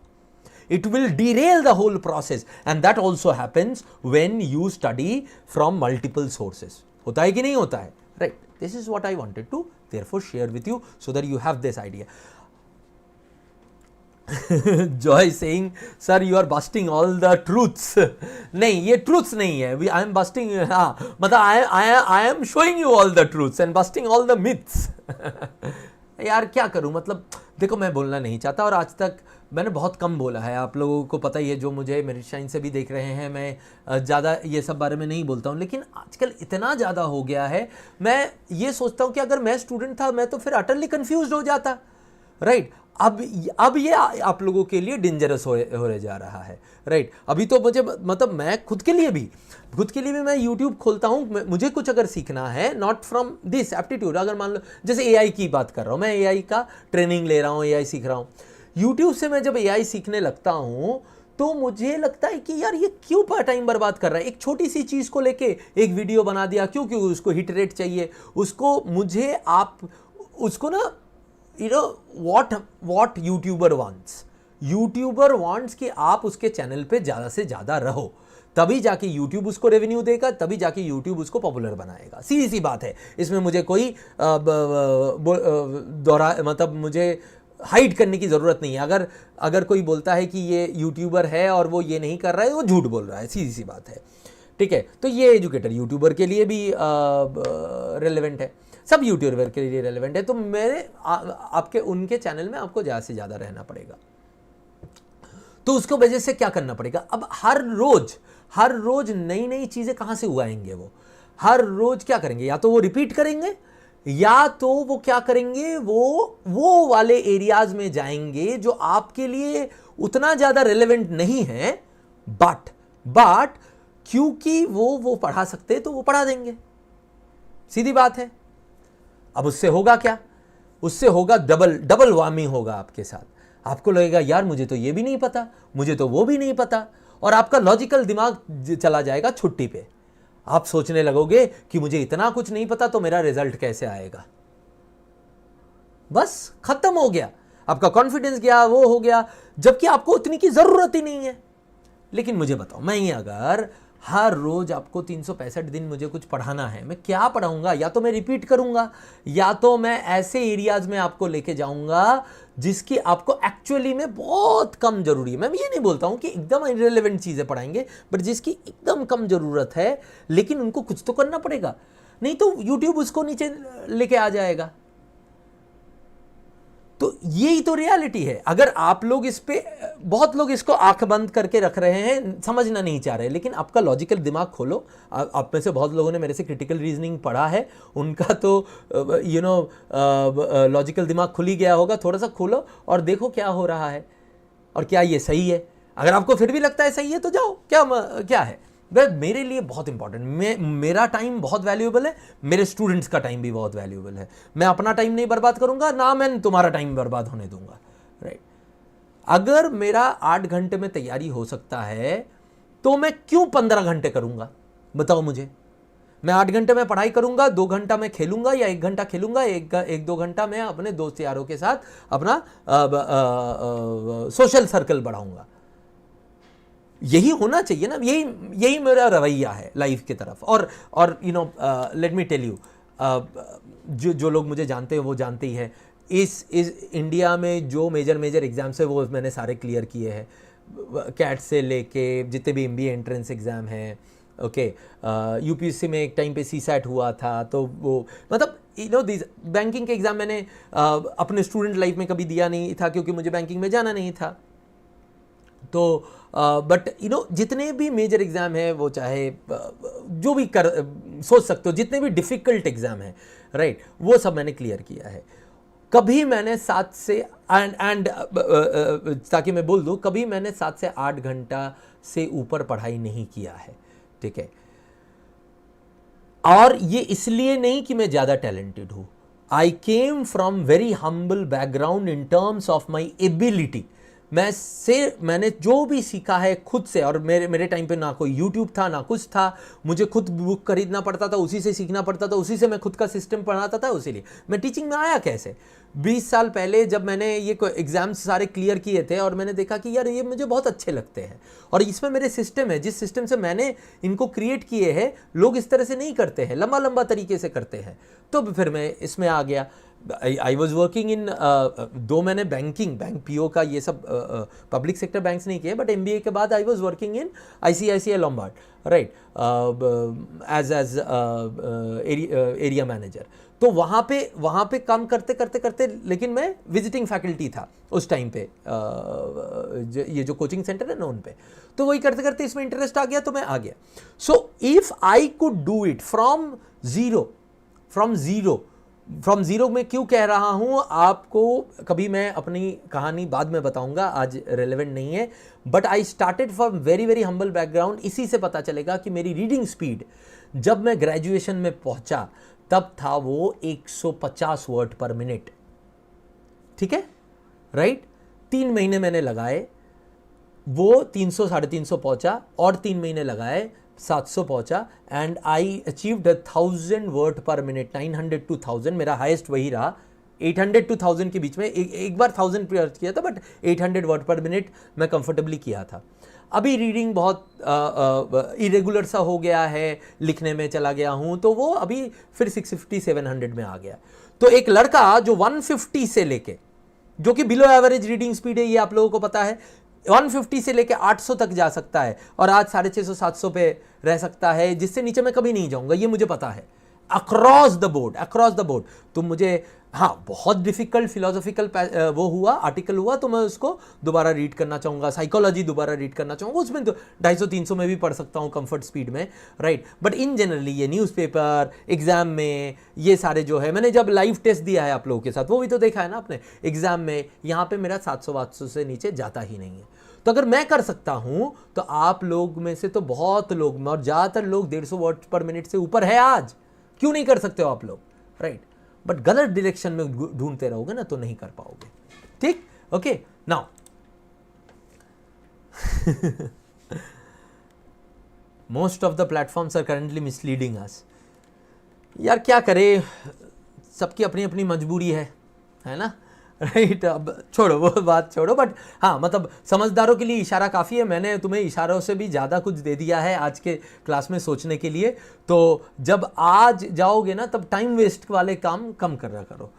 It will derail the whole process, and that also happens when you study from multiple sources. होता है कि नहीं होता है, right? This is what I wanted to therefore share with you so that you have this idea. Joy saying, sir, you are busting all the truths. नहीं, ये truths नहीं है. I am busting. हाँ, मतलब I am showing you all the truths and busting all the myths. यार क्या करूं, मतलब देखो मैं बोलना नहीं चाहता, और आज तक मैंने बहुत कम बोला है, आप लोगों को पता ही है, जो मुझे मेरे शाइन से भी देख रहे हैं, मैं ज़्यादा ये सब बारे में नहीं बोलता हूँ, लेकिन आजकल इतना ज़्यादा हो गया है। मैं ये सोचता हूँ कि अगर मैं स्टूडेंट था मैं तो फिर अटरली कंफ्यूज हो जाता, राइट। अब ये आप लोगों के लिए डेंजरस हो जा रहा है, राइट। अभी तो मुझे मतलब मैं खुद के लिए भी मैं YouTube खोलता हूँ, मुझे कुछ अगर सीखना है, नॉट फ्रॉम दिस एप्टीट्यूड, अगर मान लो जैसे AI की बात कर रहा हूँ, मैं AI का ट्रेनिंग ले रहा हूँ, AI सीख रहा हूँ, YouTube से मैं जब AI सीखने लगता हूँ तो मुझे लगता है कि यार ये क्यों टाइम बर्बाद कर रहा है। एक छोटी सी चीज़ को लेके एक वीडियो बना दिया, क्यों उसको हिट रेट चाहिए, उसको मुझे आप उसको ना you know what YouTuber wants कि आप उसके चैनल पे ज़्यादा से ज़्यादा रहो, तभी जाके YouTube उसको रेवेन्यू देगा, तभी जाके YouTube उसको पॉपुलर बनाएगा। सीधी सी बात है, इसमें मुझे कोई मतलब मुझे हाइड करने की ज़रूरत नहीं है। अगर कोई बोलता है कि ये यूट्यूबर है और वो ये नहीं कर रहा है, वो झूठ बोल रहा है, सीधी सी बात है, ठीक है। तो ये एजुकेटर यूट्यूबर के लिए भी रेलेवेंट है, सब यूट्यूबर के लिए रेलेवेंट है। तो मेरे आपके उनके चैनल में आपको ज़्यादा से ज़्यादा रहना पड़ेगा। तो उसको वजह से क्या करना पड़ेगा, अब हर रोज नई चीज़ें कहाँ से उगाएंगे, वो हर रोज क्या करेंगे, या तो वो रिपीट करेंगे, या तो वो क्या करेंगे, वो वाले एरियाज में जाएंगे जो आपके लिए उतना ज़्यादा रेलेवेंट नहीं है, बट क्योंकि वो पढ़ा सकते तो वो पढ़ा देंगे, सीधी बात है। अब उससे होगा क्या, उससे होगा डबल वार्मिंग होगा आपके साथ। आपको लगेगा यार मुझे तो ये भी नहीं पता, मुझे तो वो भी नहीं पता, और आपका लॉजिकल दिमाग चला जाएगा छुट्टी पे। आप सोचने लगोगे कि मुझे इतना कुछ नहीं पता तो मेरा रिजल्ट कैसे आएगा। बस खत्म हो गया, आपका कॉन्फिडेंस गया, वो हो गया, जबकि आपको उतनी की जरूरत ही नहीं है। लेकिन मुझे बताओ, मैं अगर हर रोज आपको 365 दिन मुझे कुछ पढ़ाना है, मैं क्या पढ़ाऊंगा, या तो मैं रिपीट करूंगा, या तो मैं ऐसे एरियाज में आपको लेके जाऊंगा जिसकी आपको एक्चुअली में बहुत कम जरूरी है। मैं ये नहीं बोलता हूं कि एकदम इररिलेवेंट चीजें पढ़ाएंगे, बट जिसकी एकदम कम जरूरत है, लेकिन उनको कुछ तो करना पड़ेगा, नहीं तो यूट्यूब उसको नीचे लेके आ जाएगा। तो यही तो रियलिटी है। अगर आप लोग इस पे, बहुत लोग इसको आंख बंद करके रख रहे हैं, समझना नहीं चाह रहे, लेकिन आपका लॉजिकल दिमाग खोलो। आप में से बहुत लोगों ने मेरे से क्रिटिकल रीजनिंग पढ़ा है, उनका तो लॉजिकल दिमाग खुल ही गया होगा। थोड़ा सा खोलो और देखो क्या हो रहा है और क्या ये सही है। अगर आपको फिर भी लगता है सही है तो जाओ, क्या है। वह मेरे लिए बहुत इंपॉर्टेंट, मेरा टाइम बहुत वैल्यूएबल है, मेरे स्टूडेंट्स का टाइम भी बहुत वैल्यूएबल है। मैं अपना टाइम नहीं बर्बाद करूंगा, ना मैं तुम्हारा टाइम बर्बाद होने दूंगा, राइट। अगर मेरा 8 घंटे में तैयारी हो सकता है तो मैं क्यों 15 घंटे करूंगा, बताओ मुझे। मैं 8 घंटे में पढ़ाई करूंगा, 2 घंटा मैं खेलूंगा या 1 घंटा खेलूंगा, एक दो घंटा मैं अपने दोस्त यारों के साथ अपना सोशल सर्कल बढ़ाऊंगा। यही होना चाहिए ना, यही मेरा रवैया है लाइफ की तरफ। और you know let me tell you, जो लोग मुझे जानते हैं वो जानते ही हैं, इस इंडिया में जो मेजर एग्जाम्स है वो मैंने सारे क्लियर किए हैं, कैट से लेके जितने भी MBA एंट्रेंस एग्ज़ाम हैं। ओके, UPSC में एक टाइम पे CSAT हुआ था, तो वो मतलब यू नो दिस बैंकिंग के एग्ज़ाम मैंने अपने स्टूडेंट लाइफ में कभी दिया नहीं था, क्योंकि मुझे बैंकिंग में जाना नहीं था। तो बट यू नो जितने भी मेजर एग्ज़ाम है, वो चाहे जो भी सोच सकते हो, जितने भी डिफ़िकल्ट एग्ज़ाम है, राइट, वो सब मैंने क्लियर किया है। कभी मैंने 7 से एंड ताकि मैं बोल दूँ, कभी मैंने 7 से 8 घंटा से ऊपर पढ़ाई नहीं किया है, ठीक है। और ये इसलिए नहीं कि मैं ज़्यादा टैलेंटेड हूँ। I came from very humble background in terms of my ability. मैंने जो भी सीखा है खुद से, और मेरे टाइम पे ना कोई यूट्यूब था ना कुछ था, मुझे खुद बुक खरीदना पड़ता था, उसी से सीखना पड़ता था, उसी से मैं खुद का सिस्टम पढ़ाता था। उसी लिए मैं टीचिंग में आया कैसे, 20 साल पहले जब मैंने ये एग्जाम्स सारे क्लियर किए थे और मैंने देखा कि यार ये मुझे बहुत अच्छे लगते हैं और इसमें मेरे सिस्टम है, जिस सिस्टम से मैंने इनको क्रिएट किए हैं, लोग इस तरह से नहीं करते हैं, लंबा तरीके से करते हैं। तो फिर मैं इसमें आ गया। आई वॉज वर्किंग इन दो मैंने बैंक PO का ये सब पब्लिक सेक्टर बैंक्स नहीं किए, बट MBA के बाद I was working in ICICI Lombard, right, as area manager. तो वहाँ पे काम करते लेकिन मैं विजिटिंग फैकल्टी था उस टाइम पे, ये जो कोचिंग सेंटर है ना उन पे। तो वही करते इसमें इंटरेस्ट आ गया, तो मैं आ गया। So if I could do it from zero में क्यों कह रहा हूं आपको, कभी मैं अपनी कहानी बाद में बताऊंगा, आज रेलेवेंट नहीं है, but I started from very humble background. इसी से पता चलेगा कि मेरी रीडिंग स्पीड जब मैं ग्रेजुएशन में पहुंचा तब था वो 150 वर्ड पर मिनट, ठीक है, राइट। 3 महीने मैंने लगाए, वो 300 350 पहुंचा, और 3 महीने लगाए 700 पहुंचा, एंड आई अचीव्ड 1000 वर्ड पर मिनट। 900 to 1000 मेरा हाईएस्ट वही रहा। 800 to 1000 के बीच में एक बार 1000 किया था, बट 800 वर्ड पर मिनट मैं कंफर्टेबली किया था। अभी रीडिंग बहुत इरेगुलर सा हो गया है, लिखने में चला गया हूं, तो वो अभी फिर 650-700 में आ गया। तो एक लड़का जो 150 से लेके, जो कि बिलो एवरेज रीडिंग स्पीड है, ये आप लोगों को पता है, 150 से लेके 800 तक जा सकता है, और आज 650-700 पे रह सकता है, जिससे नीचे मैं कभी नहीं जाऊंगा, ये मुझे पता है। Across the board. तो मुझे बहुत डिफिकल्ट फिलोसॉफिकल वो हुआ, आर्टिकल हुआ, तो मैं उसको दोबारा रीड करना चाहूँगा, साइकोलॉजी दोबारा रीड करना चाहूँगा, उसमें 250-300 में भी पढ़ सकता हूँ कंफर्ट स्पीड में, राइट। बट इन जनरली ये न्यूज़पेपर एग्जाम में ये सारे जो है, मैंने जब लाइव टेस्ट दिया है आप लोगों के साथ, वो भी तो देखा है ना आपने एग्जाम में, यहाँ पे मेरा 700-800 से नीचे जाता ही नहीं है। तो अगर मैं कर सकता हूं तो आप लोग में से तो बहुत लोग, और ज़्यादातर लोग 150 वर्ड पर मिनट से ऊपर है आज, क्यों नहीं कर सकते हो आप लोग, राइट। बट गलत डायरेक्शन में ढूंढते रहोगे ना तो नहीं कर पाओगे, ठीक, okay. Now most of the platforms are currently misleading us. यार क्या करें, सबकी अपनी अपनी मजबूरी है ना, राइट। अब छोड़ो वो बात छोड़ो, बट हाँ, मतलब समझदारों के लिए इशारा काफ़ी है। मैंने तुम्हें इशारों से भी ज़्यादा कुछ दे दिया है आज के क्लास में सोचने के लिए। तो जब आज जाओगे ना, तब टाइम वेस्ट वाले काम कम करा करो।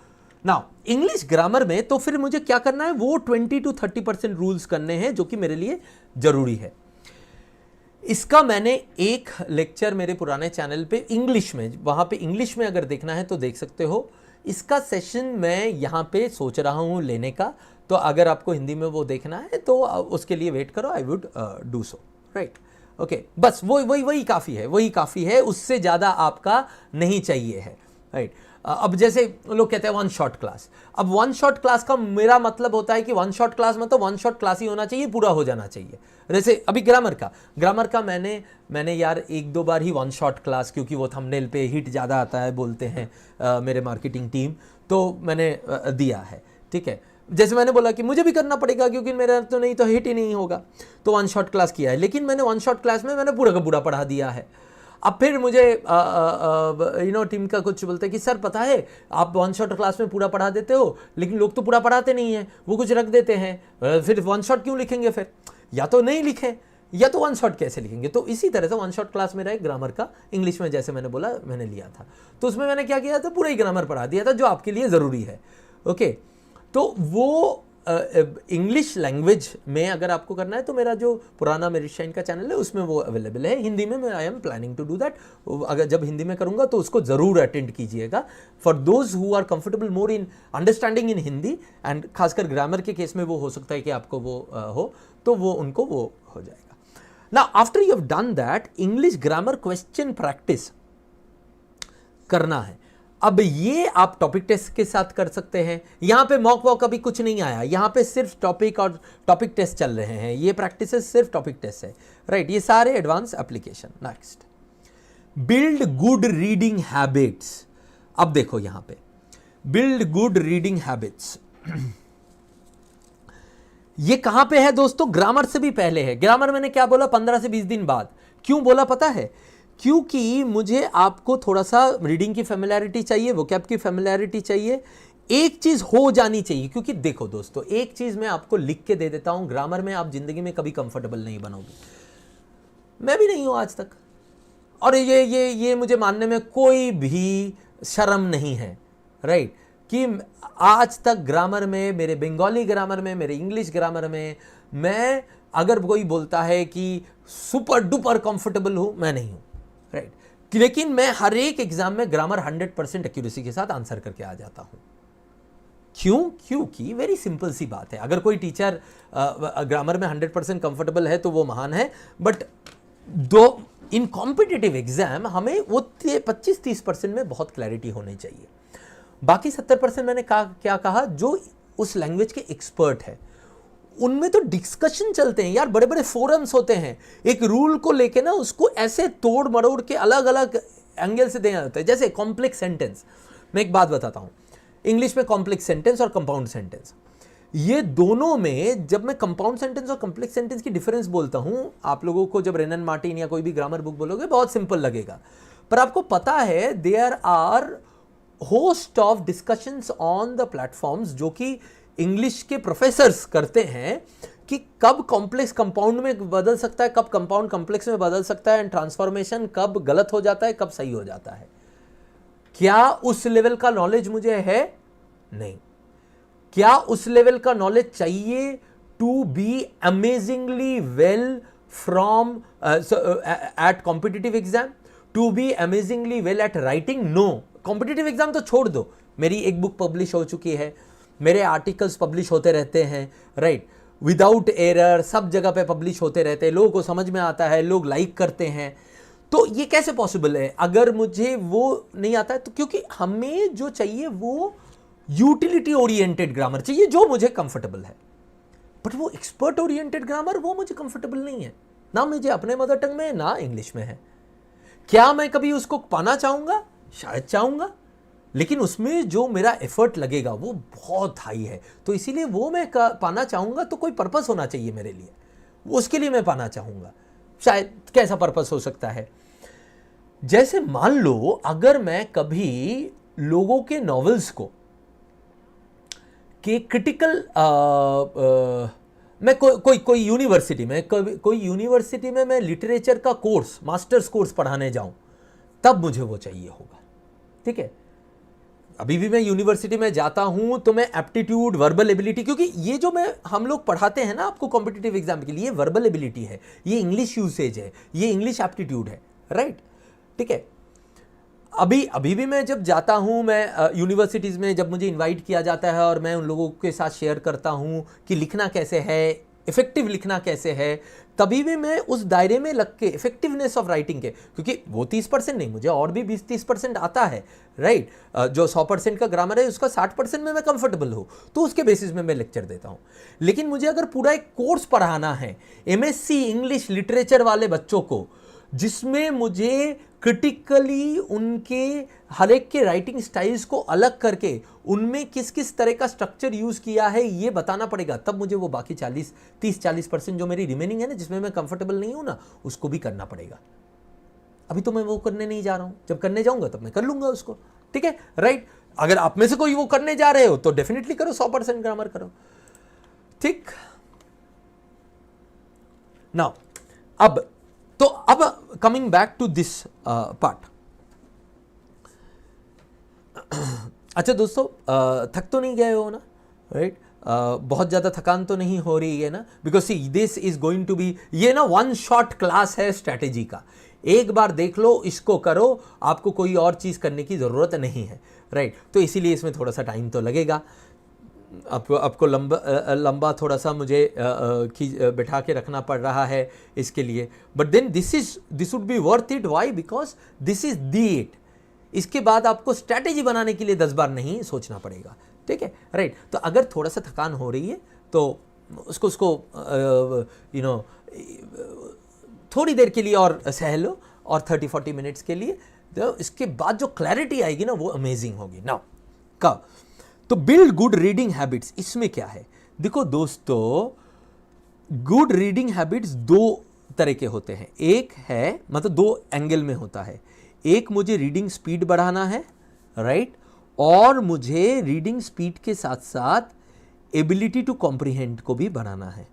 नाउ इंग्लिश ग्रामर में तो फिर मुझे क्या करना है, वो 20 to 30% रूल्स करने हैं, जो कि मेरे लिए ज़रूरी है। इसका मैंने एक लेक्चर मेरे पुराने चैनल पे इंग्लिश में, वहाँ पे इंग्लिश में अगर देखना है तो देख सकते हो। इसका सेशन मैं यहाँ पे सोच रहा हूँ लेने का, तो अगर आपको हिंदी में वो देखना है तो उसके लिए वेट करो, I would do so, right, okay. बस वही काफ़ी है, उससे ज़्यादा आपका नहीं चाहिए है, राइट। अब जैसे लोग कहते हैं 1 शॉट क्लास, अब 1 शॉट क्लास का मेरा मतलब होता है कि 1 शॉट क्लास में तो 1 शॉट क्लास ही होना चाहिए, पूरा हो जाना चाहिए। जैसे अभी ग्रामर का मैंने यार 1-2 बार ही 1 शॉट क्लास, क्योंकि वो थंबनेल पे हिट ज़्यादा आता है बोलते हैं मेरे मार्केटिंग टीम, तो मैंने दिया है, ठीक है। जैसे मैंने बोला कि मुझे भी करना पड़ेगा, क्योंकि मेरा तो हिट ही नहीं होगा, तो 1 शॉट क्लास किया है। लेकिन मैंने 1 शॉट क्लास में मैंने पूरा का पूरा पढ़ा दिया है। अब फिर मुझे टीम का कुछ बोलते हैं कि सर पता है आप वन शॉट क्लास में पूरा पढ़ा देते हो, लेकिन लोग तो पूरा पढ़ाते नहीं हैं, वो कुछ रख देते हैं, फिर वन शॉट क्यों लिखेंगे? फिर या तो नहीं लिखें या तो वन शॉट कैसे लिखेंगे? तो इसी तरह से वन शॉट क्लास मेरा एक ग्रामर का इंग्लिश में, जैसे मैंने बोला, मैंने लिया था, तो उसमें मैंने क्या किया था, पूरा ही ग्रामर पढ़ा दिया था जो आपके लिए ज़रूरी है। ओके, तो वो इंग्लिश लैंग्वेज में अगर आपको करना है तो मेरा जो पुराना मेरिट शाइन का चैनल है उसमें वो अवेलेबल है। हिंदी में मैं I am planning to do that. अगर जब हिंदी में करूँगा तो उसको ज़रूर अटेंड कीजिएगा। For those who are comfortable more in understanding in Hindi and खासकर ग्रामर के केस में वो हो सकता है कि आपको वो हो, तो वो उनको वो हो जाएगा। Now after you have done that, English grammar question practice करना है। अब ये आप टॉपिक टेस्ट के साथ कर सकते हैं। यहां पे मॉक वॉक अभी कुछ नहीं आया, यहां पे सिर्फ टॉपिक और टॉपिक टेस्ट चल रहे हैं। ये प्रैक्टिस सिर्फ टॉपिक टेस्ट है, राइट? ये सारे advance application. Next, build good reading habits. अब देखो यहां पे बिल्ड गुड रीडिंग हैबिट्स ये कहां पे है दोस्तों? ग्रामर से भी पहले है। ग्रामर मैंने क्या बोला, 15 से 20 दिन बाद। क्यों बोला पता है? क्योंकि मुझे आपको थोड़ा सा रीडिंग की फेमिलियरिटी चाहिए, वोकैब की फेमिलियरिटी चाहिए, एक चीज हो जानी चाहिए। क्योंकि देखो दोस्तों, एक चीज मैं आपको लिख के दे देता हूं, ग्रामर में आप जिंदगी में कभी कंफर्टेबल नहीं बनोगे। मैं भी नहीं हूं आज तक, और ये मुझे मानने में कोई भी शर्म नहीं है, राइट? कि आज तक ग्रामर में, मेरे बंगाली ग्रामर में, मेरे इंग्लिश ग्रामर में, मैं अगर कोई बोलता है कि सुपर डुपर कंफर्टेबल हूं, मैं नहीं हूं, राइट? लेकिन मैं हर एक एग्जाम में ग्रामर 100% एक्यूरेसी के साथ आंसर करके आ जाता हूं। क्यों? क्योंकि वेरी सिंपल सी बात है। अगर कोई टीचर ग्रामर में 100% कंफर्टेबल है तो वो महान है, बट दो इन कॉम्पिटिटिव एग्जाम हमें वो 25-30% में बहुत क्लैरिटी होनी चाहिए। बाकी 70% मैंने क्या कहा, जो उस लैंग्वेज के एक्सपर्ट है उनमें तो डिस्कशन चलते हैं यार, बड़े बड़े फोरम्स होते हैं, एक रूल को लेके ना उसको ऐसे तोड़ मरोड़ के अलग अलग एंगल से देना होता है। जैसे कॉम्प्लेक्स सेंटेंस, मैं एक बात बताता हूं, इंग्लिश में कॉम्प्लेक्स सेंटेंस और कंपाउंड सेंटेंस, ये दोनों में जब मैं कंपाउंड सेंटेंस और कॉम्प्लेक्स सेंटेंस की डिफरेंस बोलता हूं, आप लोगों को जब रेनन मार्टिन या कोई भी ग्रामर बुक बोलोगे बहुत सिंपल लगेगा, पर आपको पता है there are host of discussions on the platforms जो कि इंग्लिश के प्रोफेसर्स करते हैं कि कब कॉम्प्लेक्स कंपाउंड में बदल सकता है, कब कंपाउंड कॉम्प्लेक्स में बदल सकता है, एंड ट्रांसफॉर्मेशन कब गलत हो जाता है, कब सही हो जाता है। क्या उस लेवल का नॉलेज मुझे है? नहीं। क्या उस लेवल का नॉलेज चाहिए to be amazingly well from at competitive exam, to be amazingly well at writing? No. Competitive exam तो छोड़ दो, मेरी एक बुक पब्लिश हो चुकी है, मेरे आर्टिकल्स पब्लिश होते रहते हैं, राइट? विदाउट एरर सब जगह पे पब्लिश होते रहते हैं, लोगों को समझ में आता है, लोग लाइक करते हैं। तो ये कैसे पॉसिबल है अगर मुझे वो नहीं आता है? तो क्योंकि हमें जो चाहिए वो यूटिलिटी ओरिएंटेड ग्रामर चाहिए जो मुझे कंफर्टेबल है, बट वो एक्सपर्ट ओरिएंटेड ग्रामर वो मुझे कंफर्टेबल नहीं है, ना मुझे अपने मदर टंग में ना इंग्लिश में है। क्या मैं कभी उसको पाना चाहूंगा? शायद चाहूंगा, लेकिन उसमें जो मेरा एफर्ट लगेगा वो बहुत हाई है, तो इसीलिए वो मैं पाना चाहूंगा तो कोई पर्पस होना चाहिए मेरे लिए, उसके लिए मैं पाना चाहूंगा। शायद कैसा पर्पस हो सकता है? जैसे मान लो अगर मैं कभी लोगों के नॉवेल्स को के क्रिटिकल मैं कोई यूनिवर्सिटी में मैं लिटरेचर का कोर्स, मास्टर्स कोर्स पढ़ाने जाऊं, तब मुझे वो चाहिए होगा, ठीक है? अभी भी मैं यूनिवर्सिटी में जाता हूं तो मैं एप्टीट्यूड, वर्बल एबिलिटी, क्योंकि ये जो हम लोग पढ़ाते हैं ना आपको कॉम्पिटिटिव एग्जाम के लिए, वर्बल एबिलिटी है, ये इंग्लिश यूसेज है, ये इंग्लिश एप्टीट्यूड है, राइट? ठीक है। अभी भी मैं जब जाता हूं, मैं यूनिवर्सिटीज़ में जब मुझे इनवाइट किया जाता है और मैं उन लोगों के साथ शेयर करता हूं कि लिखना कैसे है, इफेक्टिव लिखना कैसे है, तभी भी मैं उस दायरे में लग के इफेक्टिवनेस ऑफ राइटिंग के, क्योंकि वो 30% नहीं, मुझे और भी 20-30% आता है, राइट? जो 100% का ग्रामर है उसका 60% में मैं कंफर्टेबल हूँ, तो उसके बेसिस में मैं लेक्चर देता हूँ। लेकिन मुझे अगर पूरा एक कोर्स पढ़ाना है MSc इंग्लिश लिटरेचर वाले बच्चों को, जिसमें मुझे क्रिटिकली उनके हर एक के राइटिंग स्टाइल्स को अलग करके उनमें किस किस तरह का स्ट्रक्चर यूज किया है ये बताना पड़ेगा, तब मुझे वो बाकी 30-40% जो मेरी रिमेनिंग है ना, जिसमें मैं कंफर्टेबल नहीं हूं ना, उसको भी करना पड़ेगा। अभी तो मैं वो करने नहीं जा रहा हूं, जब करने जाऊंगा तब मैं कर लूंगा उसको, ठीक है, राइट। अगर आप में से कोई वो करने जा रहे हो तो डेफिनेटली करो, 100% ग्रामर करो, ठीक। नाउ अब coming back to this part. अच्छा दोस्तों, थक तो नहीं गए हो ना, राइट? बहुत ज़्यादा थकान तो नहीं हो रही है ना? Because see this is going to be, ये ना वन शॉट क्लास है स्ट्रैटेजी का। एक बार देख लो, इसको करो, आपको कोई और चीज़ करने की ज़रूरत नहीं है, राइट? तो इसीलिए इसमें थोड़ा सा टाइम तो लगेगा, आपको लंबा थोड़ा सा मुझे बिठा के रखना पड़ रहा है इसके लिए, but then this would be worth it. Why? Because this is the it. इसके बाद आपको स्ट्रैटेजी बनाने के लिए 10 बार नहीं सोचना पड़ेगा, ठीक है, राइट? तो अगर थोड़ा सा थकान हो रही है तो उसको यू नो थोड़ी देर के लिए और सह लो, और 30-40 मिनट्स के लिए, तो इसके बाद जो क्लैरिटी आएगी ना वो अमेजिंग होगी। नाउ कब तो बिल्ड गुड रीडिंग हैबिट्स, इसमें क्या है? देखो दोस्तों, गुड रीडिंग हैबिट्स दो तरह के होते हैं। एक है, मतलब दो एंगल में होता है। एक, मुझे रीडिंग स्पीड बढ़ाना है, राइट, और मुझे रीडिंग स्पीड के साथ साथ एबिलिटी टू कॉम्प्रिहेंड को भी बढ़ाना है।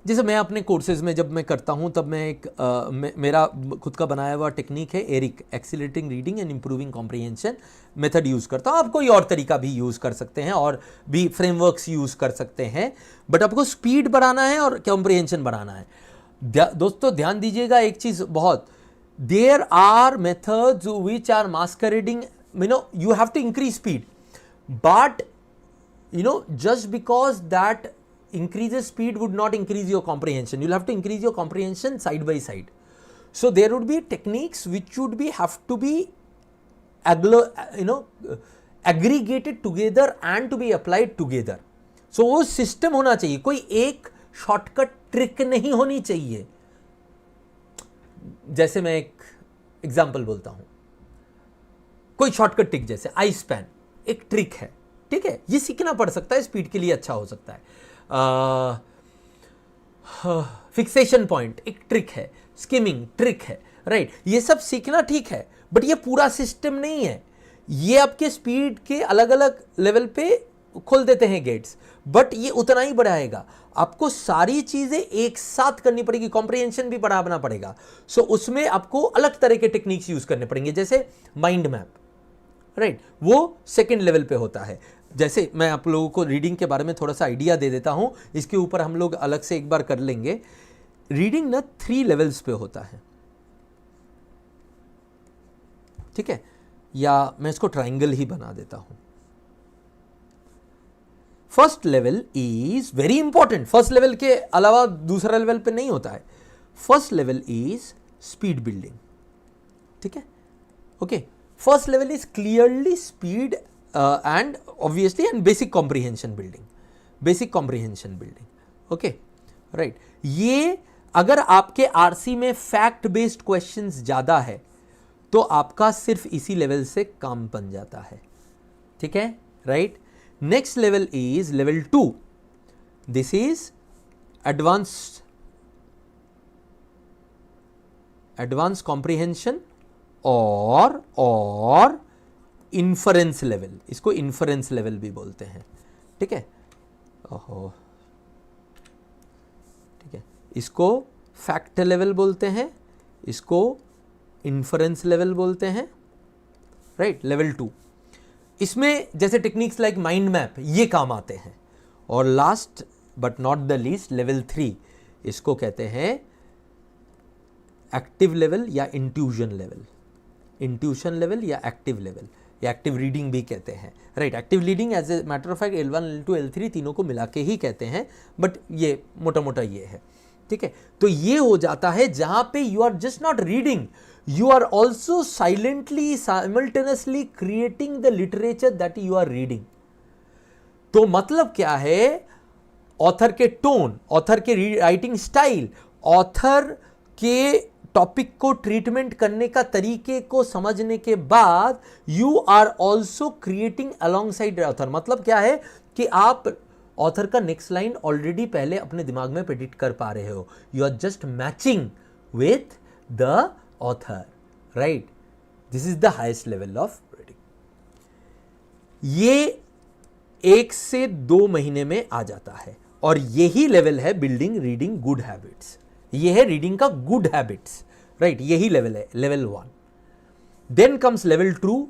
जैसे मैं अपने कोर्सेज में जब मैं करता हूं तब मैं मेरा खुद का बनाया हुआ टेक्निक है ARIC, accelerating reading and improving comprehension method use करता हूं। आप कोई और तरीका भी यूज कर सकते हैं और भी फ्रेमवर्क्स यूज कर सकते हैं, बट आपको स्पीड बढ़ाना है और कॉम्प्रिहेंशन बढ़ाना है। दोस्तों ध्यान दीजिएगा एक चीज बहुत, there are methods which are masquerading, you have to increase speed, but just because that increases speed would not increase your comprehension. You'll have to increase your comprehension side by side. So there would be techniques which would have to be aggregated together and to be applied together. So वो system होना चाहिए, कोई एक shortcut trick नहीं होनी चाहिए। जैसे मैं एक एग्जाम्पल बोलता हूं, कोई शॉर्टकट ट्रिक जैसे आई स्पैन एक ट्रिक है, ठीक है, ये सीखना पड़ सकता है, स्पीड के लिए अच्छा हो सकता है। फिक्सेशन पॉइंट एक ट्रिक है, स्किमिंग ट्रिक है, राइट? ये सब सीखना ठीक है, बट ये पूरा सिस्टम नहीं है। ये आपके स्पीड के अलग अलग लेवल पे खोल देते हैं गेट्स, बट ये उतना ही बढ़ाएगा। आपको सारी चीजें एक साथ करनी पड़ेगी, कॉम्प्रिहेंशन भी बढ़ाना पड़ेगा। सो उसमें आपको अलग तरह के टेक्निक्स यूज करने पड़ेंगे, जैसे माइंड मैप, राइट? वो सेकंड लेवल पे होता है। जैसे मैं आप लोगों को रीडिंग के बारे में थोड़ा सा आइडिया दे देता हूं, इसके ऊपर हम लोग अलग से एक बार कर लेंगे। रीडिंग ना 3 लेवल्स पे होता है, ठीक है, या मैं इसको ट्राइंगल ही बना देता हूं। First level is very important, first level के अलावा दूसरा लेवल पे नहीं होता है। First level is speed building, ठीक है, okay. First level is clearly speed and obviously and basic comprehension building, okay, right? ये अगर आपके आरसी में फैक्ट बेस्ड क्वेश्चंस ज्यादा है तो आपका सिर्फ इसी लेवल से काम बन जाता है, ठीक है, right? Next level is level 2, this is advance comprehension और इन्फरेंस लेवल, इसको इन्फरेंस लेवल भी बोलते हैं, ठीक है। ओहो, ठीक है, इसको फैक्ट लेवल बोलते हैं, इसको इन्फरेंस लेवल बोलते हैं, राइट? लेवल 2, इसमें जैसे टेक्निक्स लाइक माइंड मैप ये काम आते हैं। और last but not the least level 3, इसको कहते हैं एक्टिव लेवल या इंट्यूजन लेवल या एक्टिव लेवल या एक्टिव रीडिंग भी कहते हैं, right? Active reading as a matter of fact L1, L2, L3 तीनों को मिला के ही कहते हैं, बट ये मोटा मोटा ये है, ठीक है। तो ये हो जाता है जहां पे you are just not reading, you are also silently simultaneously creating the literature that you are reading. तो मतलब क्या है, ऑथर के टोन, ऑथर के राइटिंग स्टाइल, ऑथर के टॉपिक को ट्रीटमेंट करने का तरीके को समझने के बाद you are also creating alongside author. मतलब क्या है कि आप ऑथर का नेक्स्ट लाइन ऑलरेडी पहले अपने दिमाग में प्रेडिक्ट कर पा रहे हो, you are just matching with the author, right? This is the highest level of reading. ये 1 से 2 महीने में आ जाता है और यही लेवल है बिल्डिंग रीडिंग गुड हैबिट्स. ये है रीडिंग का गुड हैबिट्स, राइट? यही लेवल है, लेवल 1. Then comes level 2.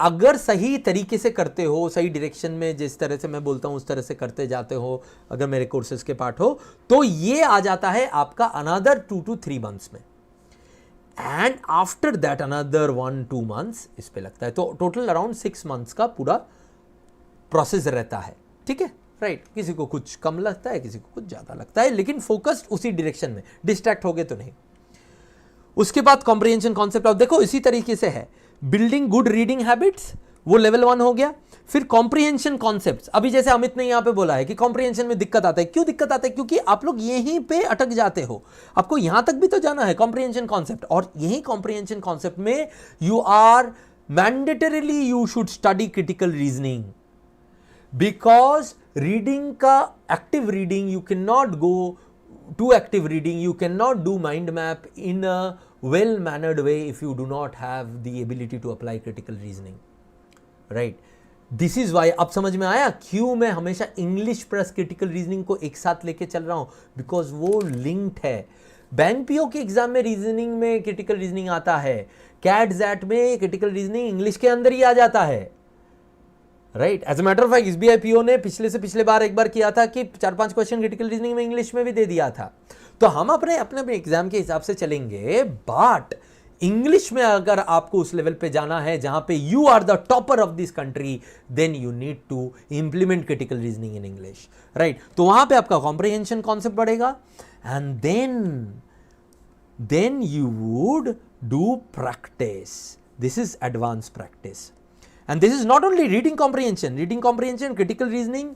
अगर सही तरीके से करते हो, सही डायरेक्शन में, जिस तरह से मैं बोलता हूं उस तरह से करते जाते हो, अगर मेरे कोर्सेज के पार्ट हो, तो ये आ जाता है आपका अनदर 2 to 3 months में. And after that another 1-2 months इस पे लगता है. तो टोटल अराउंड 6 months का पूरा प्रोसेस रहता है, ठीक है, राइट? किसी को कुछ कम लगता है, किसी को कुछ ज्यादा लगता है, लेकिन फोकस्ड उसी डायरेक्शन में, डिस्ट्रैक्ट हो गए तो नहीं. उसके बाद कॉम्प्रिहेंशन कॉन्सेप्ट ऑफ, देखो इसी तरीके से है. बिल्डिंग गुड रीडिंग हैबिट्स, वो लेवल 1 हो गया. फिर कॉम्प्रिहेंशन कॉन्सेप्ट्स. अभी जैसे अमित ने यहां पे बोला है कि कॉम्प्रिहेंशन में दिक्कत आता है. क्यों दिक्कत आता है? क्योंकि आप लोग यहीं पे अटक जाते हो. आपको यहां तक भी तो जाना है कॉम्प्रिहेंशन कॉन्सेप्ट, और यही कॉम्प्रिहेंशन कॉन्सेप्ट में you are mandatorily you should study critical reasoning. Because reading का active reading, you can not go to active reading, you can not do mind map in a well mannered way if you do not have the ability to apply critical reasoning, right? This is why, अब समझ में आया क्यों मैं हमेशा English plus critical reasoning को एक साथ लेके चल रहा हूं, बिकॉज वो लिंक्ड है. बैंक पीओ के एग्जाम में रीजनिंग में क्रिटिकल रीजनिंग आता है, कैट जैट में क्रिटिकल रीजनिंग इंग्लिश के अंदर ही आ जाता है, right? As a matter of fact SBI PO ने पिछले बार एक बार किया था कि 4-5 क्वेश्चन क्रिटिकल रीजनिंग में इंग्लिश में भी दे दिया था. तो हम अपने एग्जाम के हिसाब से चलेंगे, बट इंग्लिश में अगर आपको उस लेवल पे जाना है जहां पे you are the topper of this country, then you need to implement critical reasoning in English, right? तो वहां पे आपका कॉम्प्रिहेंशन कॉन्सेप्ट बढ़ेगा, and then you would do practice. This is advance practice, and this is not only reading comprehension, critical reasoning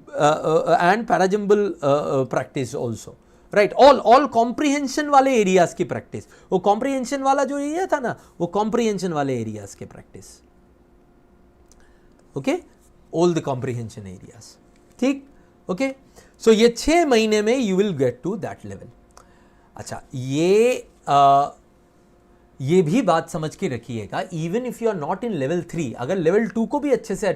and parajumble practice also, right? All comprehension वाले areas की practice. वो comprehension वाला जो area था ना, वो comprehension वाले areas के practice, okay? All the comprehension areas, ठीक, ओके? सो ये 6 महीने में you will get to that level. अच्छा, ये भी बात समझ के रखिएगा, even if you are not in level 3, अगर लेवल 2 को भी अच्छे से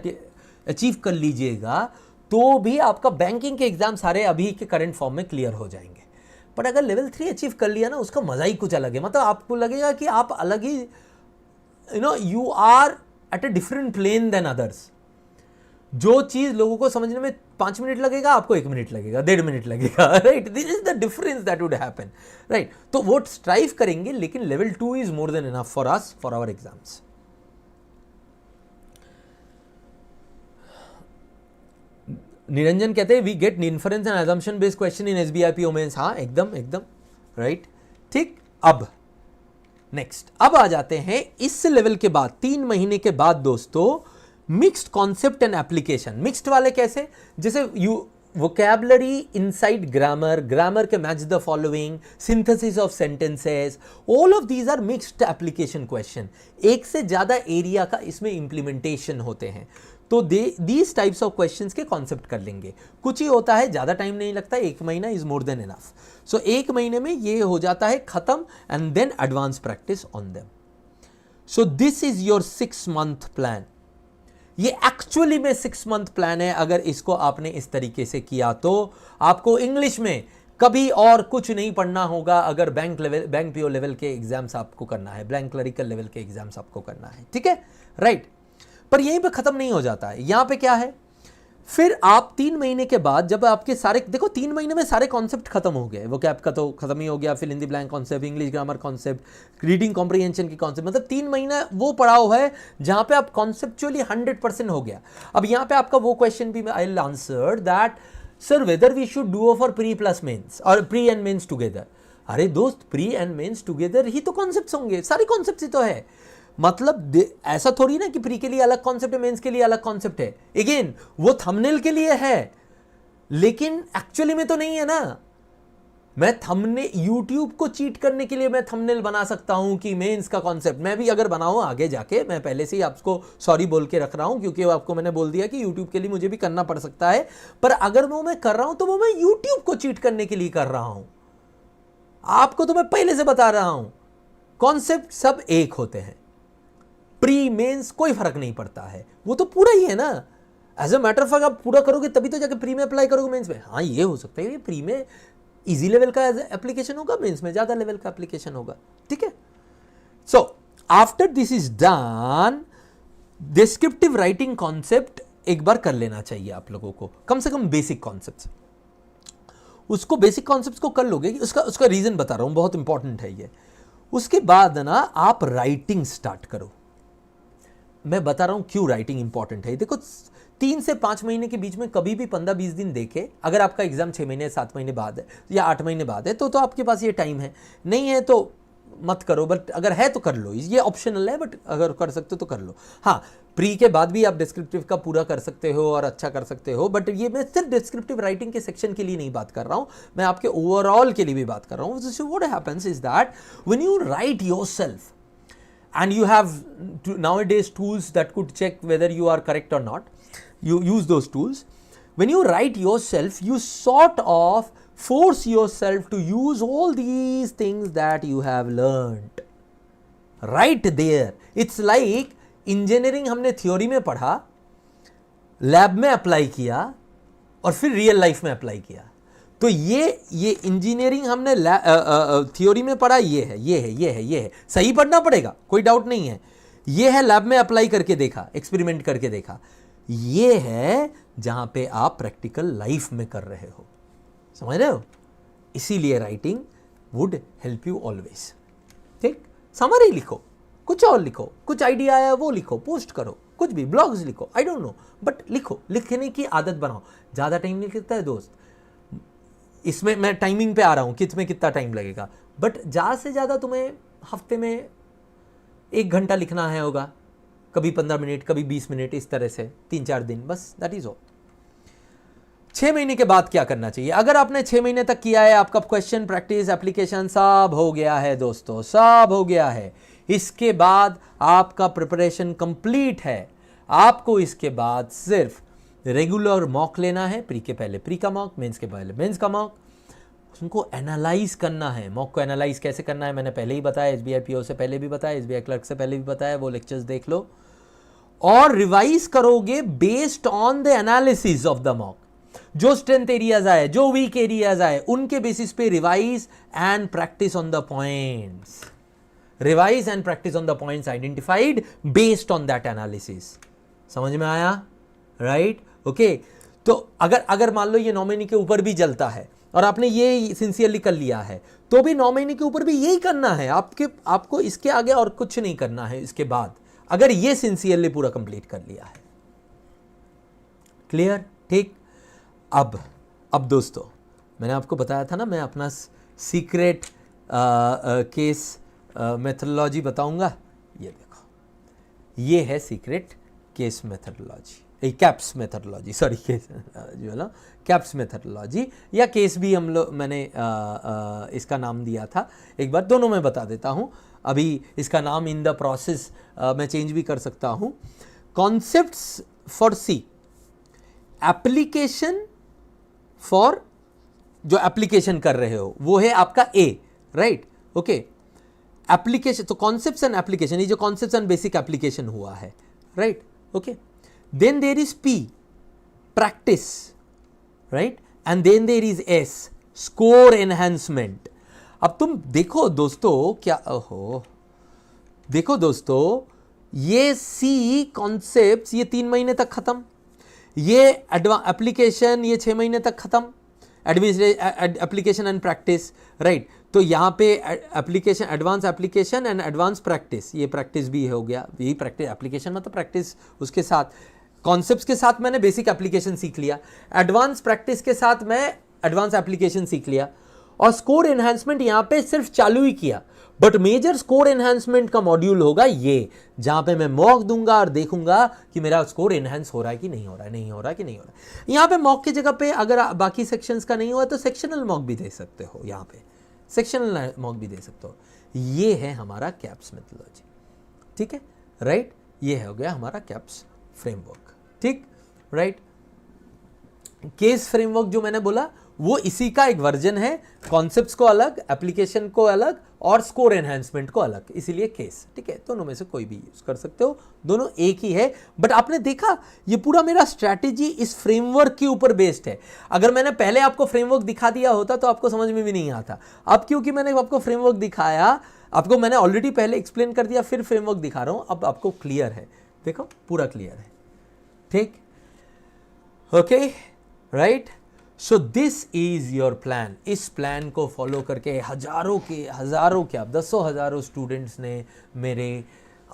अचीव कर लीजिएगा तो भी आपका बैंकिंग के एग्जाम सारे अभी के करंट फॉर्म में क्लियर हो जाएंगे. पर अगर लेवल 3 अचीव कर लिया ना, उसका मजा ही कुछ अलग है. मतलब आपको लगेगा कि आप अलग ही, you are at a different plane than others. जो चीज लोगों को समझने में 5 मिनट लगेगा, आपको 1 मिनट लगेगा, 1.5 मिनट लगेगा, right? This is the difference that would happen, right? तो वो स्ट्राइव करेंगे, लेकिन level 2 is more than enough for us, for our exams. Niranjan कहते हैं we get inference and assumption based question in SBI PO mains. हाँ, एकदम right, ठीक. अब नेक्स्ट, अब आ जाते हैं इस लेवल के बाद 3 महीने के बाद दोस्तों, mixed concept and application. Mixed वाले कैसे? जैसे वोकैबुलरी इनसाइड ग्रामर के match the following, synthesis of sentences, all of these are mixed application question. एक से ज्यादा एरिया का इसमें इंप्लीमेंटेशन होते हैं. तो दीज टाइप्स ऑफ क्वेश्चंस के कॉन्सेप्ट कर लेंगे. कुछ ही होता है, ज्यादा टाइम नहीं लगता, 1 महीना is more than enough. So 1 महीने में ये हो जाता है खत्म, and then advance practice on them. So this is your 6 month plan. ये एक्चुअली में 6 month प्लान है. अगर इसको आपने इस तरीके से किया तो आपको इंग्लिश में कभी और कुछ नहीं पढ़ना होगा. अगर बैंक पीओ लेवल के एग्जाम्स आपको करना है, बैंक क्लरिकल लेवल के एग्जाम्स आपको करना है, ठीक है, राइट? पर यहीं पे खत्म नहीं हो जाता है. यहां पे क्या है, फिर आप 3 महीने के बाद जब आपके सारे, देखो 3 महीने में सारे कॉन्सेप्ट खत्म हो गए. वो कैप का तो खत्म ही हो गया, फिर Hindi blank concept, English grammar concept, reading comprehension की कॉन्सेप्ट, मतलब 3 महीना वो पढ़ा हुआ है जहां पे आप कॉन्सेप्चुअली 100% हो गया. अब यहां पे आपका वो क्वेश्चन भी I will answer that sir whether we should do for pre plus mains और प्री एंड मेंस टुगेदर. अरे दोस्त, प्री एंड मेंस टुगेदर ही तो कॉन्सेप्ट्स होंगे, सारे कॉन्सेप्ट्स ही तो है. मतलब ऐसा थोड़ी ना कि प्री के लिए अलग कॉन्सेप्ट है, मेंस के लिए अलग कॉन्सेप्ट है. अगेन वो थंबनेल के लिए है, लेकिन एक्चुअली में तो नहीं है ना. मैं थंबनेल, YouTube को चीट करने के लिए मैं थंबनेल बना सकता हूं कि मेंस का कॉन्सेप्ट मैं भी अगर बनाऊं आगे जाके. मैं पहले से ही आपको सॉरी बोल के रख रहा हूं, क्योंकि आपको मैंने बोल दिया कि YouTube के लिए मुझे भी करना पड़ सकता है. पर अगर वो मैं कर रहा हूं तो वो मैं YouTube को चीट करने के लिए कर रहा हूं, आपको तो मैं पहले से बता रहा हूं, कॉन्सेप्ट सब एक होते हैं, प्री मेंस कोई फर्क नहीं पड़ता है, वो तो पूरा ही है ना। As a matter of fact आप पूरा करोगे तभी तो जाके प्री में अप्लाई करोगे मेंस में। हाँ ये हो सकता है ये प्री में इजी लेवल का एप्लीकेशन होगा, मेंस में ज्यादा लेवल का एप्लीकेशन होगा, ठीक है। So after this is done, descriptive writing concept एक बार कर लेना चाहिए आप लोगों को, कम से कम बेसिक कॉन्सेप्ट। उसको बेसिक कॉन्सेप्ट को कर लोगे, उसका रीजन बता रहा हूं, बहुत इंपॉर्टेंट है ये। उसके बाद ना आप राइटिंग स्टार्ट करो। मैं बता रहा हूं क्यों राइटिंग इंपॉर्टेंट है। देखो 3 से 5 महीने के बीच में कभी भी 15-20 दिन देके, अगर आपका एग्जाम 6 महीने 7 महीने बाद है या 8 महीने बाद है तो आपके पास ये टाइम है, नहीं है तो मत करो, बट अगर है तो कर लो, ये ऑप्शनल है, बट अगर कर सकते हो तो कर लो। हाँ प्री के बाद भी आप डिस्क्रिप्टिव का पूरा कर सकते हो और अच्छा कर सकते हो, बट ये मैं सिर्फ डिस्क्रिप्टिव राइटिंग के सेक्शन के लिए नहीं बात कर रहा हूं, मैं आपके ओवरऑल के लिए भी बात कर रहा हूं। What happens is that when you right yourself, and you have nowadays tools that could check whether you are correct or not, you use those tools. When you write yourself, you sort of force yourself to use all these things that you have learned right there. It's like engineering हमने theory में पढ़ा, lab में apply किया और फिर real life में apply किया। तो ये इंजीनियरिंग हमने थ्योरी में पढ़ा, ये है, सही पढ़ना पड़ेगा, कोई डाउट नहीं है। ये है लैब में अप्लाई करके देखा, एक्सपेरिमेंट करके देखा। ये है जहां पे आप प्रैक्टिकल लाइफ में कर रहे हो, समझ रहे हो। इसीलिए writing would help you always, ठीक। समरी लिखो, कुछ और लिखो, कुछ आइडिया आया वो लिखो, पोस्ट करो, कुछ भी ब्लॉग्स लिखो, आई डोंट नो, बट लिखो, लिखने की आदत बनाओ। ज़्यादा टाइम नहीं लगता है दोस्त, इसमें मैं टाइमिंग पे आ रहा हूँ कितने कितना टाइम लगेगा, बट ज़्यादा से ज़्यादा तुम्हें हफ्ते में 1 घंटा लिखना है होगा, कभी 15 मिनट, कभी 20 मिनट, इस तरह से 3-4 दिन, बस दैट इज ऑल। 6 महीने के बाद क्या करना चाहिए? अगर आपने 6 महीने तक किया है, आपका क्वेश्चन, प्रैक्टिस, एप्लीकेशन सब हो गया है दोस्तों, सब हो गया है, इसके बाद आपका प्रिपरेशन कंप्लीट है। आपको इसके बाद सिर्फ रेगुलर मॉक लेना है, प्री के पहले प्री का मॉक, मेंस के पहले मेंस का मॉक, उनको एनालाइज करना है। मॉक को एनालाइज कैसे करना है मैंने पहले ही बताया, एसबीआई पीओ से पहले भी बताया, एसबीआई क्लर्क से पहले भी बताया, वो लेक्चर्स देख लो। और रिवाइज करोगे based on the analysis of the mock, जो स्ट्रेंथ एरियाज आए, जो वीक एरियाज आए, उनके बेसिस पे revise and practice on the points, revise and practice on the points identified based on that analysis. समझ में आया? Right, okay. तो अगर मान लो ये 9 महीने के ऊपर भी जलता है और आपने ये सिंसियरली कर लिया है, तो भी 9 महीने के ऊपर भी यही करना है आपको, इसके आगे और कुछ नहीं करना है इसके बाद, अगर ये सिंसियरली पूरा कंप्लीट कर लिया है। क्लियर? ठीक। अब दोस्तों मैंने आपको बताया था ना, मैं अपना सीक्रेट केस मेथोडोलॉजी बताऊंगा। ये देखो, ये है secret case methodology, caps methodology, sorry case जो है ना, कैप्स मेथोडोलॉजी या केस भी हम लोग, मैंने इसका नाम दिया था एक बार, दोनों में बता देता हूँ। अभी इसका नाम इन द प्रोसेस मैं चेंज भी कर सकता हूँ। Concepts for C, application for, जो एप्लीकेशन कर रहे हो वो है आपका ए, राइट, ओके। एप्लीकेशन, तो कॉन्सेप्ट्स एंड एप्लीकेशन, ये जो कॉन्सेप्ट्स एंड बेसिक एप्लीकेशन हुआ है, right, okay. Then there is P, practice, right? And then there is S, score enhancement. अब तुम देखो दोस्तों, क्या देखो दोस्तों, ये C कॉन्सेप्ट्स ये 3 महीने तक खत्म, ये एप्लीकेशन ये 6 महीने तक खत्म, एप्लीकेशन एंड प्रैक्टिस, राइट। तो यहाँ पे application, advance application and advance practice, ये प्रैक्टिस भी हो गया, यही प्रैक्टिस, एप्लीकेशन मतलब प्रैक्टिस, उसके साथ कॉन्सेप्ट्स के साथ मैंने बेसिक एप्लीकेशन सीख लिया, एडवांस प्रैक्टिस के साथ मैं एडवांस एप्लीकेशन सीख लिया, और स्कोर एनहांसमेंट यहाँ पे सिर्फ चालू ही किया। बट मेजर स्कोर एनहांसमेंट का मॉड्यूल होगा ये, जहां पे मैं मॉक दूंगा और देखूंगा कि मेरा स्कोर एनहांस हो रहा है कि नहीं हो रहा है, नहीं हो रहा है कि नहीं हो रहा है। यहाँ पे मॉक की जगह पे अगर बाकी सेक्शंस का नहीं हुआ तो सेक्शनल मॉक भी दे सकते हो, यहाँ पे सेक्शनल मॉक भी दे सकते हो। ये है हमारा कैप्स मेथोडोलॉजी, ठीक है, राइट। ये हो गया हमारा कैप्स फ्रेमवर्क, ठीक, राइट। केस फ्रेमवर्क जो मैंने बोला वो इसी का एक वर्जन है, कॉन्सेप्ट्स को अलग, एप्लीकेशन को अलग और स्कोर एनहांसमेंट को अलग, इसीलिए केस। ठीक है, दोनों में से कोई भी यूज कर सकते हो, दोनों एक ही है। बट आपने देखा ये पूरा मेरा स्ट्रैटेजी इस फ्रेमवर्क के ऊपर बेस्ड है। अगर मैंने पहले आपको फ्रेमवर्क दिखा दिया होता तो आपको समझ में भी नहीं आता। अब क्योंकि मैंने आपको फ्रेमवर्क दिखाया, आपको मैंने ऑलरेडी पहले एक्सप्लेन कर दिया, फिर फ्रेमवर्क दिखा रहा हूं, अब आपको क्लियर है। देखो पूरा क्लियर है। ठीक, okay, right. So this is your plan. इस प्लान को फॉलो करके हजारों क्या दसों हजारों स्टूडेंट्स ने मेरे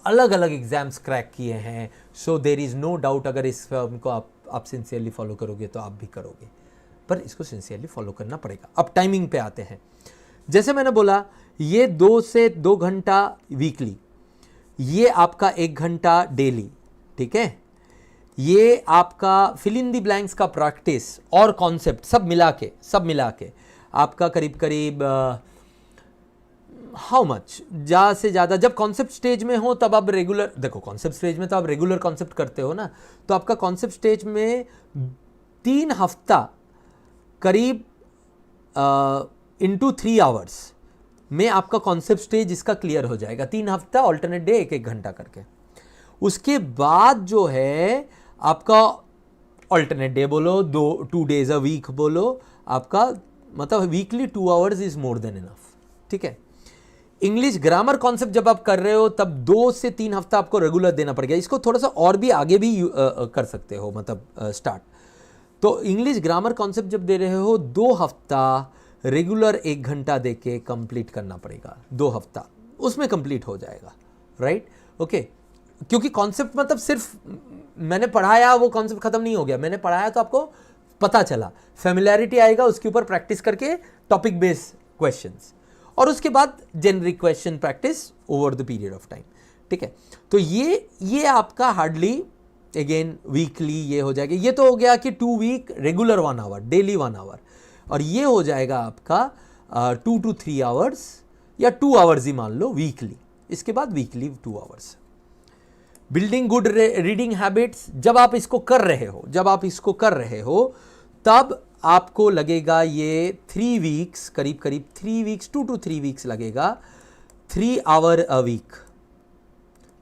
अलग अलग एग्जाम्स क्रैक किए हैं। सो देर इज नो डाउट, अगर इस को आप सिंसियरली फॉलो करोगे तो आप भी करोगे, पर इसको सिंसियरली फॉलो करना पड़ेगा। अब टाइमिंग पे आते हैं। जैसे मैंने बोला, ये 2 से 2 घंटा वीकली, ये आपका 1 घंटा डेली। ठीक है, ये आपका फिल इन दी ब्लैंक्स का प्रैक्टिस और कॉन्सेप्ट सब मिला के आपका करीब हाउ मच, ज़्यादा से ज़्यादा जब कॉन्सेप्ट स्टेज में हो तब आप रेगुलर, देखो कॉन्सेप्ट स्टेज में तो आप रेगुलर कॉन्सेप्ट करते हो ना, तो आपका कॉन्सेप्ट स्टेज में 3 हफ्ता करीब इनटू 3 आवर्स में आपका कॉन्सेप्ट स्टेज इसका क्लियर हो जाएगा। 3 हफ्ता ऑल्टरनेट डे 1-1 घंटा करके। उसके बाद जो है आपका ऑल्टरनेट डे बोलो, 2 डेज अ वीक बोलो, आपका मतलब weekly 2 hours is more than enough. ठीक है, इंग्लिश ग्रामर कॉन्सेप्ट जब आप कर रहे हो तब 2 से 3 हफ्ता आपको रेगुलर देना पड़ेगा। इसको थोड़ा सा और भी आगे भी कर सकते हो, मतलब स्टार्ट। तो इंग्लिश ग्रामर कॉन्सेप्ट जब दे रहे हो 2 हफ्ता रेगुलर 1 घंटा दे के कंप्लीट करना पड़ेगा। 2 हफ्ता उसमें कंप्लीट हो जाएगा, राइट। ओके, क्योंकि कॉन्सेप्ट मतलब सिर्फ मैंने पढ़ाया वो कॉन्सेप्ट खत्म नहीं हो गया, मैंने पढ़ाया तो आपको पता चला, फेमिलियरिटी आएगा, उसके ऊपर प्रैक्टिस करके टॉपिक बेस्ड क्वेश्चंस, और उसके बाद generic question practice over the period of time. ठीक है, तो ये आपका हार्डली अगेन वीकली ये हो जाएगा। ये तो हो गया कि 2 week regular 1 hour, daily 1 hour, और ये हो जाएगा आपका 2 to 3 आवर्स या 2 आवर्स ही मान लो वीकली। इसके बाद weekly 2 hours. Building good reading habits, जब आप इसको कर रहे हो तब आपको लगेगा ये 3 वीक्स, करीब 3 वीक्स, 2 to 3 वीक्स लगेगा, 3 आवर अ वीक,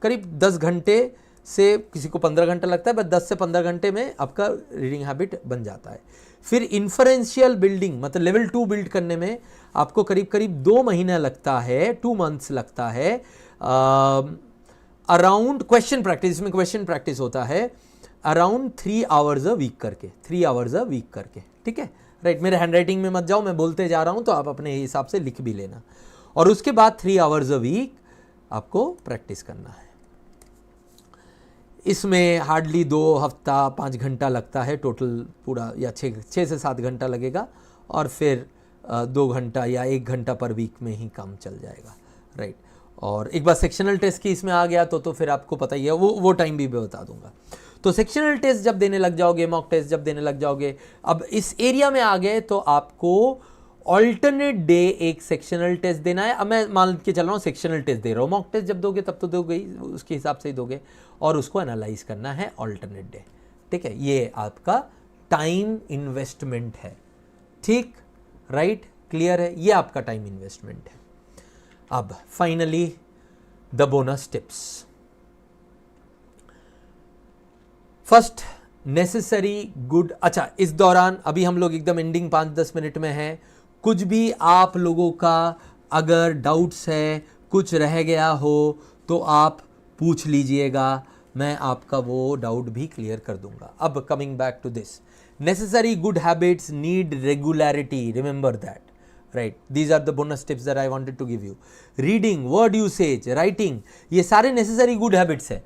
करीब 10 घंटे से, किसी को 15 घंटा लगता है, बस 10 से 15 घंटे में आपका रीडिंग हैबिट बन जाता है। फिर इन्फरेंशियल बिल्डिंग, मतलब लेवल 2 बिल्ड करने में आपको करीब 2 महीना लगता है, 2 मंथ्स लगता है। अराउंड क्वेश्चन प्रैक्टिस, इसमें क्वेश्चन प्रैक्टिस होता है अराउंड 3 आवर्स अ वीक करके। ठीक है, राइट। मेरे हैंडराइटिंग में मत जाओ, मैं बोलते जा रहा हूं तो आप अपने हिसाब से लिख भी लेना। और उसके बाद 3 आवर्स अ वीक आपको प्रैक्टिस करना है। इसमें हार्डली 2 हफ्ता 5 घंटा लगता है टोटल पूरा, या 6 से 7 घंटा लगेगा, और फिर 2 घंटा या 1 घंटा पर वीक में ही काम चल जाएगा, राइट। और एक बार सेक्शनल टेस्ट की इसमें आ गया तो फिर आपको पता ही है, वो टाइम भी मैं बता दूंगा। तो सेक्शनल टेस्ट जब देने लग जाओगे, मॉक टेस्ट जब देने लग जाओगे, अब इस एरिया में आ गए तो आपको ऑल्टरनेट डे एक सेक्शनल टेस्ट देना है। अब मैं मान के चल रहा हूँ सेक्शनल टेस्ट दे रहा हूँ, मॉक टेस्ट जब दोगे तब तो दोगे ही, उसके हिसाब से ही दोगे, और उसको एनालाइज करना है ऑल्टरनेट डे। ठीक है, ये आपका टाइम इन्वेस्टमेंट है। ठीक, राइट, क्लियर है, ये आपका टाइम इन्वेस्टमेंट है। अब finally the bonus tips. First, necessary good. अच्छा, इस दौरान अभी हम लोग एकदम एंडिंग 5-10 मिनट में हैं, कुछ भी आप लोगों का अगर डाउट्स है, कुछ रह गया हो तो आप पूछ लीजिएगा, मैं आपका वो डाउट भी क्लियर कर दूंगा। अब coming back to this, necessary good habits need regularity, remember that, right. These are the bonus tips that I wanted to give you. Reading, word usage, writing, ये सारे नेसेसरी गुड हैबिट्स है,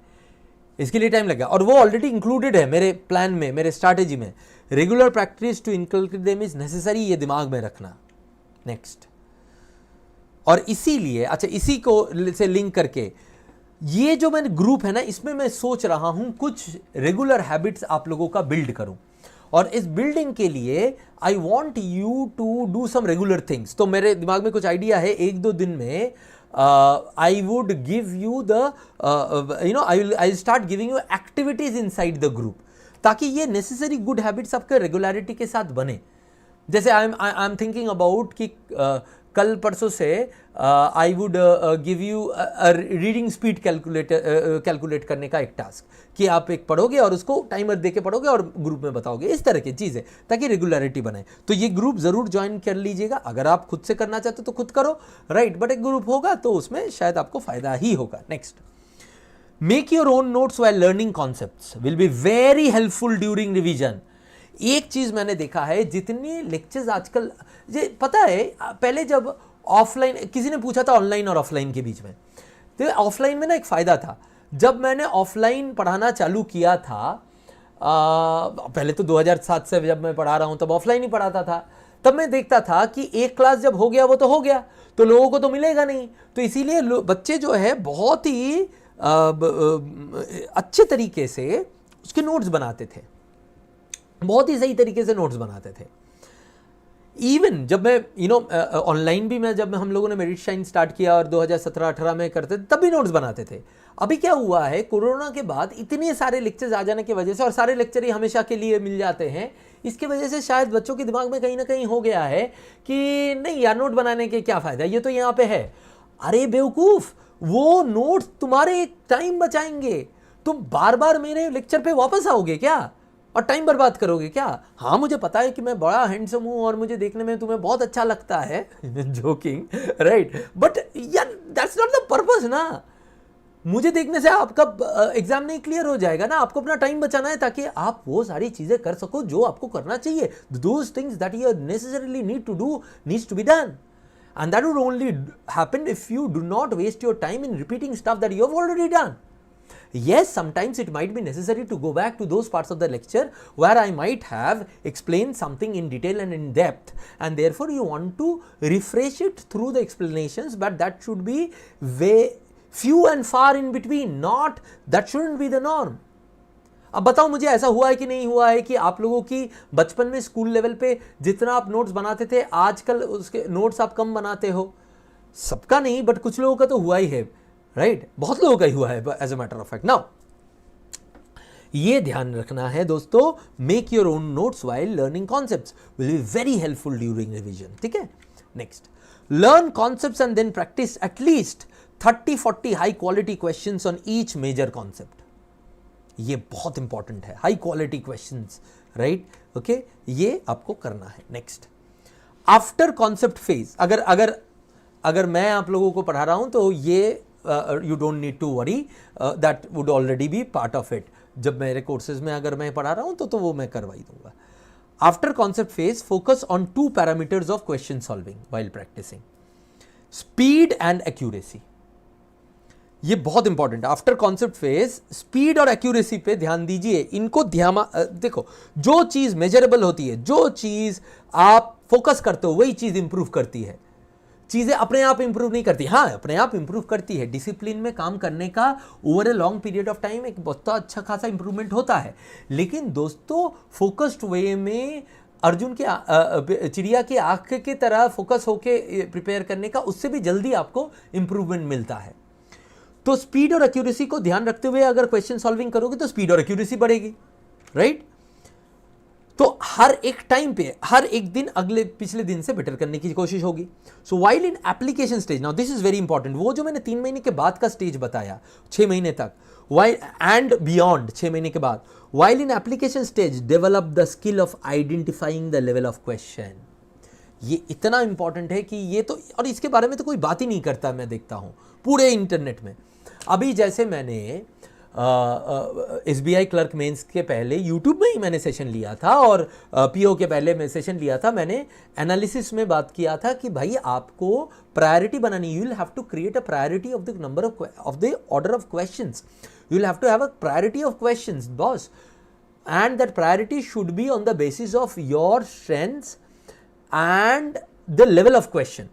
इसके लिए time लगेगा, और वो already included है मेरे प्लान में, मेरे स्ट्रैटेजी में। Regular practice to inculcate them is necessary, ये दिमाग में रखना। नेक्स्ट, और इसीलिए, अच्छा, इसी को से लिंक करके ये जो मैंने ग्रुप है ना, इसमें मैं सोच रहा हूं कुछ रेगुलर हैबिट्स आप लोगों का बिल्ड करूं, और इस बिल्डिंग के लिए I want you to do some regular things. तो मेरे दिमाग में कुछ आइडिया है, 1-2 दिन में I would give you the I start giving you activities inside the group, ताकि ये नेसेसरी गुड हैबिट्स आपके रेगुलरिटी के साथ बने। जैसे आई एम थिंकिंग अबाउट कि कल परसों से I would give you reading speed calculate करने का एक टास्क, कि आप एक पढ़ोगे और उसको टाइमर दे के पढ़ोगे और ग्रुप में बताओगे, इस तरह की चीज़ें, ताकि रेगुलरिटी बने। तो ये ग्रुप ज़रूर ज्वाइन कर लीजिएगा। अगर आप खुद से करना चाहते हो तो खुद करो, राइट, बट एक ग्रुप होगा तो उसमें शायद आपको फ़ायदा ही होगा। Next, make your own notes while learning concepts will be very helpful during revision. एक चीज़ मैंने देखा है, जितने लेक्चर्स आजकल, ये पता है पहले जब ऑफलाइन, किसी ने पूछा था ऑनलाइन और ऑफलाइन के बीच में, तो ऑफलाइन में ना एक फ़ायदा था। जब मैंने ऑफलाइन पढ़ाना चालू किया था, पहले तो 2007 से जब मैं पढ़ा रहा हूँ तब ऑफलाइन ही पढ़ाता था, तब मैं देखता था कि एक क्लास जब हो गया वो तो हो गया, तो लोगों को तो मिलेगा नहीं, तो इसीलिए बच्चे जो है बहुत ही अच्छे तरीके से उसके नोट्स बनाते थे, बहुत ही सही तरीके से नोट्स बनाते थे। इवन जब मैं ऑनलाइन भी मैं जब हम लोगों ने मेरिटशाइन स्टार्ट किया और 2017-18 में करते थे, तब भी नोट्स बनाते थे। अभी क्या हुआ है, कोरोना के बाद इतने सारे लेक्चर्स आ जाने की वजह से, और सारे लेक्चर ही हमेशा के लिए मिल जाते हैं, इसके वजह से शायद बच्चों के दिमाग में कहीं ना कहीं हो गया है कि नहीं यार, नोट बनाने के क्या फ़ायदा, ये तो यहाँ पे है। अरे बेवकूफ़, वो नोट्स तुम्हारे टाइम बचाएंगे। तुम बार बार मेरे लेक्चर पे वापस आओगे क्या और टाइम बर्बाद करोगे क्या? हाँ, मुझे पता है कि मैं बड़ा हैंडसम हूँ और मुझे देखने में तुम्हें बहुत अच्छा लगता है, जोकिंग, राइट, बट यार दैट्स नॉट द पर्पस ना। मुझे देखने से आपका एग्जाम नहीं क्लियर हो जाएगा ना। आपको अपना टाइम बचाना है ताकि आप वो सारी चीजें कर सको जो आपको करना चाहिए। Those things that you necessarily need to do needs to be done, and that would only happen if you do not waste your time in repeating stuff that you have already done. Yes, sometimes it might be necessary to go back to those parts of the lecture where I might have explained something in detail and in depth, and therefore you want to refresh it through the explanations, but that should be way few and far in between, not that shouldn't be the norm. अब बताओ मुझे, ऐसा हुआ है कि नहीं हुआ है कि आप लोगों की बचपन में स्कूल लेवल पे जितना आप नोट्स बनाते थे, आजकल उसके नोट्स आप कम बनाते हो? सबका नहीं, बट कुछ लोगों का तो हुआ ही है, राइट, बहुत लोगों का ही हुआ है as a matter of fact. Now ये ध्यान रखना है दोस्तों, make your own notes while learning concepts will be very helpful during revision, ठीक है। Next, learn concepts and then practice at least 30-40 high quality questions on each major concept. ये बहुत important है, high quality questions, right, okay, ये आपको करना है। Next, after concept phase, अगर मैं आप लोगों को पढ़ा रहा हूं तो ये you don't need to worry, that would already be part of it. जब मेरे कोर्सेज में अगर मैं पढ़ा रहा हूं तो वो मैं करवा ही दूंगा। After concept phase, focus on 2 parameters of question solving while practicing, speed and accuracy. ये बहुत इंपॉर्टेंट है। आफ्टर कॉन्सेप्ट फेज स्पीड और एक्यूरेसी पे ध्यान दीजिए। इनको देखो, जो चीज मेजरेबल होती है, जो चीज आप फोकस करते हो, वही चीज इंप्रूव करती है। चीजें अपने आप इंप्रूव नहीं करती, हाँ अपने आप इंप्रूव करती है। डिसिप्लिन में काम करने का over a long period of time एक बहुत अच्छा खासा इंप्रूवमेंट होता है, लेकिन दोस्तों फोकस्ड वे में अर्जुन के चिड़िया की आंख की तरह फोकस होके प्रिपेयर करने का, उससे भी जल्दी आपको इंप्रूवमेंट मिलता है। तो स्पीड और एक्यूरेसी को ध्यान रखते हुए अगर क्वेश्चन सॉल्विंग करोगे तो स्पीड और एक्यूरेसी बढ़ेगी, राइट। तो हर एक टाइम पे, हर एक दिन अगले पिछले दिन से बेटर करने की कोशिश होगी। So while in application stage, now this is very important, वो जो मैंने 3 महीने के बाद का स्टेज बताया, 6 महीने तक, वाइल एंड बियॉन्ड 6 महीने के बाद, while in application stage develop the skill of identifying the level of question. ये इतना इंपॉर्टेंट है कि ये तो, और इसके बारे में तो कोई बात ही नहीं करता, मैं देखता हूं पूरे इंटरनेट में। अभी जैसे मैंने SBI क्लर्क मेंस के पहले यूट्यूब में ही मैंने सेशन लिया था, और PO के पहले मैं सेशन लिया था, मैंने एनालिसिस में बात किया था कि भाई आपको प्रायोरिटी बनानी, you will have to create a priority of the number of the order of questions, you will have to have a priority of questions boss, and that priority should be on the basis of your strengths and the level of question.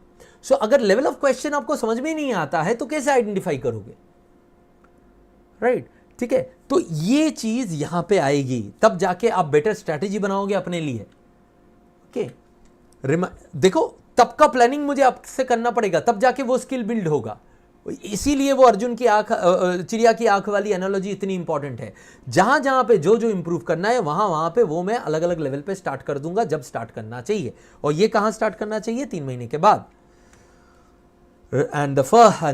So अगर level of question आपको समझ में नहीं आता है तो कैसे identify करोगे, राइट, ठीक है। तो ये चीज यहां पे आएगी, तब जाके आप बेटर स्ट्रैटेजी बनाओगे अपने लिए, ओके। देखो, तब का प्लानिंग मुझे आपसे करना पड़ेगा, तब जाके वो स्किल बिल्ड होगा, इसीलिए वो अर्जुन की आंख चिड़िया की आंख वाली एनालॉजी इतनी इंपॉर्टेंट है। जहां जहां पे जो जो इंप्रूव करना है वहां वहां पे वो मैं अलग अलग लेवल पे स्टार्ट कर दूंगा जब स्टार्ट करना चाहिए। और ये कहां स्टार्ट करना चाहिए? 3 महीने के बाद। And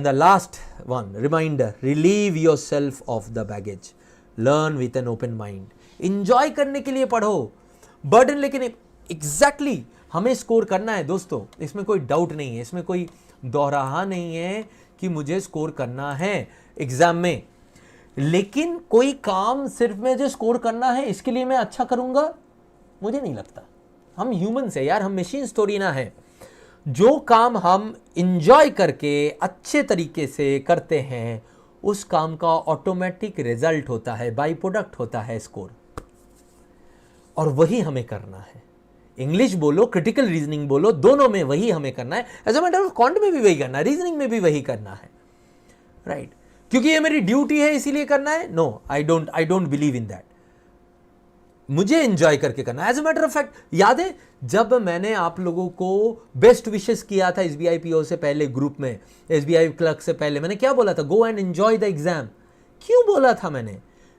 the last one reminder, relieve your self of the baggage, learn with an open mind. Enjoy करने के लिए पढ़ो, बर्डन लेकिन एग्जैक्टली हमें स्कोर करना है दोस्तों, इसमें कोई डाउट नहीं है, इसमें कोई दोहराहा नहीं है कि मुझे स्कोर करना है एग्जाम में। लेकिन कोई काम सिर्फ मुझे स्कोर करना है इसके लिए मैं अच्छा करूंगा, मुझे नहीं लगता। हम ह्यूमंस है यार, हम मशीन्स थोड़ी ना है। जो काम हम इंजॉय करके अच्छे तरीके से करते हैं उस काम का ऑटोमेटिक रिजल्ट होता है, बाई प्रोडक्ट होता है स्कोर, और वही हमें करना है। इंग्लिश बोलो, क्रिटिकल रीजनिंग बोलो, दोनों में वही हमें करना है। As a matter of quant में भी वही करना है, रीजनिंग में भी वही करना है, राइट? क्योंकि ये मेरी ड्यूटी है इसीलिए करना है? No, I don't believe in that. मुझे एंजॉय करके करना है। As a matter of fact, याद है जब मैंने आप लोगों को बेस्ट विशेस किया था एसबीआई पीओ से पहले ग्रुप में, एसबीआई क्लर्क से पहले, मैंने क्या बोला था? Go and enjoy the exam. क्यों बोला था मैंने?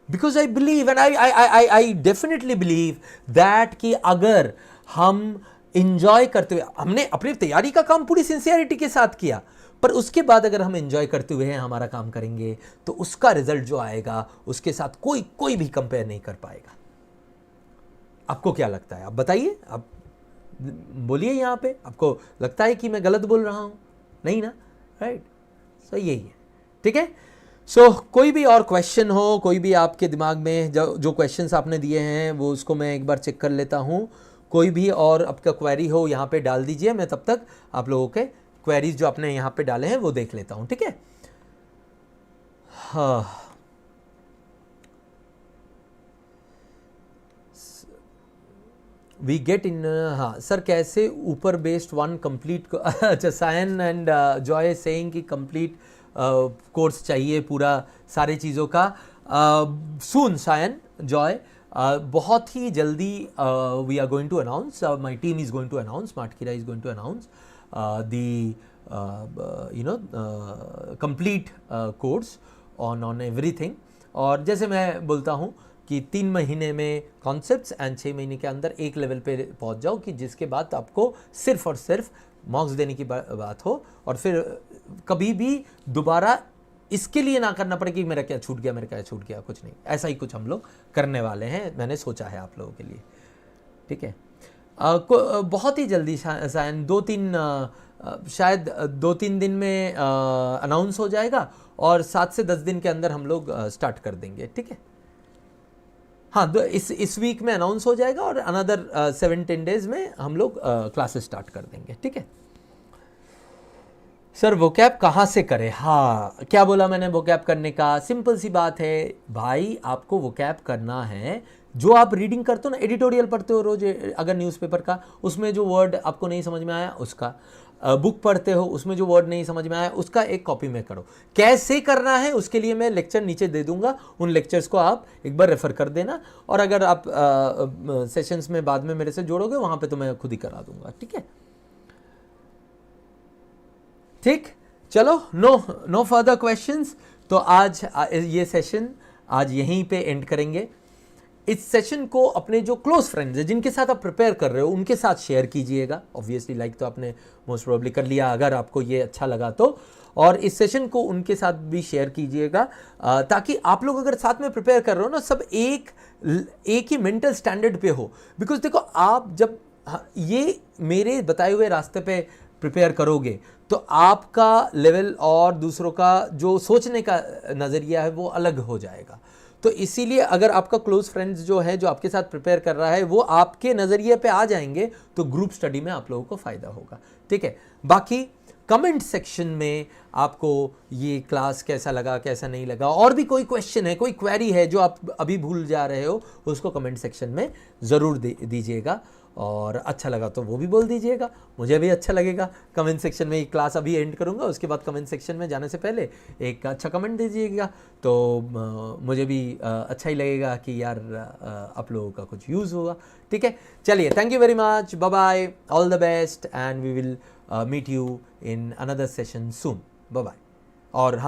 Because I believe and I definitely believe that कि अगर हम इंजॉय करते हुए, हमने अपनी तैयारी का काम पूरी सिंसियरिटी के साथ किया, पर उसके बाद अगर हम इंजॉय करते हुए हमारा काम करेंगे तो उसका रिजल्ट जो आएगा उसके साथ कोई भी कंपेयर नहीं कर पाएगा। आपको क्या लगता है? आप बताइए, आप बोलिए यहाँ पे। आपको लगता है कि मैं गलत बोल रहा हूँ? नहीं ना, राइट? सो यही है, ठीक है। सो कोई भी और क्वेश्चन हो, कोई भी आपके दिमाग में जो क्वेश्चंस आपने दिए हैं वो उसको मैं एक बार चेक कर लेता हूँ। कोई भी और आपका क्वेरी हो यहाँ पे डाल दीजिए, मैं तब तक आप लोगों के क्वेरीज जो आपने यहाँ पे डाले हैं वो देख लेता हूँ, ठीक है। हाँ, वी गेट इन, हाँ सर कैसे ऊपर बेस्ड वन कंप्लीट अच्छा, सायन एंड जॉय सेइंग कि कंप्लीट कोर्स चाहिए पूरा सारे चीज़ों का। सून सायन, जॉय, बहुत ही जल्दी we are going to announce, my team is going to announce, Smartkeeda is going to announce the complete course on everything. और जैसे मैं बोलता हूँ कि 3 महीने में कॉन्सेप्ट्स एंड 6 महीने के अंदर एक लेवल पे पहुंच जाओ कि जिसके बाद आपको सिर्फ और सिर्फ मार्क्स देने की बात हो, और फिर कभी भी दोबारा इसके लिए ना करना पड़े कि मेरा क्या छूट गया, मेरा क्या छूट गया, कुछ नहीं। ऐसा ही कुछ हम लोग करने वाले हैं, मैंने सोचा है आप लोगों के लिए, ठीक है। बहुत ही जल्दी शायद 2-3 दिन में अनाउंस हो जाएगा, और 7 से 10 दिन के अंदर हम लोग स्टार्ट कर देंगे, ठीक है। हाँ, इस वीक में अनाउंस हो जाएगा और अनदर 7-10 डेज में हम लोग क्लासेस स्टार्ट कर देंगे, ठीक है। सर वोकैब कहाँ से करें? हाँ, क्या बोला मैंने वोकैब करने का? सिंपल सी बात है भाई, आपको वोकैब करना है जो आप रीडिंग करते हो ना, एडिटोरियल पढ़ते हो रोज अगर न्यूज़पेपर का, उसमें जो वर्ड आपको नहीं समझ में आया उसका, बुक पढ़ते हो उसमें जो वर्ड नहीं समझ में आया उसका एक कॉपी में करो। कैसे करना है उसके लिए मैं लेक्चर नीचे दे दूंगा, उन लेक्चर्स को आप एक बार रेफर कर देना, और अगर आप सेशंस में बाद में मेरे से जोड़ोगे वहां पे तो मैं खुद ही करा दूंगा, ठीक है। ठीक, चलो, नो फर्दर क्वेश्चंस। तो आज ये सेशन आज यहीं पे एंड करेंगे। इस सेशन को अपने जो क्लोज फ्रेंड्स हैं जिनके साथ आप प्रिपेयर कर रहे हो उनके साथ शेयर कीजिएगा। ऑब्वियसली लाइक तो आपने मोस्ट प्रोबेबली कर लिया अगर आपको ये अच्छा लगा तो, और इस सेशन को उनके साथ भी शेयर कीजिएगा ताकि आप लोग अगर साथ में प्रिपेयर कर रहे हो ना, सब एक ही मेंटल स्टैंडर्ड पे हो। बिकॉज देखो, आप जब ये मेरे बताए हुए रास्ते पे प्रिपेयर करोगे तो आपका लेवल और दूसरों का जो सोचने का नज़रिया है वो अलग हो जाएगा। तो इसीलिए अगर आपका क्लोज फ्रेंड्स जो है जो आपके साथ प्रिपेयर कर रहा है वो आपके नज़रिए पे आ जाएंगे तो ग्रुप स्टडी में आप लोगों को फ़ायदा होगा, ठीक है। बाकी कमेंट सेक्शन में आपको ये क्लास कैसा लगा, कैसा नहीं लगा, और भी कोई क्वेश्चन है, कोई क्वेरी है जो आप अभी भूल जा रहे हो, उसको कमेंट सेक्शन में ज़रूर दीजिएगा। और अच्छा लगा तो वो भी बोल दीजिएगा, मुझे भी अच्छा लगेगा। कमेंट सेक्शन में ये क्लास अभी एंड करूँगा, उसके बाद कमेंट सेक्शन में जाने से पहले एक अच्छा कमेंट दीजिएगा तो मुझे भी अच्छा ही लगेगा कि यार आप लोगों का कुछ यूज़ हुआ, ठीक है। चलिए, thank you very much, bye bye, all the best, and we will meet you in another session soon. Bye bye. और हाँ,